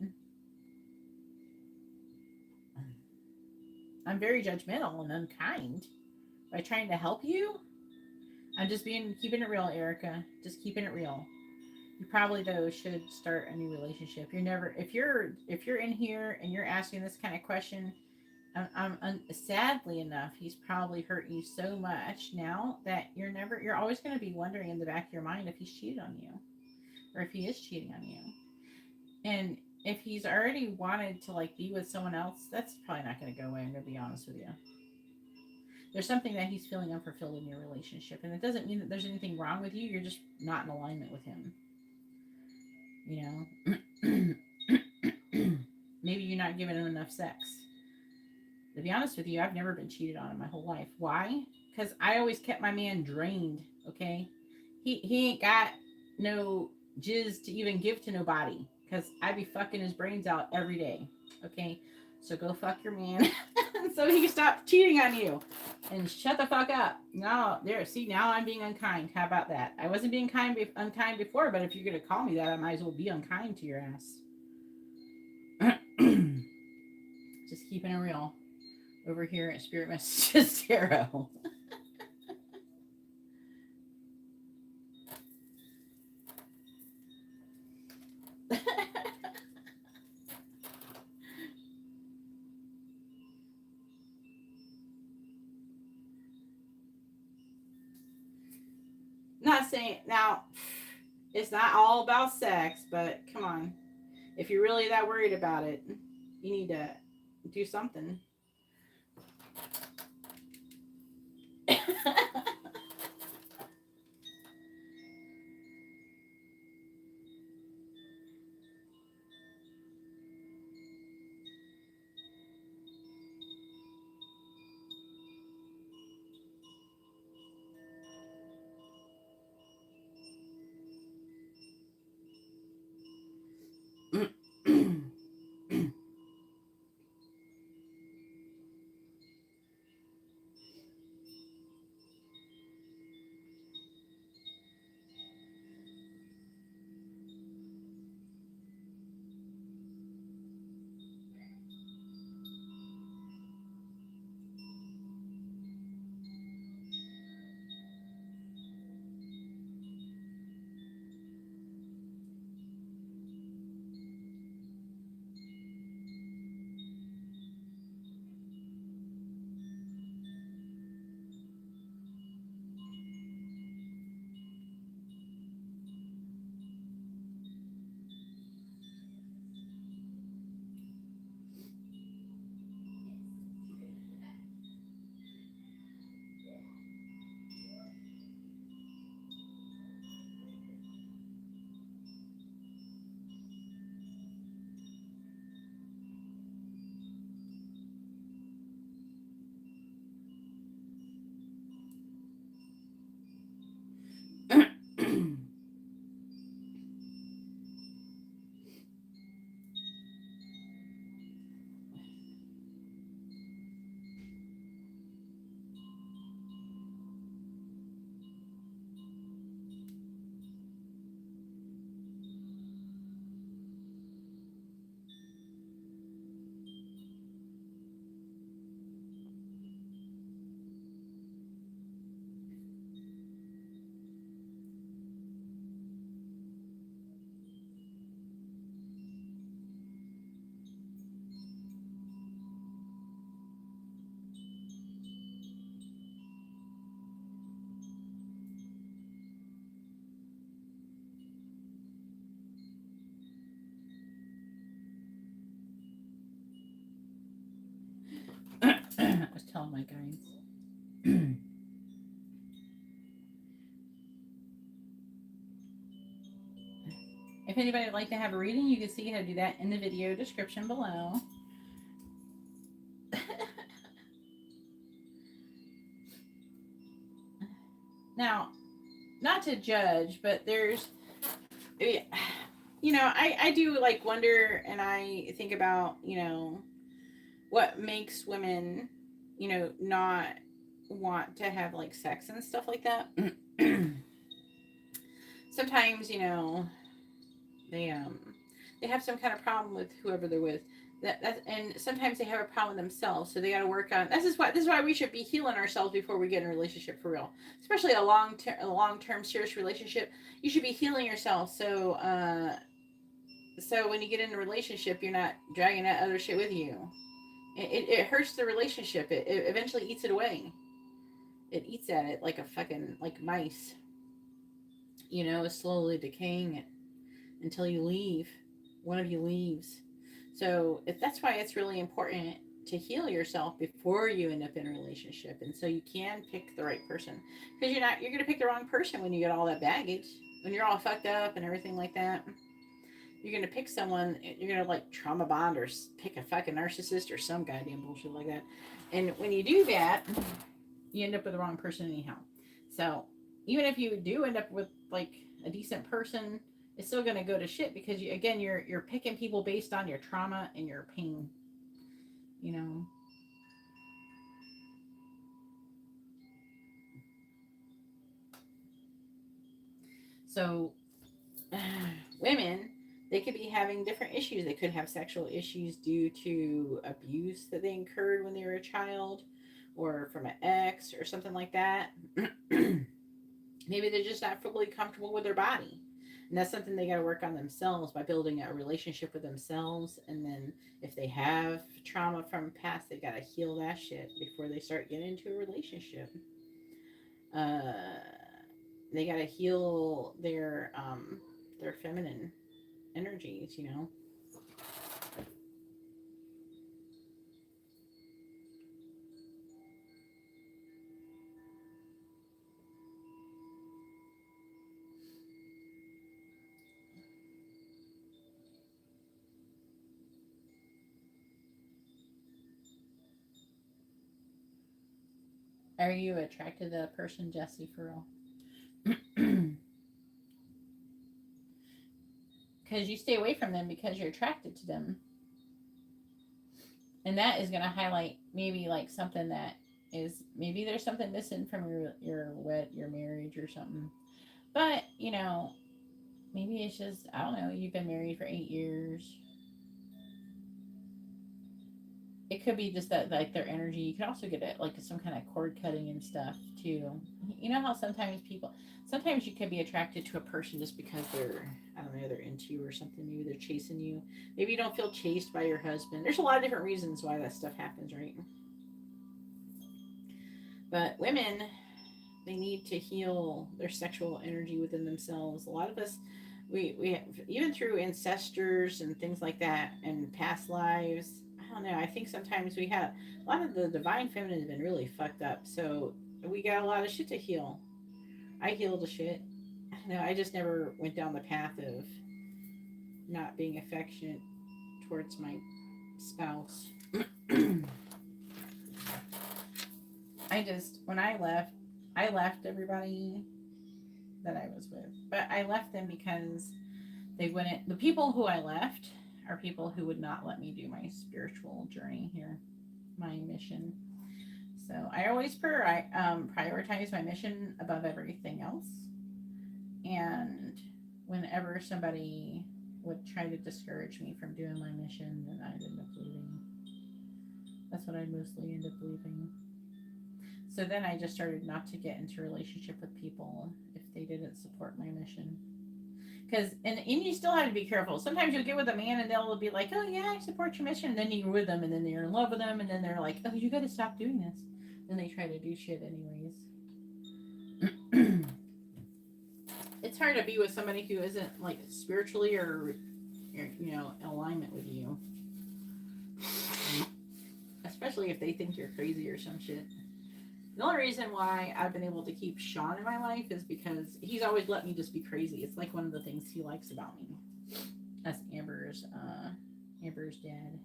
I'm very judgmental and unkind by trying to help you. I'm just keeping it real, Erica. Just keeping it real. You probably though should start a new relationship. You're never if you're in here and you're asking this kind of question. Sadly enough, he's probably hurt you so much now that you're always going to be wondering in the back of your mind if he's cheated on you or if he is cheating on you. And if he's already wanted to like be with someone else, that's probably not going to go away. I'm going to be honest with you. There's something that he's feeling unfulfilled in your relationship, and it doesn't mean that there's anything wrong with you. You're just not in alignment with him. You know, maybe you're not giving him enough sex. To be honest with you, I've never been cheated on in my whole life. Why? Because I always kept my man drained. Okay, he ain't got no jizz to even give to nobody. because I be fucking his brains out every day. Okay, so go fuck your man, so he can stop cheating on you, and shut the fuck up. No, there. See, now I'm being unkind. How about that? I wasn't being unkind before, but if you're gonna call me that, I might as well be unkind to your ass. Just keeping it real over here at Spirit Messages Tarot. Not saying now, it's not all about sex, but come on. If you're really that worried about it, you need to do something. I was telling my guys. If anybody would like to have a reading, you can see how to do that in the video description below. Now, not to judge, but there's, I do like wonder, and I think about, what makes women, not want to have like sex and stuff like that. Sometimes, they have some kind of problem with whoever they're with. And sometimes they have a problem with themselves, so they got to work on. This is why we should be healing ourselves before we get in a relationship for real, especially a long term serious relationship. You should be healing yourself, so when you get in a relationship, you're not dragging that other shit with you. It hurts the relationship. It eventually eats it away. It eats at it like a fucking like mice. Slowly decaying it until you leave. One of you leaves. So that's why it's really important to heal yourself before you end up in a relationship, and so you can pick the right person, because you're going to pick the wrong person when you get all that baggage, when you're all fucked up and everything like that. You're going to pick someone, you're going to like trauma bond or pick a fucking narcissist or some goddamn bullshit like that, and when you do that, you end up with the wrong person anyhow. So even if you do end up with like a decent person, it's still going to go to shit because you're picking people based on your trauma and your pain, you know. So women, they could be having different issues. They could have sexual issues due to abuse that they incurred when they were a child or from an ex or something like that. Maybe they're just not fully comfortable with their body. And that's something they got to work on themselves by building a relationship with themselves. And then if they have trauma from past, they got to heal that shit before they start getting into a relationship. Uh, they got to heal their feminine energies, you know. Are you attracted to that person, Jesse, for real? Because you stay away from them because you're attracted to them. And that is going to highlight maybe like something that is, maybe there's something missing from your marriage or something. But, you know, maybe it's just, I don't know, you've been married for 8 years. It could be just that, like, their energy. You can also get it, like, some kind of cord cutting and stuff, too. You know how sometimes you can be attracted to a person just because they're, I don't know, they're into you or something. Maybe they're chasing you. Maybe you don't feel chased by your husband. There's a lot of different reasons why that stuff happens, right? But women, they need to heal their sexual energy within themselves. A lot of us, we have, even through ancestors and things like that and past lives, I don't know, I think sometimes we have a lot of the divine feminine has been really fucked up, so we got a lot of shit to heal. I healed the shit. I don't know, I just never went down the path of not being affectionate towards my spouse. When I left everybody that I was with. But I left them because they wouldn't. The people who I left are people who would not let me do my spiritual journey here, my mission. So I always prioritize my mission above everything else. And whenever somebody would try to discourage me from doing my mission, then I'd end up leaving. That's what I mostly end up leaving. So then I just started not to get into a relationship with people if they didn't support my mission. Because and you still have to be careful. Sometimes you'll get with a man and they'll be like, "Oh yeah, I support your mission." And then you're with them, and then you're in love with them, and then they're like, "Oh, you got to stop doing this." Then they try to do shit anyways. It's hard to be with somebody who isn't like spiritually or you know in alignment with you, especially if they think you're crazy or some shit. The only reason why I've been able to keep Sean in my life is because he's always let me just be crazy. It's like one of the things he likes about me. That's Amber's dad.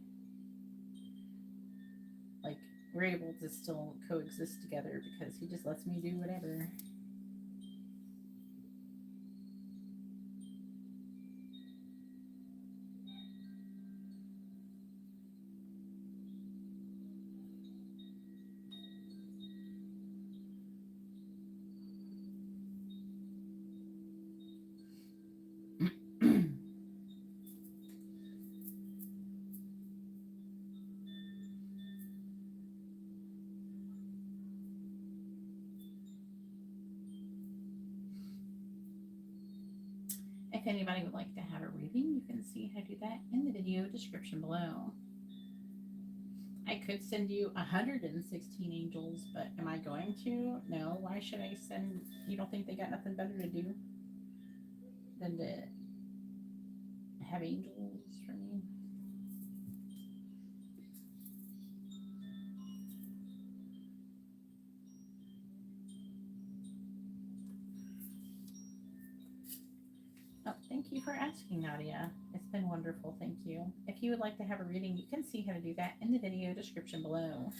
Like, we're able to still coexist together because he just lets me do whatever. If anybody would like to have a reading, you can see how to do that in the video description below. I could send you 116 angels, but am I going to? No. Why should I send? You don't think they got nothing better to do than to have angels for me? Oh, thank you for asking, Nadia. It's been wonderful, thank you. If you would like to have a reading, you can see how to do that in the video description below.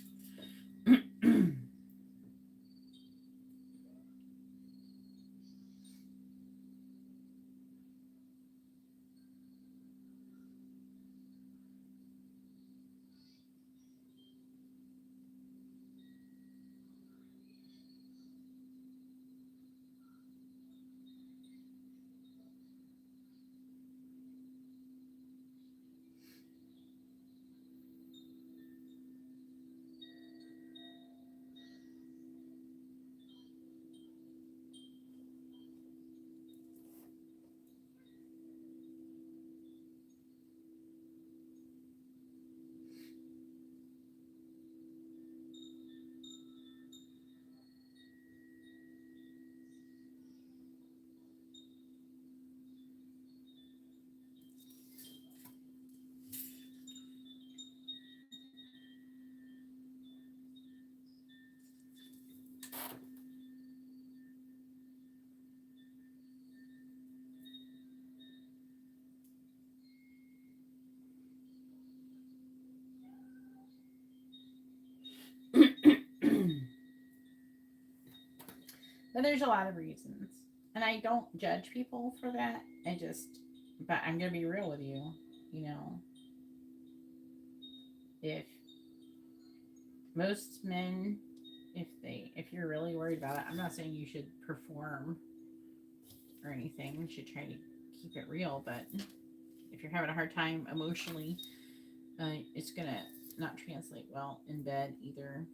But there's a lot of reasons. And I don't judge people for that. But I'm going to be real with you. You know, if most men, if you're really worried about it, I'm not saying you should perform or anything. You should try to keep it real. But if you're having a hard time emotionally, it's going to not translate well in bed either.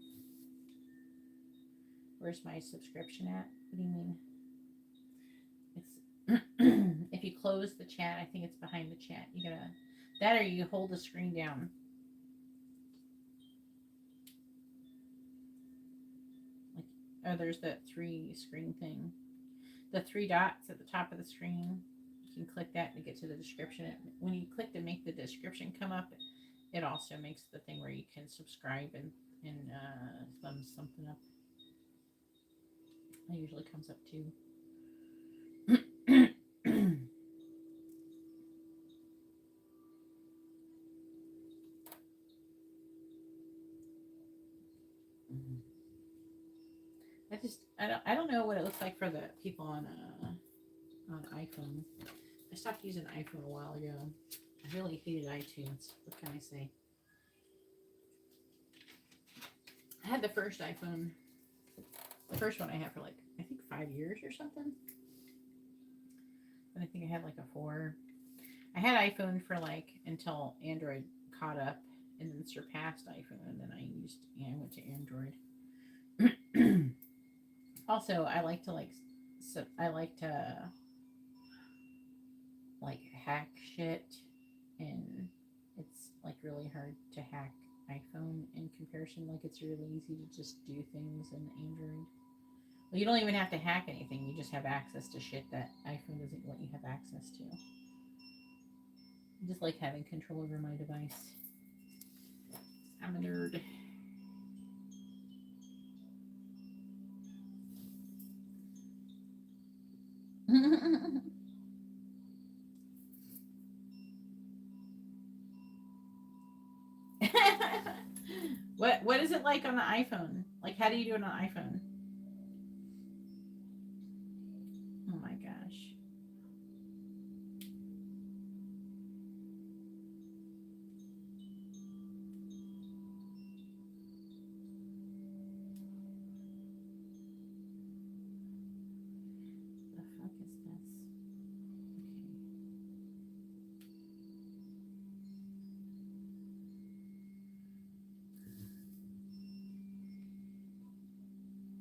Where's my subscription at? What do you mean? It's if you close the chat, I think it's behind the chat. You gotta that or you hold the screen down. Like there's that 3 screen thing. The 3 dots at the top of the screen. You can click that to get to the description. When you click to make the description come up, it also makes the thing where you can subscribe and thumbs something up. It usually comes up too. I don't know what it looks like for the people on iPhone. I stopped using iPhone a while ago. I really hated iTunes. What can I say? I had the first iPhone. The first one I had for like I think 5 years or something. And I think I had like a 4. I had iPhone for like until Android caught up and then surpassed iPhone, and then I went to Android. Also, I like to like hack shit, and it's like really hard to hack iPhone in comparison. Like it's really easy to just do things in Android. Well, you don't even have to hack anything. You just have access to shit that iPhone doesn't let you have access to. I just like having control over my device. I'm a nerd. What is it like on the iPhone? Like, how do you do it on the iPhone? Oh my gosh. The fuck is this?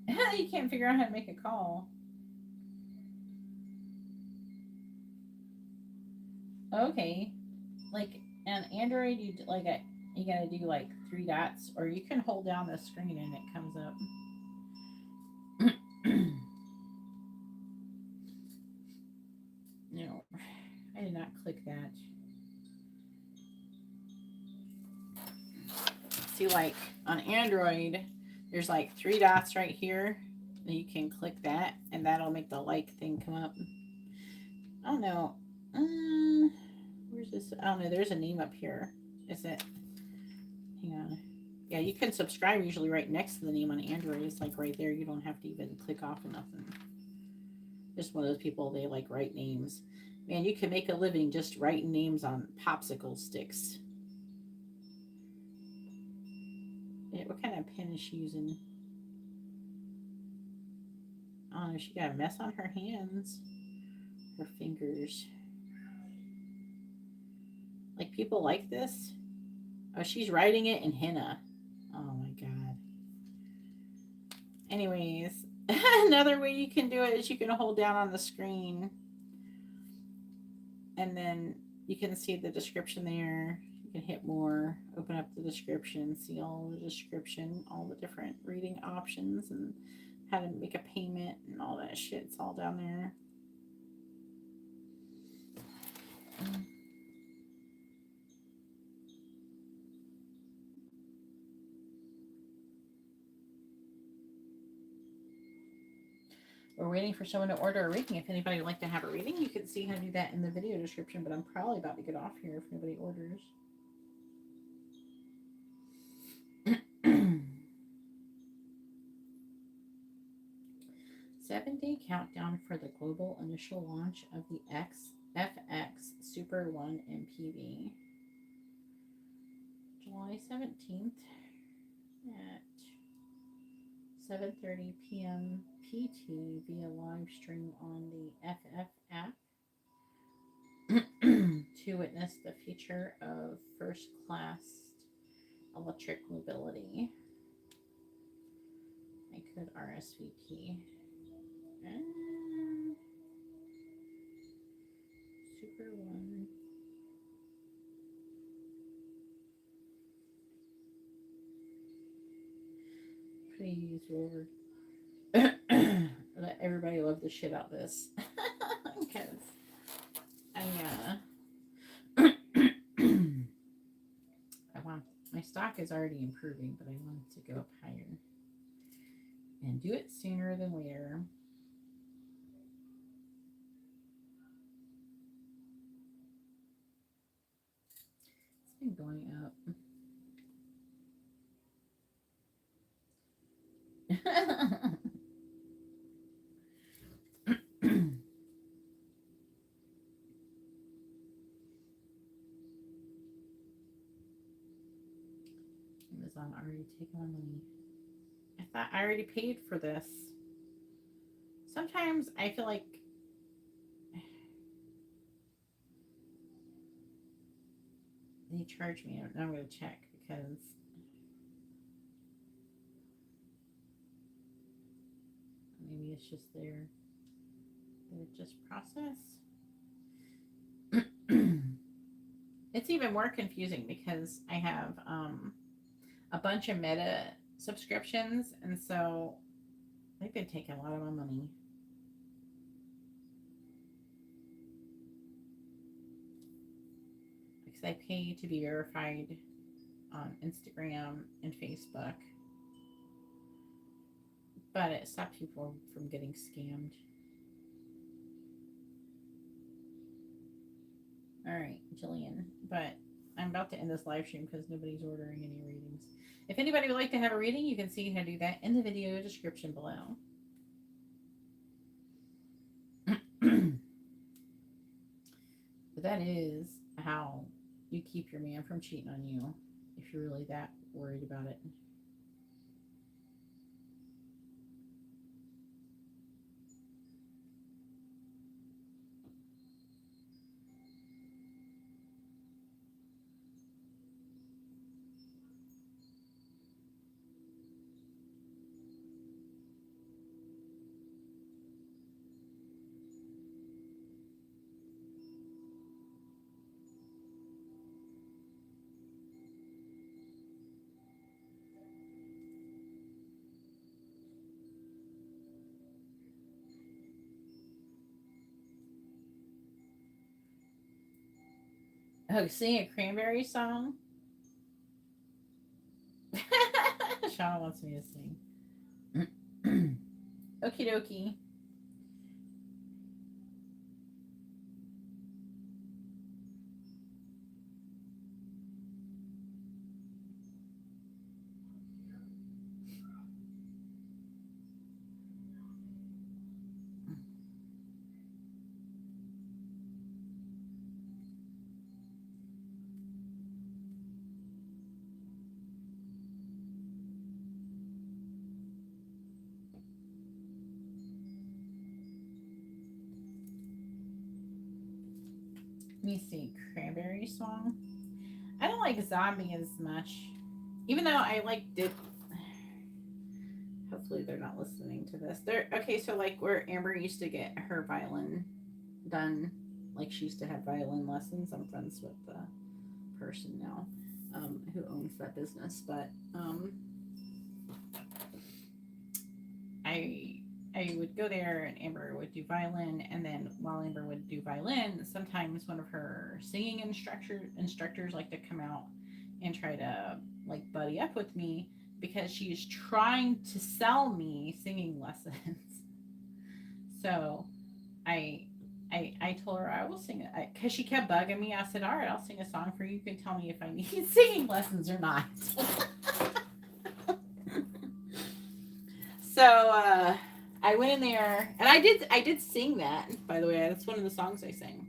Okay. You can't figure out how to make a call. Okay. Like on Android, you gotta do like 3 dots, or you can hold down the screen and it comes up. No, I did not click that. See, like on Android, there's like 3 dots right here. And you can click that, and that'll make the like thing come up. I don't know. Where's this? I don't know. There's a name up here. Is it? Hang on. Yeah, you can subscribe usually right next to the name on Android. It's like right there. You don't have to even click off or nothing. Just one of those people, they like write names. Man, you can make a living just writing names on popsicle sticks. Yeah, what kind of pen is she using? Oh, she got a mess on her hands. Her fingers. Like, people like this? Oh, she's writing it in henna. Oh my god. Anyways, another way you can do it is you can hold down on the screen, and then you can see the description there. You can hit more, open up the description, see all the description, all the different reading options, and how to make a payment and all that shit. It's all down there. We're waiting for someone to order a reading. If anybody would like to have a reading, you can see how to do that in the video description, but I'm probably about to get off here if nobody orders. 7-day countdown for the global initial launch of the FX Super 1 MPV. July 17th at 7:30 p.m. PT via live stream on the FF app to witness the future of first class electric mobility. I could RSVP. Super 1. Please, Lord. Let everybody love the shit out of this. Because I want, my stock is already improving, but I want it to go up higher. And do it sooner than later. It's been going up. Amazon already taken my money. I thought I already paid for this. Sometimes I feel like they charge me. I'm going to check because maybe it's just their just process. It's even more confusing because I have a bunch of Meta subscriptions, and so I think they take a lot of my money. Because I pay to be verified on Instagram and Facebook, but it stops people from getting scammed. All right, Jillian, but I'm about to end this live stream because nobody's ordering any readings. If anybody would like to have a reading, you can see how to do that in the video description below. But that is how you keep your man from cheating on you if you're really that worried about it. Oh, sing a Cranberry song? Shauna wants me to sing. Okie dokie. Let me see, Cranberry song. I don't like Zombie as much, even though I did. Hopefully they're not listening to this. They're okay. So where Amber used to get her violin done, she used to have violin lessons. I'm friends with the person now who owns that business, but I would go there and Amber would do violin, and then while Amber would do violin, sometimes one of her singing instructors like to come out and try to buddy up with me because she's trying to sell me singing lessons. So I told her I will sing it because she kept bugging me. I said, all right, I'll sing a song for you. You can tell me if I need singing lessons or not. So I went in there and I did sing that. By the way, that's one of the songs I sang.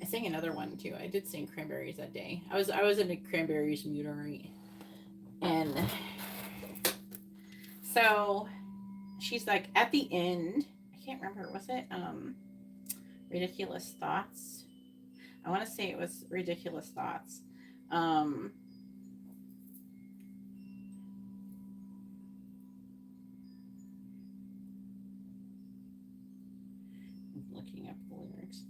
I sang another one too. I did sing Cranberries that day. I was in a Cranberries mood, alright. And so she's like at the end. I can't remember. Was it Ridiculous Thoughts? I want to say it was Ridiculous Thoughts. I'm looking up the lyrics.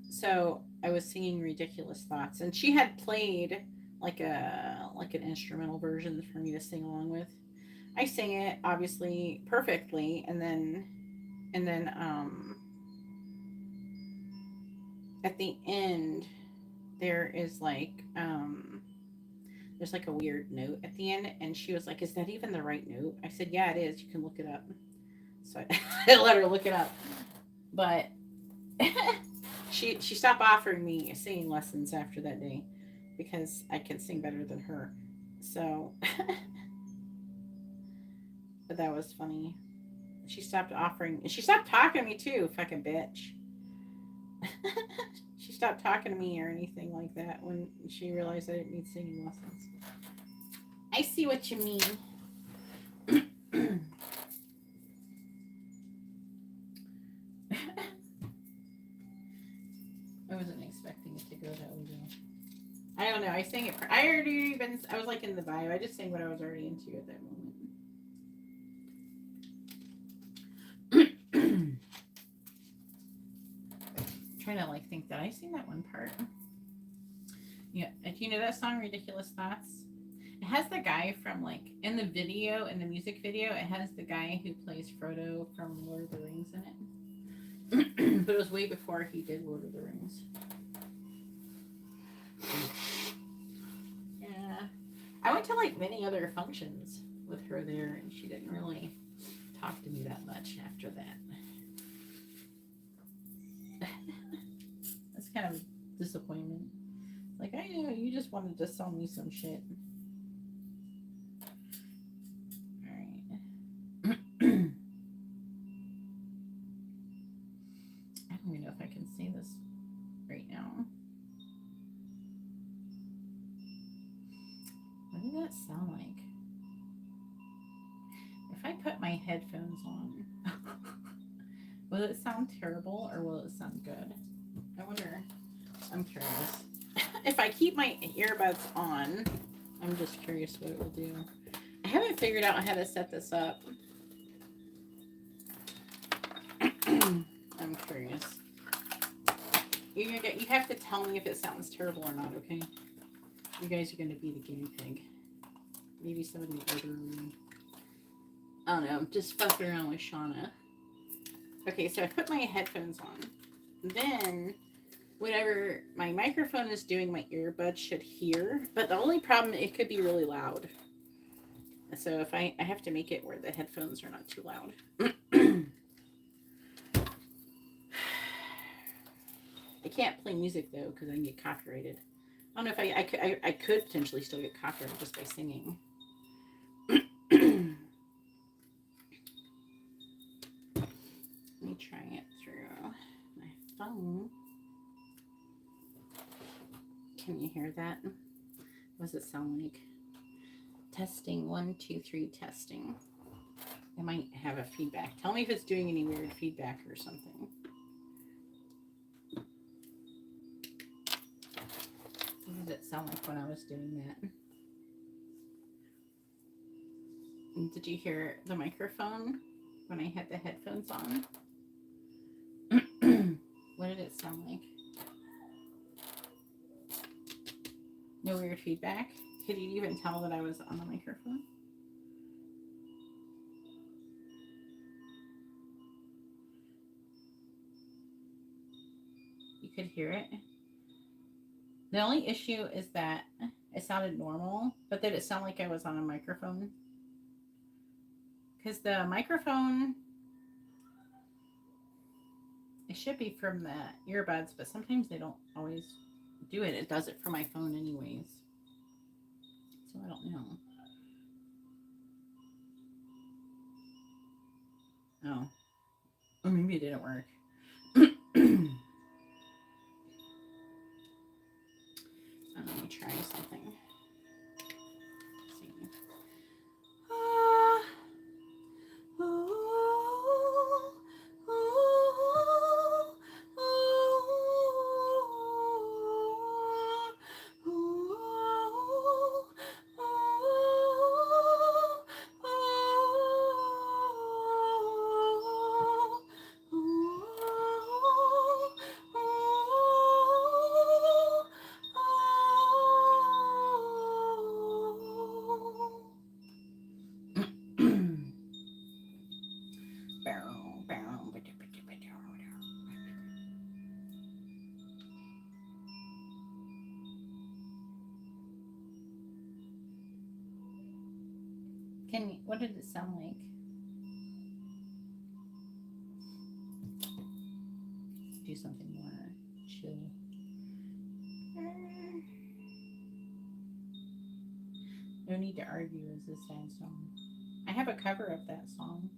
So I was singing Ridiculous Thoughts, and she had played like an instrumental version for me to sing along with. I sang it obviously perfectly, and then at the end there is like there's like a weird note at the end, and she was like, is that even the right note? I said, yeah, it is, you can look it up. So I let her look it up, but she stopped offering me singing lessons after that day because I can sing better than her. So but that was funny. She stopped offering, she stopped talking to me too, fucking bitch. She stopped talking to me or anything like that when she realized I didn't need singing lessons. I see what you mean. I wasn't expecting it to go that way though. I don't know. I sang it. I was like in the bio. I just sang what I was already into at that moment. Trying to like think that I sing that one part. Yeah, do you know that song Ridiculous Thoughts? It has the guy from like in the video, in the music video, it has the guy who plays Frodo from Lord of the Rings in it. But it was way before he did Lord of the Rings. Yeah. I went to like many other functions with her there, and she didn't really talk to me that much after that. That's kind of a disappointment. Like, I know you just wanted to sell me some shit. Alright. I don't even know if I can say this right now. What did that sound like? If I put my headphones on, will it sound terrible or will it sound good? I wonder. I'm curious. If I keep my earbuds on, I'm just curious what it will do. I haven't figured out how to set this up. I'm curious. You have to tell me if it sounds terrible or not, okay? You guys are going to be the guinea pig. Maybe somebody will order me. I don't know. Just fucking around with Shauna. Okay, so I put my headphones on. Then, whatever my microphone is doing, my earbuds should hear. But the only problem, it could be really loud. So if I have to make it where the headphones are not too loud. I can't play music though because I can get copyrighted. I don't know if I could potentially still get copyrighted just by singing. Let me try it through my phone. Can you hear that? What does it sound like? Testing 1, 2, 3, testing. I might have a feedback. Tell me if it's doing any weird feedback or something. What did it sound like when I was doing that? And did you hear the microphone when I had the headphones on? What did it sound like? No weird feedback? Could you even tell that I was on the microphone? You could hear it. The only issue is that it sounded normal, but did it sound like I was on a microphone? because the microphone, it should be from the earbuds, but sometimes they don't always do it. It does it for my phone anyways. So I don't know. Oh. Or maybe it didn't work. Let me try something. Let's see. Ah. Oh, oh, what did it sound like? Do something more chill. No Need to Argue is a sad song. I have a cover of that song.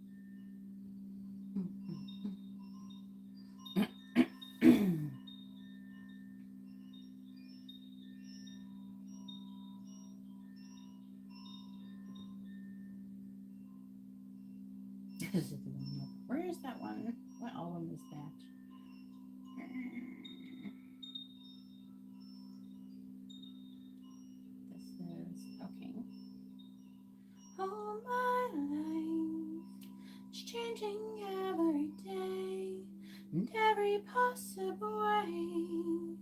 This is the one. Where is that one? What album is that? This is okay. All my life is changing every day and every possible way.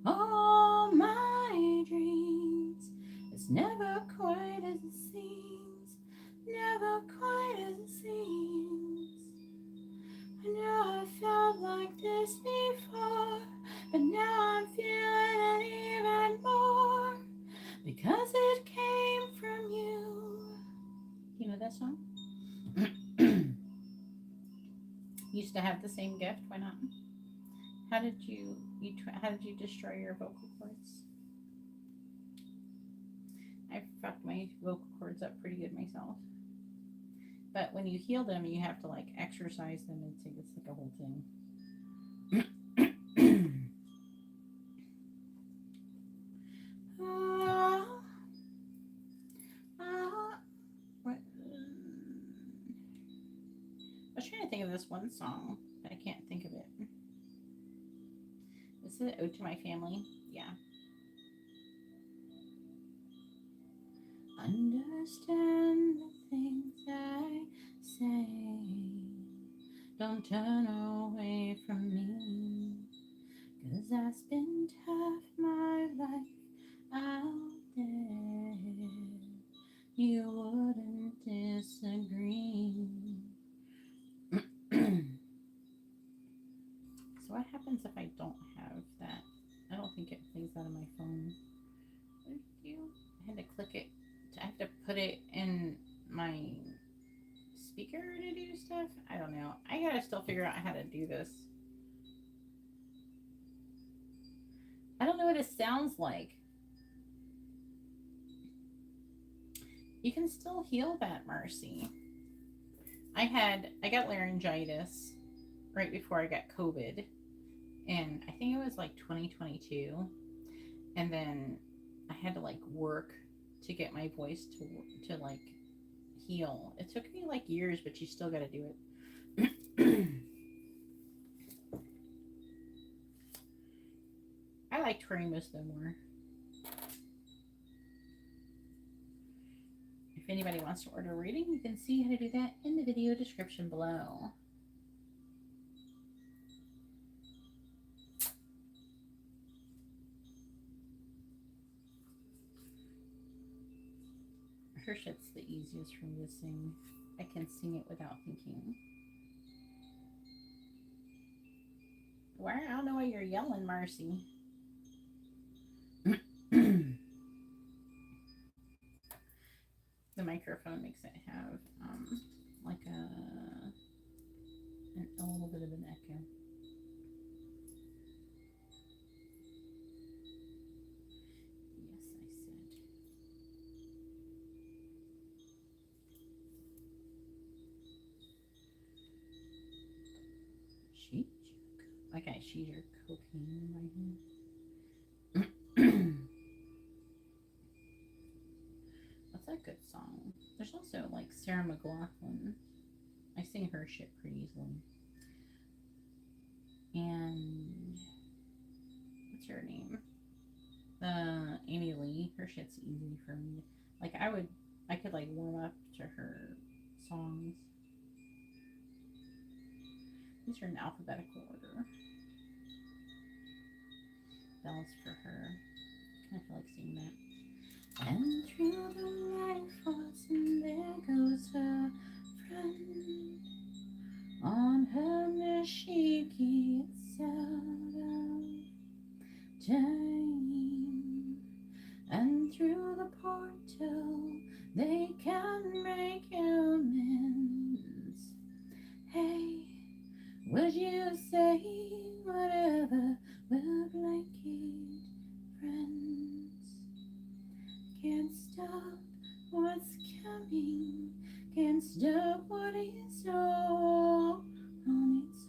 All my dreams, it's never quite as it seems, never quite as it seems. I know I felt like this before, but now I'm feeling it even more, because it came from you. You know that song? Used to have the same gift, why not? How did you destroy your vocal cords? I fucked my vocal cords up pretty good myself. But when you heal them, you have to like exercise them. It's like a whole thing. What? I was trying to think of this one song, but I can't think of it. Is it Ode to My Family? Yeah. Understand the things I say. Don't turn away from me, 'cause I spent half my life out there. You wouldn't disagree. So what happens if I don't have that? I don't think it plays out of my phone. What did you do? I had to click it. I have to put it in my speaker to do stuff. I don't know. I gotta still figure out how to do this. I don't know what it sounds like. You can still heal that, Marcy. I got laryngitis right before I got COVID, and I think it was like 2022, and then I had to like work to get my voice to like heal. It took me like years, but you still got to do it. I like Tori Musto more. If anybody wants to order a reading, you can see how to do that in the video description below. Her shit's the easiest for me to sing. I can sing it without thinking. Why? I don't know why you're yelling, Marcy. The microphone makes it have like a little bit of an echo. Yes, I said. Sheet. Okay, she's your cocaine right here. That's a good song. There's also like Sarah McLachlan. I sing her shit pretty easily. And what's her name? Amy Lee. Her shit's easy for me. Like I could like warm up to her songs. These are in alphabetical order. Bells for her. I feel like singing that. And through the light force, and there goes her friend. On her knees she keeps out of time. And through the portal they can make amends. Hey, would you say whatever will blanket friends? Can't stop what's coming, can't stop what is all on its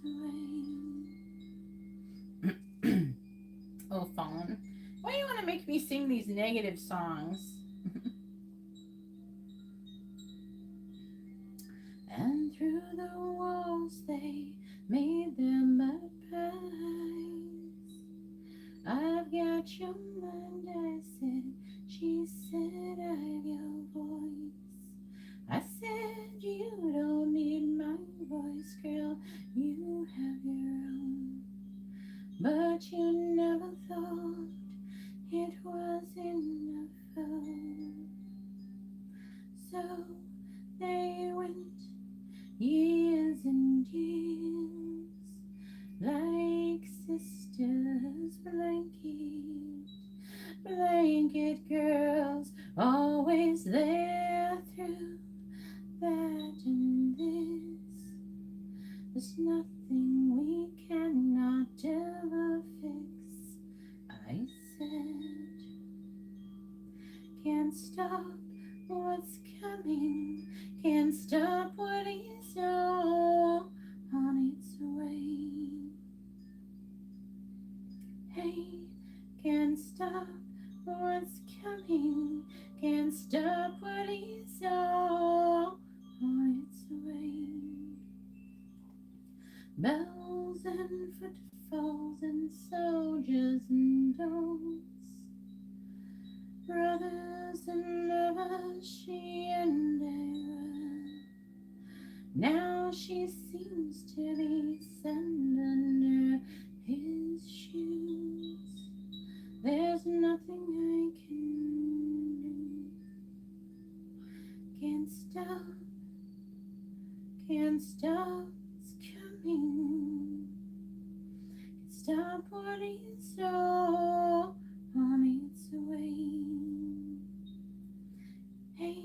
way. Oh, Fawn, why do you want to make me sing these negative songs? And through the walls they made their mud pies. I've got your mind, I said. She said, I've your voice. I said, you don't need my voice, girl. You have your own. But you never thought it was enough. So they went years and years, like sisters, blanket girls, always there through that and this. There's nothing we cannot ever fix, I said. Can't stop what's coming, can't stop what is all on its way. Hey, can't stop what's coming, can't stop what is all on its way. Bells and footfalls and soldiers and don'ts, brothers and lovers, she and I were. Now she seems to be sand under his shoes. There's nothing I can do. Can't stop, it's coming. Can't stop what is all on its way. Hey,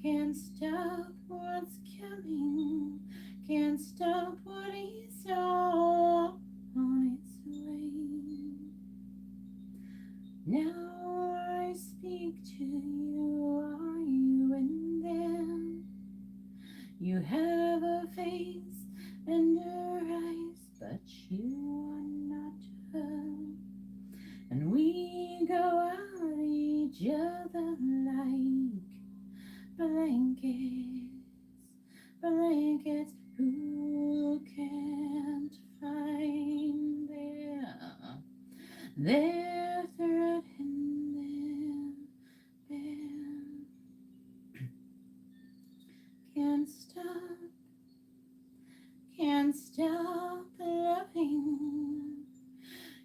can't stop what's coming, can't stop what is all on its way. Now I speak to you, are you in there? You have a face and her eyes, but you are not her. And we go out each other like blankets who can't find their thread in their bed. Can't stop loving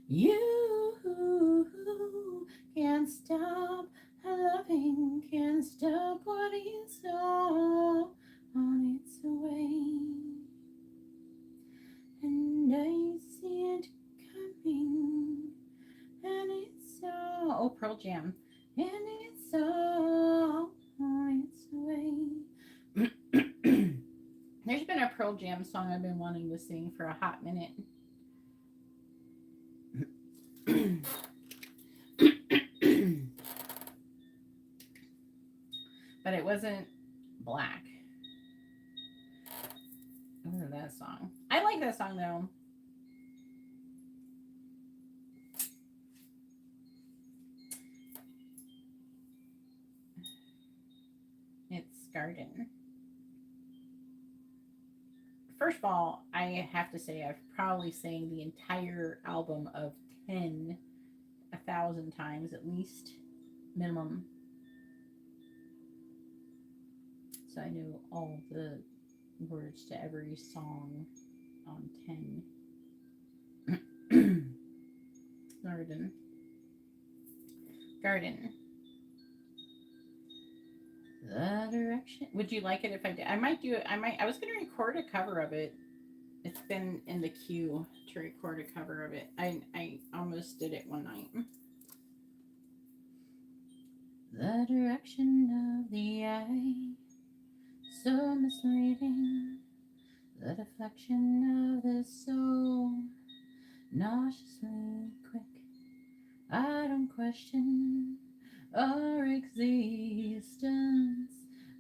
you. Can't stop loving, can't stop what is all on its way. And I see it coming, and it's all, oh, Pearl Jam, and it's all on its damn song I've been wanting to sing for a hot minute. But it wasn't black. It wasn't that song. I like that song though. It's Garden. First of all, I have to say I've probably sang the entire album of 1,000 times at least, minimum. So I know all the words to every song on 10. Garden. Garden. The direction. Would you like it if I did? I might do it. I was going to record a cover of it. It's been in the queue to record a cover of it. I almost did it one night. The direction of the eye, so misleading. The deflection of the soul, nauseously quick. I don't question our existence.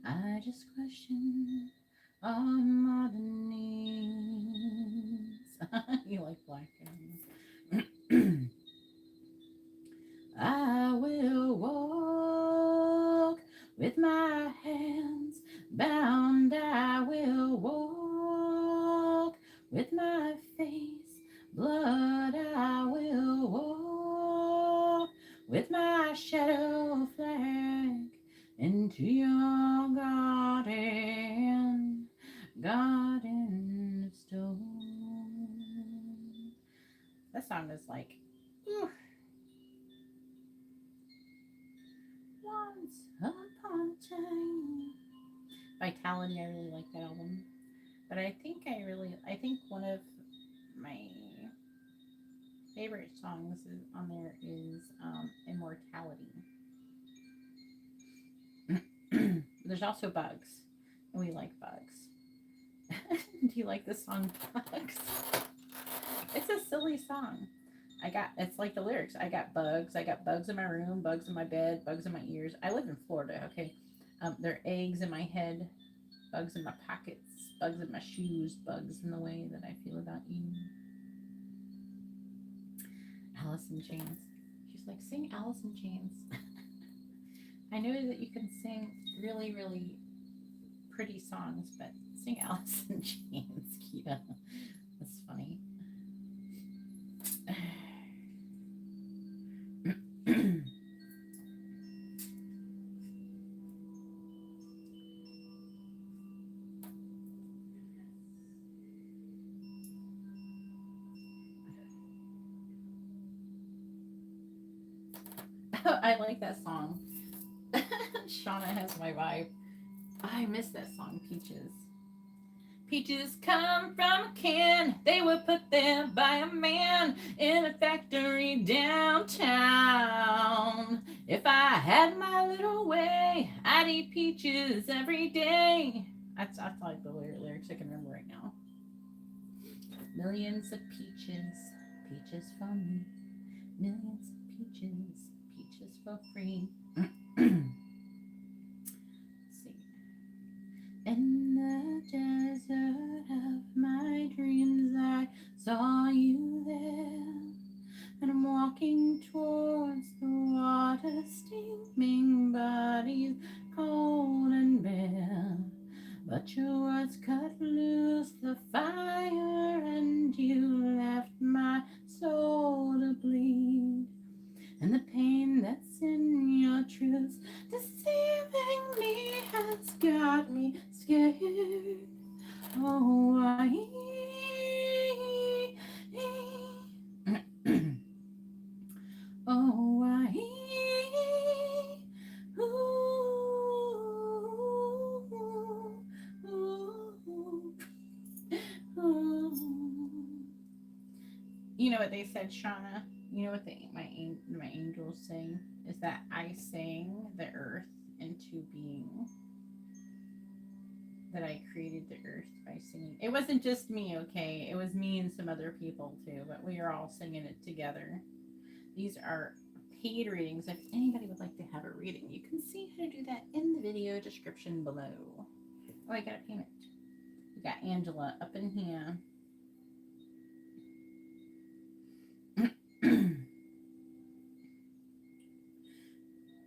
I just question our modern needs. You like black guys. I will walk with my hands bound. I will walk with my face blood. I will walk with my shadow flag into your garden, garden of stone. That song is like, ooh. Once upon a time. Vitality, I really like that album. But I think one of my favorite songs on there is Immortality. There's also Bugs, and we like Bugs. Do you like the song Bugs? It's a silly song. It's like the lyrics. I got bugs in my room, bugs in my bed, bugs in my ears. I live in Florida, okay? There are eggs in my head, bugs in my pockets, bugs in my shoes, bugs in the way that I feel about you. Alice in Chains. She's like, sing Alice in Chains. I know that you can sing really, really pretty songs, but sing Alice in Chains, Kita. That's funny. I like that song. Shauna has my vibe. I miss that song, Peaches. Peaches come from a can. They were put there by a man in a factory downtown. If I had my little way, I'd eat peaches every day. That's like the lyrics I can remember right now. Millions of peaches, peaches for me. Millions of peaches, peaches for free. In the desert of my dreams, I saw you there. And I'm walking towards the water, steaming bodies cold and bare. But your words cut loose the fire, and you left my soul to bleed. And the pain that's in your truth deceiving me has got me scared. Oh, oh, You know what they said, Shauna? You know what my angels sing is that I sang the earth into being. that I created the earth by singing. It wasn't just me, okay? It was me and some other people too, but we are all singing it together. These are paid readings. If anybody would like to have a reading, you can see how to do that in the video description below. Oh, I got a payment. We got Angela up in here.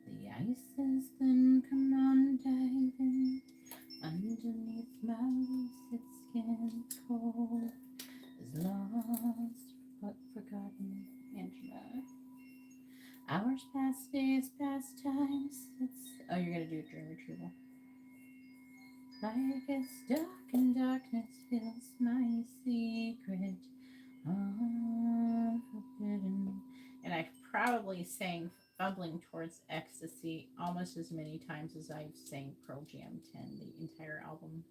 The ice has then come on diving underneath my lucid skin. Cold is lost but forgotten. Angela. Hours past, days past, times. Oh, you're gonna do a dream retrieval. Like it's dark and darkness fills my secret. Unforbidden. And I probably sang Fumbling Towards Ecstasy almost as many times as I've sang Pearl Jam 10, the entire album.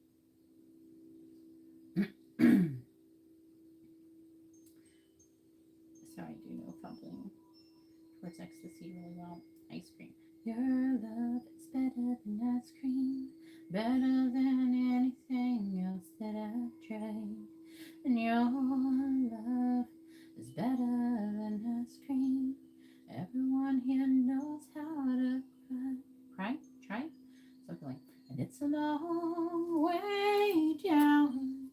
So I do know Fumbling Towards Ecstasy really well. Ice cream. Your love is better than ice cream, better than anything else that I've tried. And your love is better than ice cream. Everyone here knows how to cry. Cry? Try? Something like, and it's a long way down.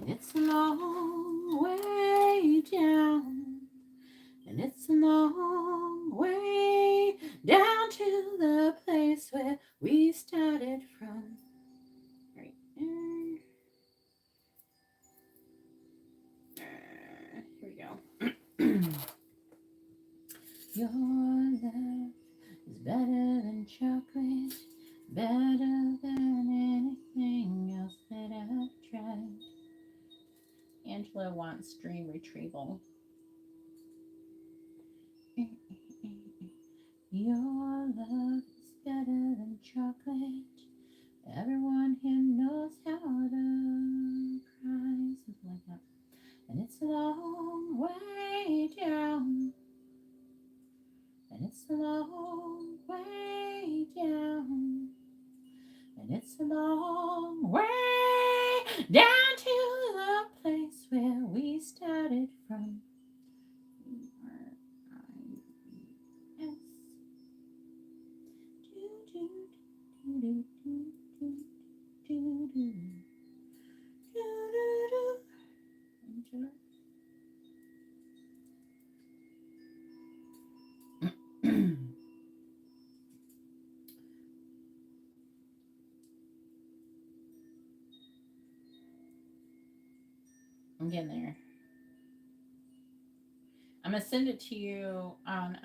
And it's a long way down. And it's a long way down to the place where we started from. Right there. Here we go. Your love is better than chocolate, better than anything else that I've tried. Angela wants dream retrieval. Your love is better than chocolate. Everyone here knows how to cry. Something like that. And it's a long way down. And it's a long way down. And it's a long way down to the place where we started from. R-I-E-S. I'm getting there. I'm gonna send it to you on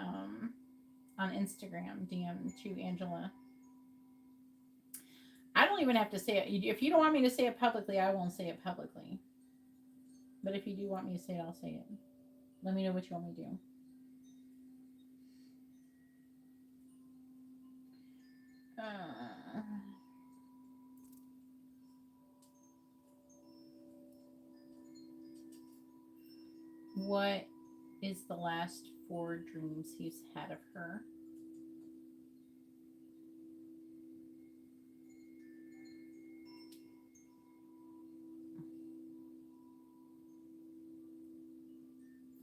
Instagram DM to Angela. I don't even have to say it. If you don't want me to say it publicly, I won't say it publicly. But if you do want me to say it, I'll say it. Let me know what you want me to do. What is the last 4 dreams he's had of her?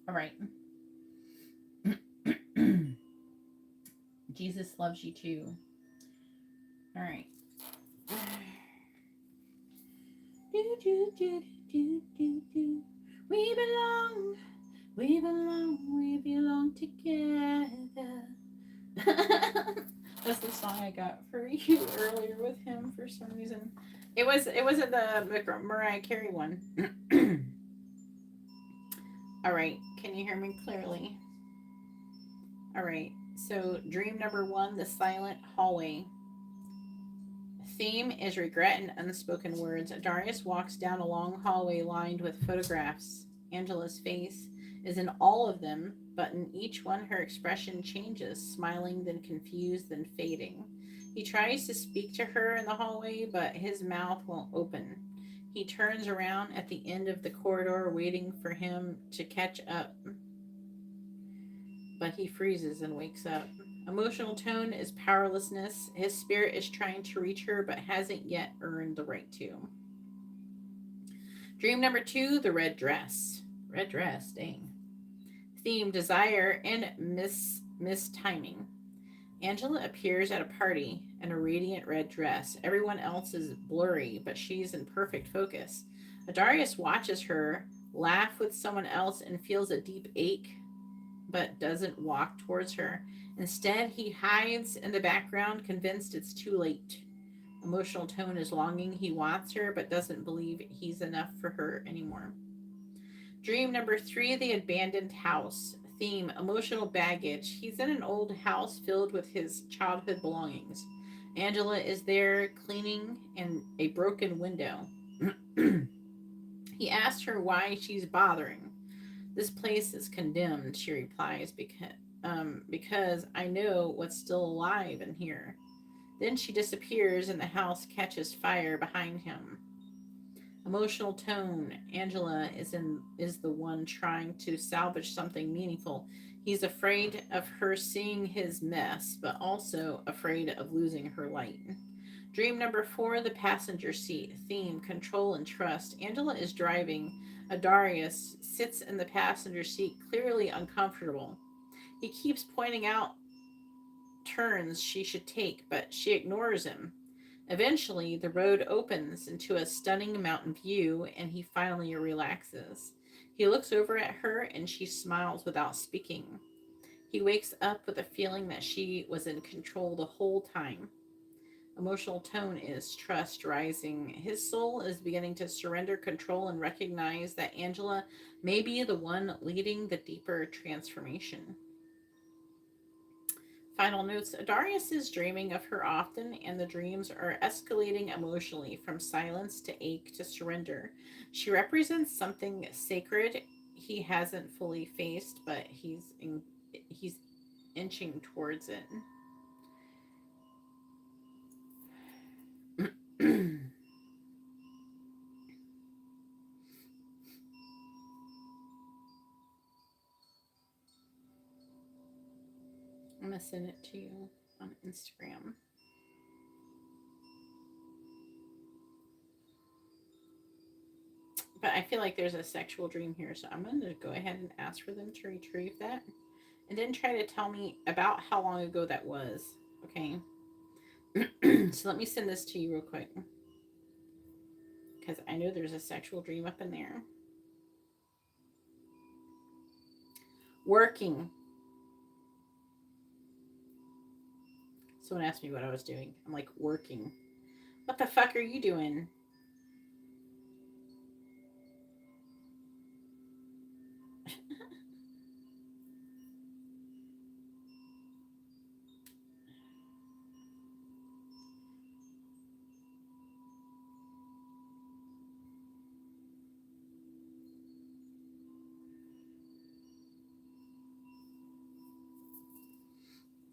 All right. Jesus loves you too. All right. We belong, we belong, we belong together. That's the song I got for you earlier with him for some reason. It wasn't the Mariah Carey one. All right, can you hear me clearly? All right, so dream number 1, the silent hallway. Theme is regret and unspoken words. Darius walks down a long hallway lined with photographs. Angela's face is in all of them, but in each one her expression changes, smiling, then confused, then fading. He tries to speak to her in the hallway, but his mouth won't open. He turns around at the end of the corridor, waiting for him to catch up, but he freezes and wakes up. Emotional tone is powerlessness. His spirit is trying to reach her but hasn't yet earned the right to. Dream number 2, the red dress. Red dress, dang. Theme, desire and mistiming. Angela appears at a party in a radiant red dress. Everyone else is blurry, but she's in perfect focus. Adarius watches her laugh with someone else and feels a deep ache, but doesn't walk towards her. Instead, he hides in the background, convinced it's too late. Emotional tone is longing. He wants her, but doesn't believe he's enough for her anymore. Dream number 3, the abandoned house. Theme, emotional baggage. He's in an old house filled with his childhood belongings. Angela is there cleaning in a broken window. He asks her why she's bothering. This place is condemned, she replies, because I know what's still alive in here. Then she disappears and the house catches fire behind him. Emotional tone. Angela is the one trying to salvage something meaningful. He's afraid of her seeing his mess, but also afraid of losing her light. Dream number 4, the passenger seat. Theme, control and trust. Angela is driving. Adarius sits in the passenger seat, clearly uncomfortable. He keeps pointing out turns she should take, but she ignores him. Eventually, the road opens into a stunning mountain view, and he finally relaxes. He looks over at her, and she smiles without speaking. He wakes up with a feeling that she was in control the whole time. Emotional tone is trust rising. His soul is beginning to surrender control and recognize that Angela may be the one leading the deeper transformation. Final notes. Darius is dreaming of her often, and the dreams are escalating emotionally from silence to ache to surrender. She represents something sacred he hasn't fully faced, but he's inching towards it. I'm gonna send it to you on Instagram. But I feel like there's a sexual dream here, so I'm going to go ahead and ask for them to retrieve that. And then try to tell me about how long ago that was. Okay. So let me send this to you real quick. Because I know there's a sexual dream up in there. Working. Someone asked me what I was doing. I'm like, working. What the fuck are you doing?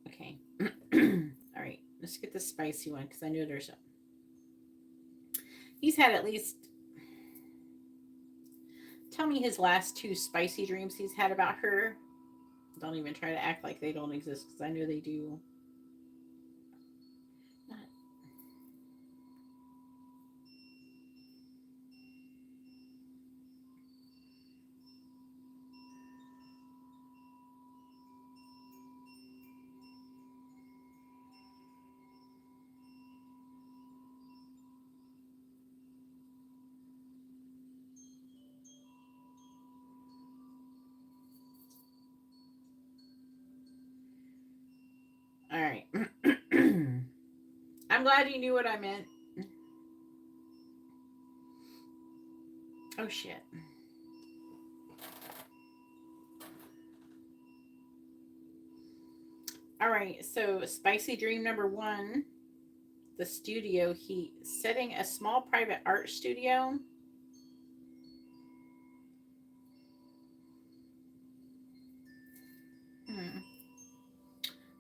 Okay. All right. Let's get the spicy one because I know there's a. He's had at least. Tell me his last 2 spicy dreams he's had about her. Don't even try to act like they don't exist because I know they do. All right. I'm glad you knew what I meant. Oh, shit. All right. So, spicy dream number 1, the studio. He setting a small private art studio. Hmm.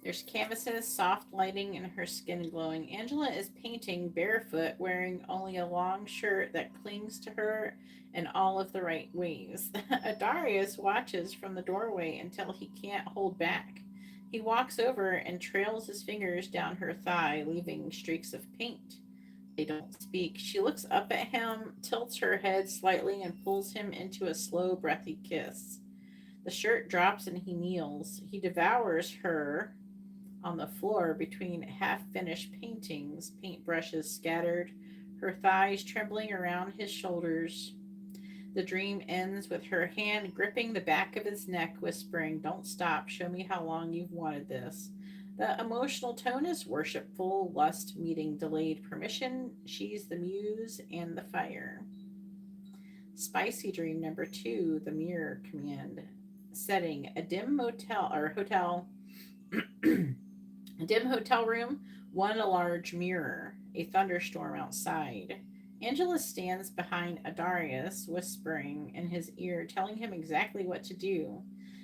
There's canvases, soft lighting, and her skin glowing. Angela is painting barefoot, wearing only a long shirt that clings to her in all of the right ways. Adarius watches from the doorway until he can't hold back. He walks over and trails his fingers down her thigh, leaving streaks of paint. They don't speak. She looks up at him, tilts her head slightly, and pulls him into a slow, breathy kiss. The shirt drops and he kneels. He devours her on the floor between half finished paintings, paintbrushes scattered, her thighs trembling around his shoulders. The dream ends with her hand gripping the back of his neck, whispering, "Don't stop. Show me how long you've wanted this." The emotional tone is worshipful, lust meeting delayed permission. She's the muse and the fire. Spicy dream number two, the mirror command. Setting a dim motel or hotel, a dim hotel room, one a large mirror, a thunderstorm outside. Angela stands behind Adarius, whispering in his ear, telling him exactly what to do.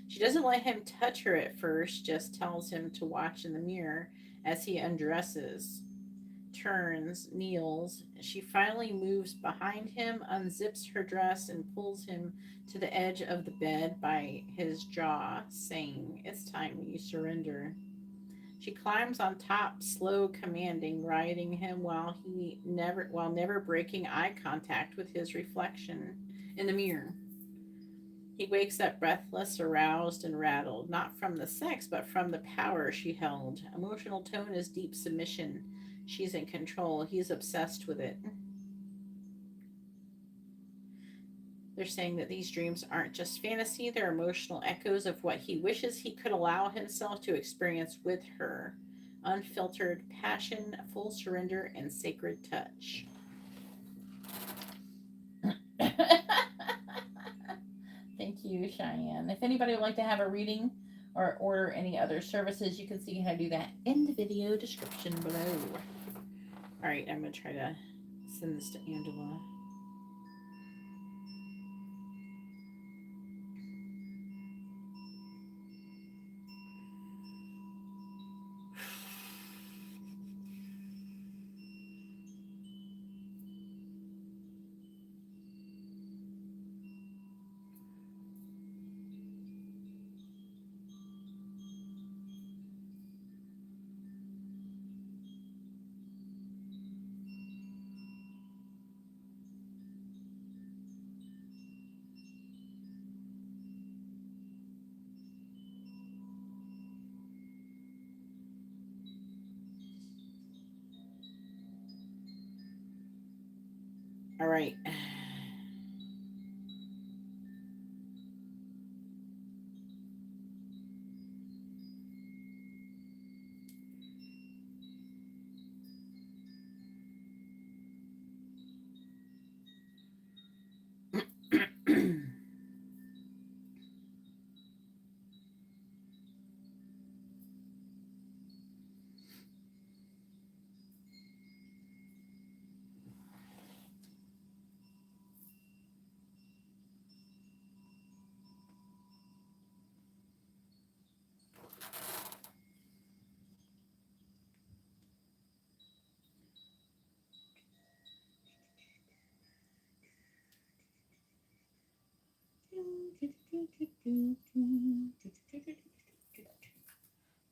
She doesn't let him touch her at first, just tells him to watch in the mirror as he undresses, turns, kneels. She finally moves behind him, unzips her dress, and pulls him to the edge of the bed by his jaw, saying, "It's time you surrender." She climbs on top, slow, commanding, riding him while never breaking eye contact with his reflection in the mirror. He wakes up breathless, aroused, and rattled, not from the sex, but from the power she held. Emotional tone is deep submission. She's in control. He's obsessed with it. They're saying that these dreams aren't just fantasy, they're emotional echoes of what he wishes he could allow himself to experience with her. Unfiltered passion, full surrender, and sacred touch. Thank you, Cheyenne. If anybody would like to have a reading or order any other services, you can see how to do that in the video description below. All right, I'm going to try to send this to Angela. All right.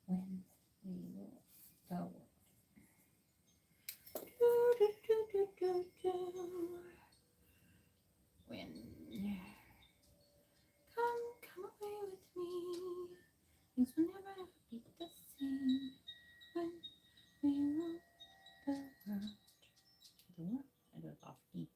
When we will go. When come away with me. Things will never be the same. When we rule the world. The what? I got off key.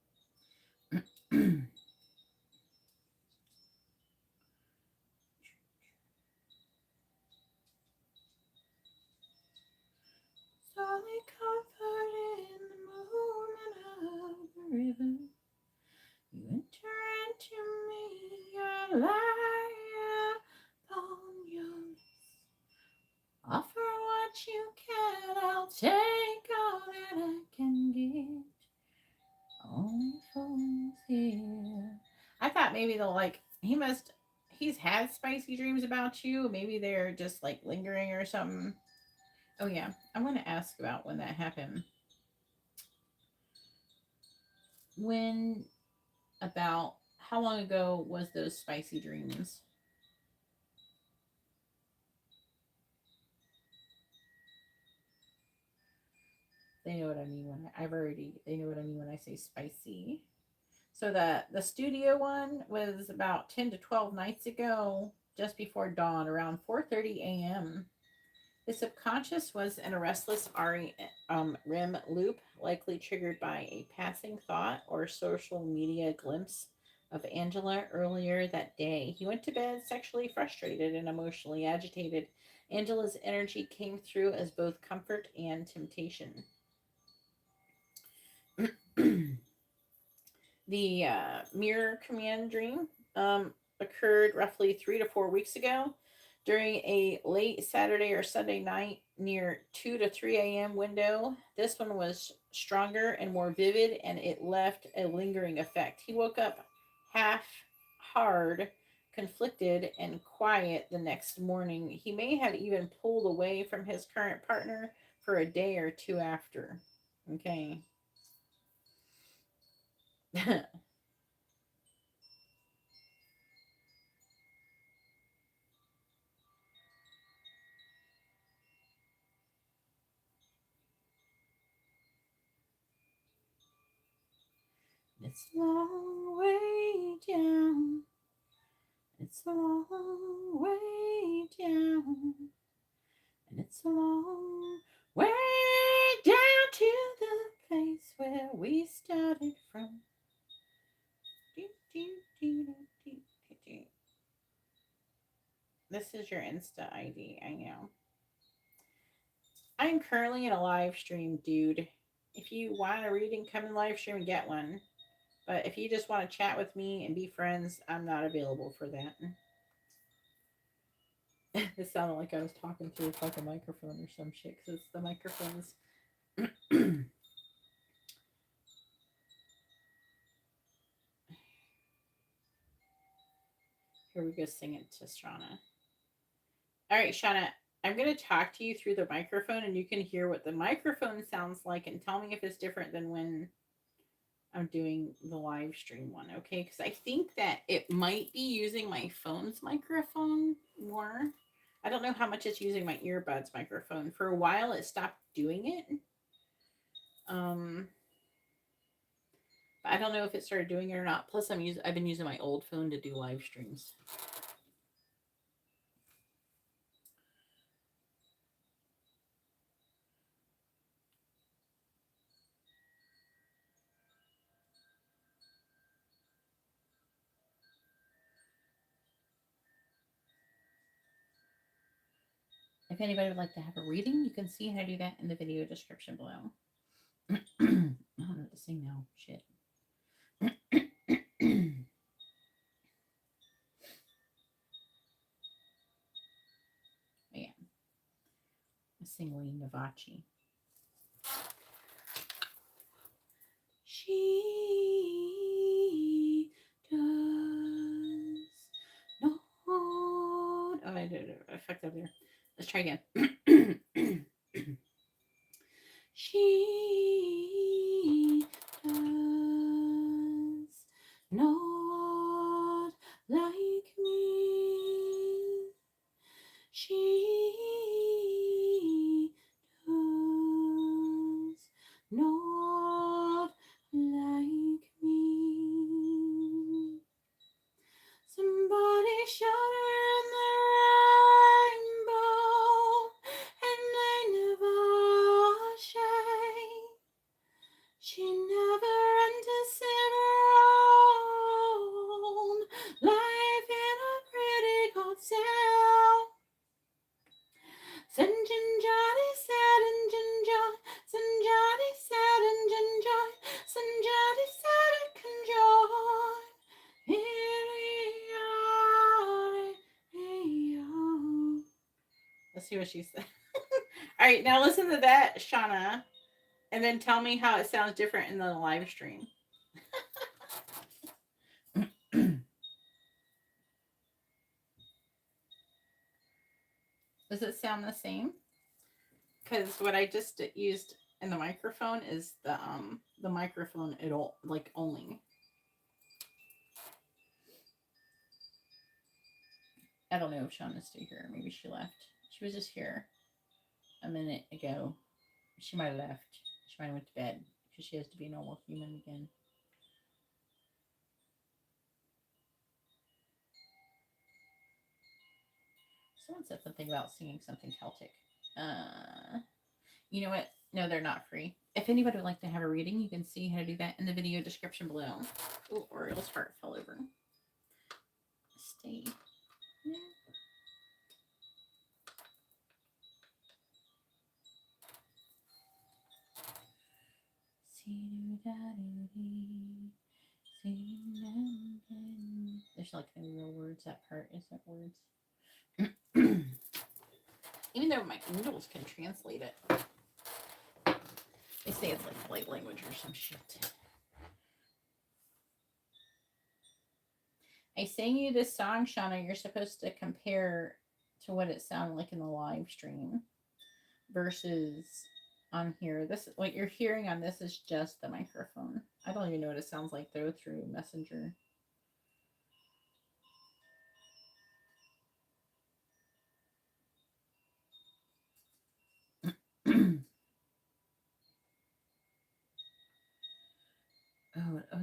Solid comfort in the movement of the river. You enter into me, I lie upon your lips. Offer what you can, I'll take all that I can get. Only fools here. I thought maybe they'll he's had spicy dreams about you. Maybe they're just like lingering or something. Oh yeah, I want to ask about when that happened. When about how long ago was those spicy dreams? They know what I mean when they know what I mean when I say spicy. So the studio one was about 10 to 12 nights ago, just before dawn, around 4:30 a.m. The subconscious was in a restless REM loop, likely triggered by a passing thought or social media glimpse of Angela earlier that day. He went to bed sexually frustrated and emotionally agitated. Angela's energy came through as both comfort and temptation. The mirror command dream occurred roughly 3 to 4 weeks ago during a late Saturday or Sunday night near 2 to 3 a.m. window. This one was stronger and more vivid, and it left a lingering effect. He woke up half hard, conflicted, and quiet the next morning. He may have even pulled away from his current partner for a day or two after. Okay. It's a long way down. It's a long way down. And it's a long way down to the place where we started from. This is your Insta ID, I know. I'm currently in a live stream, dude. If you want a reading, come in live stream and get one. But if you just want to chat with me and be friends, I'm not available for that. It sounded like I was talking through like a microphone or some shit because it's the microphones. Here we go, sing it to Shauna. All right, Shauna, I'm going to talk to you through the microphone and you can hear what the microphone sounds like and tell me if it's different than when I'm doing the live stream one, okay? Because I think that it might be using my phone's microphone more. I don't know how much it's using my earbuds microphone. For a while, it stopped doing it. But I don't know if it started doing it or not. Plus, I've been using my old phone to do live streams. If anybody would like to have a reading, you can see how to do that in the video description below. I don't know what to sing now. Shit. Yeah. I sing Wayne Navachi. She does not. Oh, I did it. I fucked up there. Let's try again. She does not like me. She does not like me. Somebody shot her in the rainbow, and they never shine. She never anticipated life in a pretty cold cell. Sanjani sad and Janjoy, Sanjani sad and Janjoy, Sanjani sad and conjoy. Let's see what she said. All right, now listen to that, Shauna, and then tell me how it sounds different in the live stream. Does it sound the same? Because what I just used in the microphone is the microphone it'll like only. I don't know if Shauna's still here. Maybe she left. She was just here a minute ago. She might have left. She Mine went to bed because she has to be a normal human again. Someone said something about singing something Celtic. You know what? No, they're not free. If anybody would like to have a reading, you can see how to do that in the video description below. Oh, Oriel's heart fell over. Stay. Yeah. There's like no real words. That part isn't words. Even though my noodles can translate it. They say it's like light language or some shit. I sang you this song, Shauna. You're supposed to compare to what it sounded like in the live stream versus on here. This, what you're hearing on this, is just the microphone. I don't even know what it sounds like though through Messenger.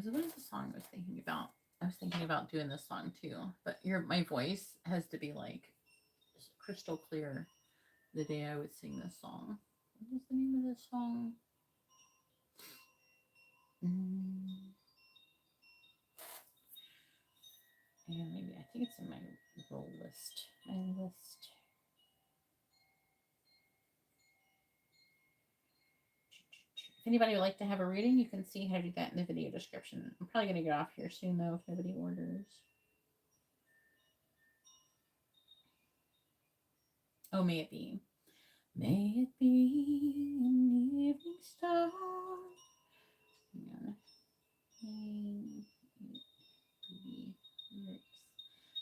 What is the song I was thinking about? I was thinking about doing this song too, but my voice has to be like crystal clear the day I would sing this song. What is the name of this song? Yeah, maybe. I think it's in my roll list. If anybody would like to have a reading, you can see how to do that in the video description. I'm probably going to get off here soon, though, if nobody orders. Oh, may it be. May it be an evening star. Hang on. May it be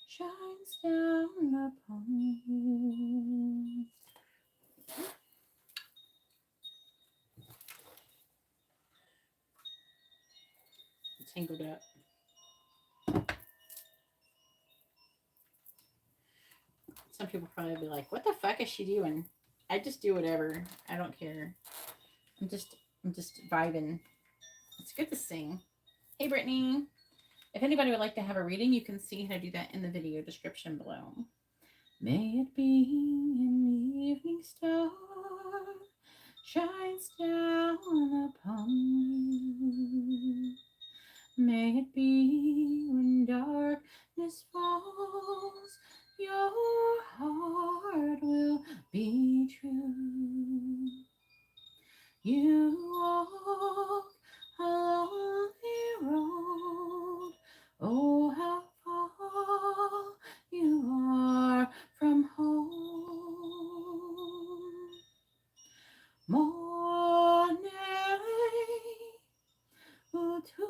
shines down upon you. Tangled up. Some people probably be like, "What the fuck is she doing?" I just do whatever. I don't care. I'm just vibing. It's good to sing. Hey, Brittany. If anybody would like to have a reading, you can see how to do that in the video description below. May it be an evening star shines down upon you. May it be when darkness falls, your heart will be true. You walk a lonely road, oh how far you are from home. Morning, believe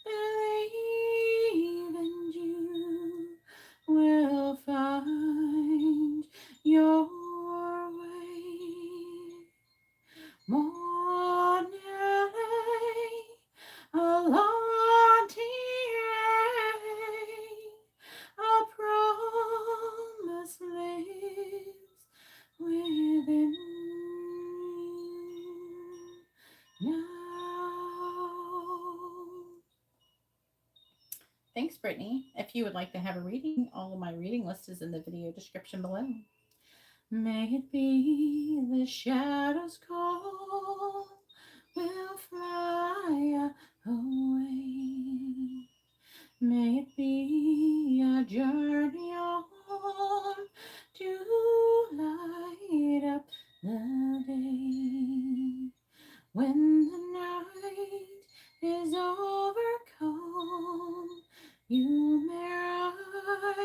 and you will find your way. Morning, a promise lives within you now. Thanks, Brittany. If you would like to have a reading, all of my reading list is in the video description below. May it be the shadows call, will fly away. May it be a journey on to light up the day. When the night is overcome, you may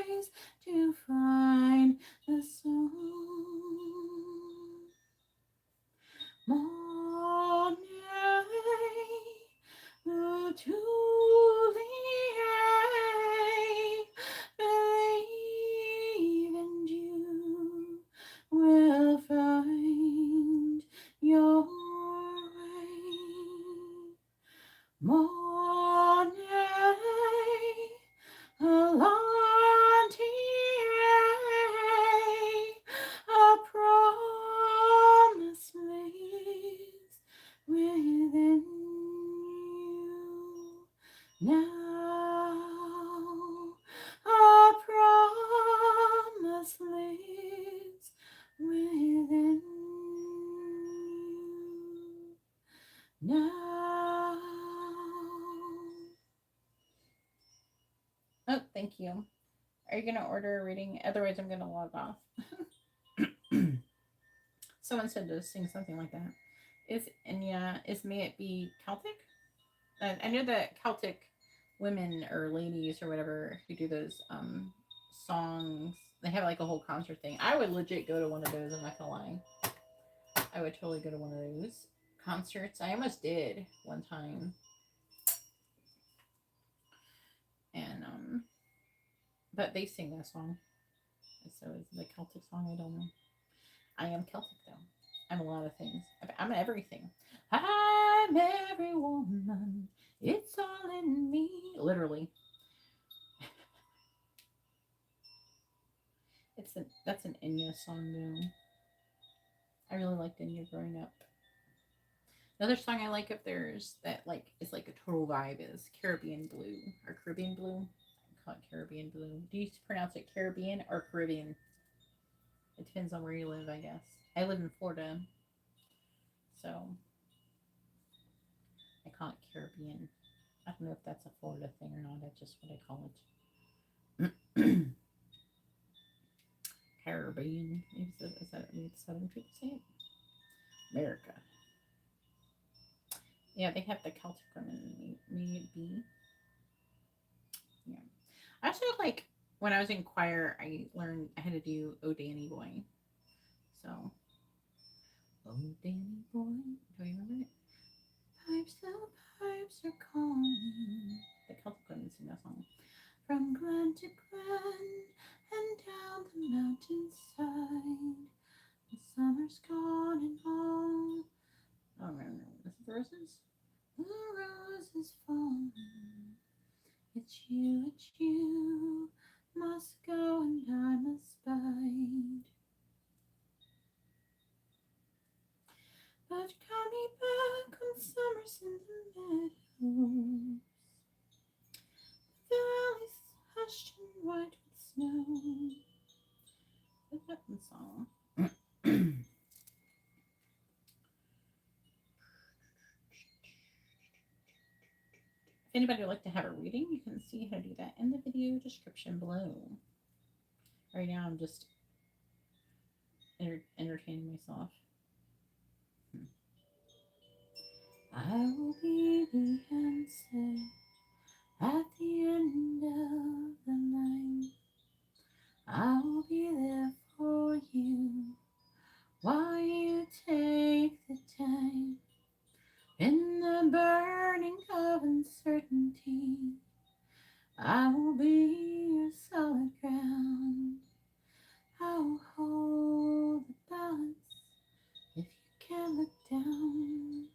rise to find the sun. Morning, to the believe you. Are you gonna order a reading? Otherwise, I'm gonna log off. Someone said to sing something like that. Is Enya, is may it be Celtic? I know that Celtic women or ladies or whatever who do those songs, they have like a whole concert thing. I would legit go to one of those. I'm not gonna lie. I would totally go to one of those concerts. I almost did one time, and but they sing that song. So is the Celtic song? I don't know. I am Celtic though. I'm a lot of things. I'm everything. I'm every woman. It's all in me. Literally. That's an Enya song though. I really liked Enya growing up. Another song I like of theirs that like is like a total vibe is Caribbean Blue or Caribbean Blue. I call it Caribbean Blue. Do you pronounce it Caribbean or Caribbean? It depends on where you live, I guess. I live in Florida, so I call it Caribbean. I don't know if that's a Florida thing or not. That's just what I call it. Caribbean. Is that what Southern people say it? America. Yeah, they have the Celtic women. May it be. Yeah. I also like when I was in choir, I learned I had to do "Oh Danny Boy." So, "Oh Danny Boy," do you remember it? Pipes, the pipes are calling. The Celtic women sing that song. From glen to glen and down the mountainside, the summer's gone and all. Oh, no. Is it the roses? The roses falling. It's you, must go and I must bide. But call me back when summer's in the meadows. The valley's hushed and white with snow. The Hutton song. If anybody would like to have a reading, you can see how to do that in the video description below. Right now, I'm just entertaining myself. I will be the answer at the end of the night. I will be there for you while you take the time. In the burning of uncertainty, I will be your solid ground. I will hold the balance if you can't look down.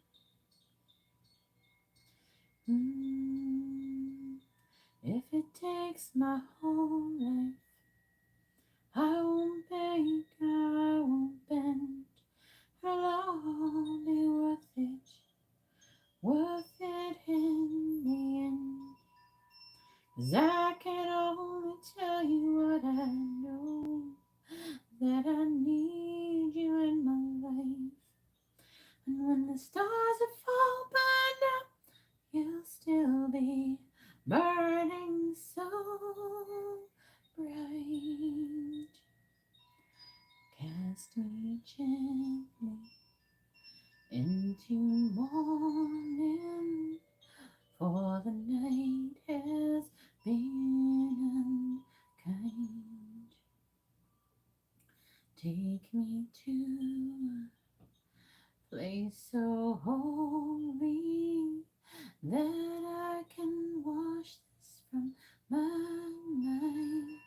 If it takes my whole life, I won't beg, I won't bend. It'll all be worth it in the end. 'Cause I can only tell you what I know, that I need you in my life. And when the stars have fall by now, you'll still be burning so bright. Cast me gently into morning, for the night has been unkind. Take me to a place so holy that I can wash this from my mind.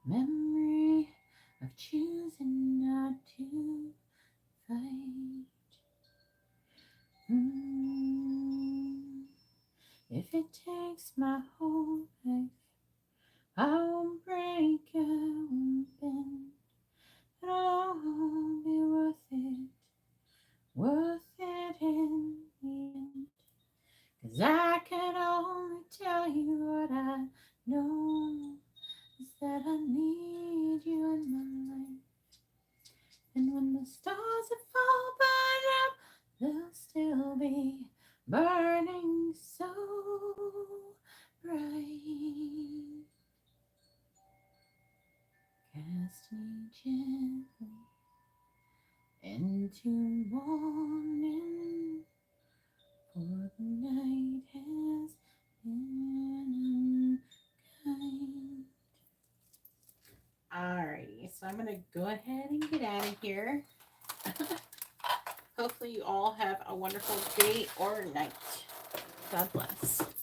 Memory of choosing not to fight. If it takes my whole life, I won't break, I won't bend. It'll all be worth it in the end. 'Cause I can only tell you what I know, is that I need you in my life. And when the stars have fall by now, they'll still be burning so bright. cast me gently into morning, for the night has been unkind. Alrighty, so I'm going to go ahead and get out of here. Hopefully you all have a wonderful day or night. God bless.